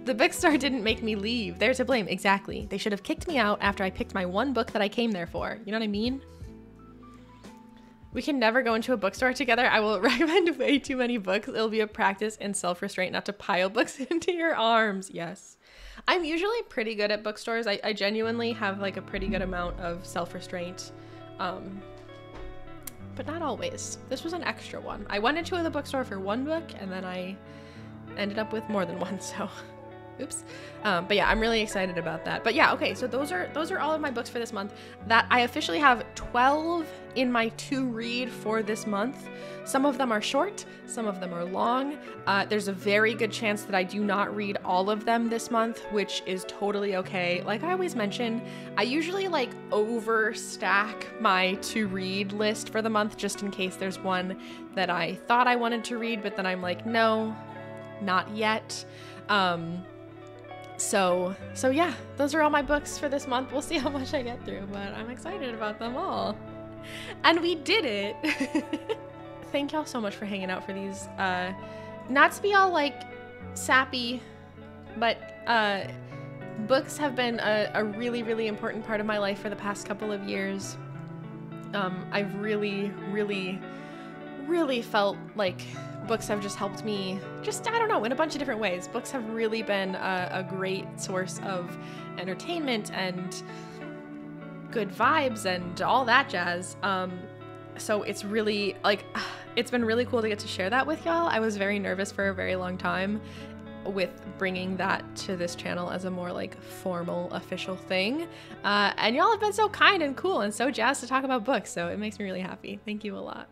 The bookstore didn't make me leave. They're to blame. Exactly. They should have kicked me out after I picked my one book that I came there for. You know what I mean? We can never go into a bookstore together. I will recommend way too many books. It'll be a practice in self-restraint not to pile books into your arms. Yes. I'm usually pretty good at bookstores. I genuinely have like a pretty good amount of self-restraint. But not always. This was an extra one. I went into the bookstore for one book and then I ended up with more than one, so oops. But yeah, I'm really excited about that. But yeah, okay, so those are all of my books for this month. That I officially have 12 in my to read for this month. Some of them are short, some of them are long. There's a very good chance that I do not read all of them this month, which is totally okay. Like I always mention, I usually like overstack my to read list for the month just in case there's one that I thought I wanted to read, but then I'm like, no, not yet. So yeah, those are all my books for this month. We'll see how much I get through, but I'm excited about them all. And we did it. Thank y'all so much for hanging out for these. Not to be all like sappy, but books have been a really, really important part of my life for the past couple of years. I've really, really, really felt like books have just helped me, I don't know, in a bunch of different ways. Books have really been a great source of entertainment and good vibes and all that jazz. So it's really, like, it's been really cool to get to share that with y'all. I was very nervous for a very long time with bringing that to this channel as a more, like, formal, official thing. And y'all have been so kind and cool and so jazzed to talk about books, so it makes me really happy. Thank you a lot.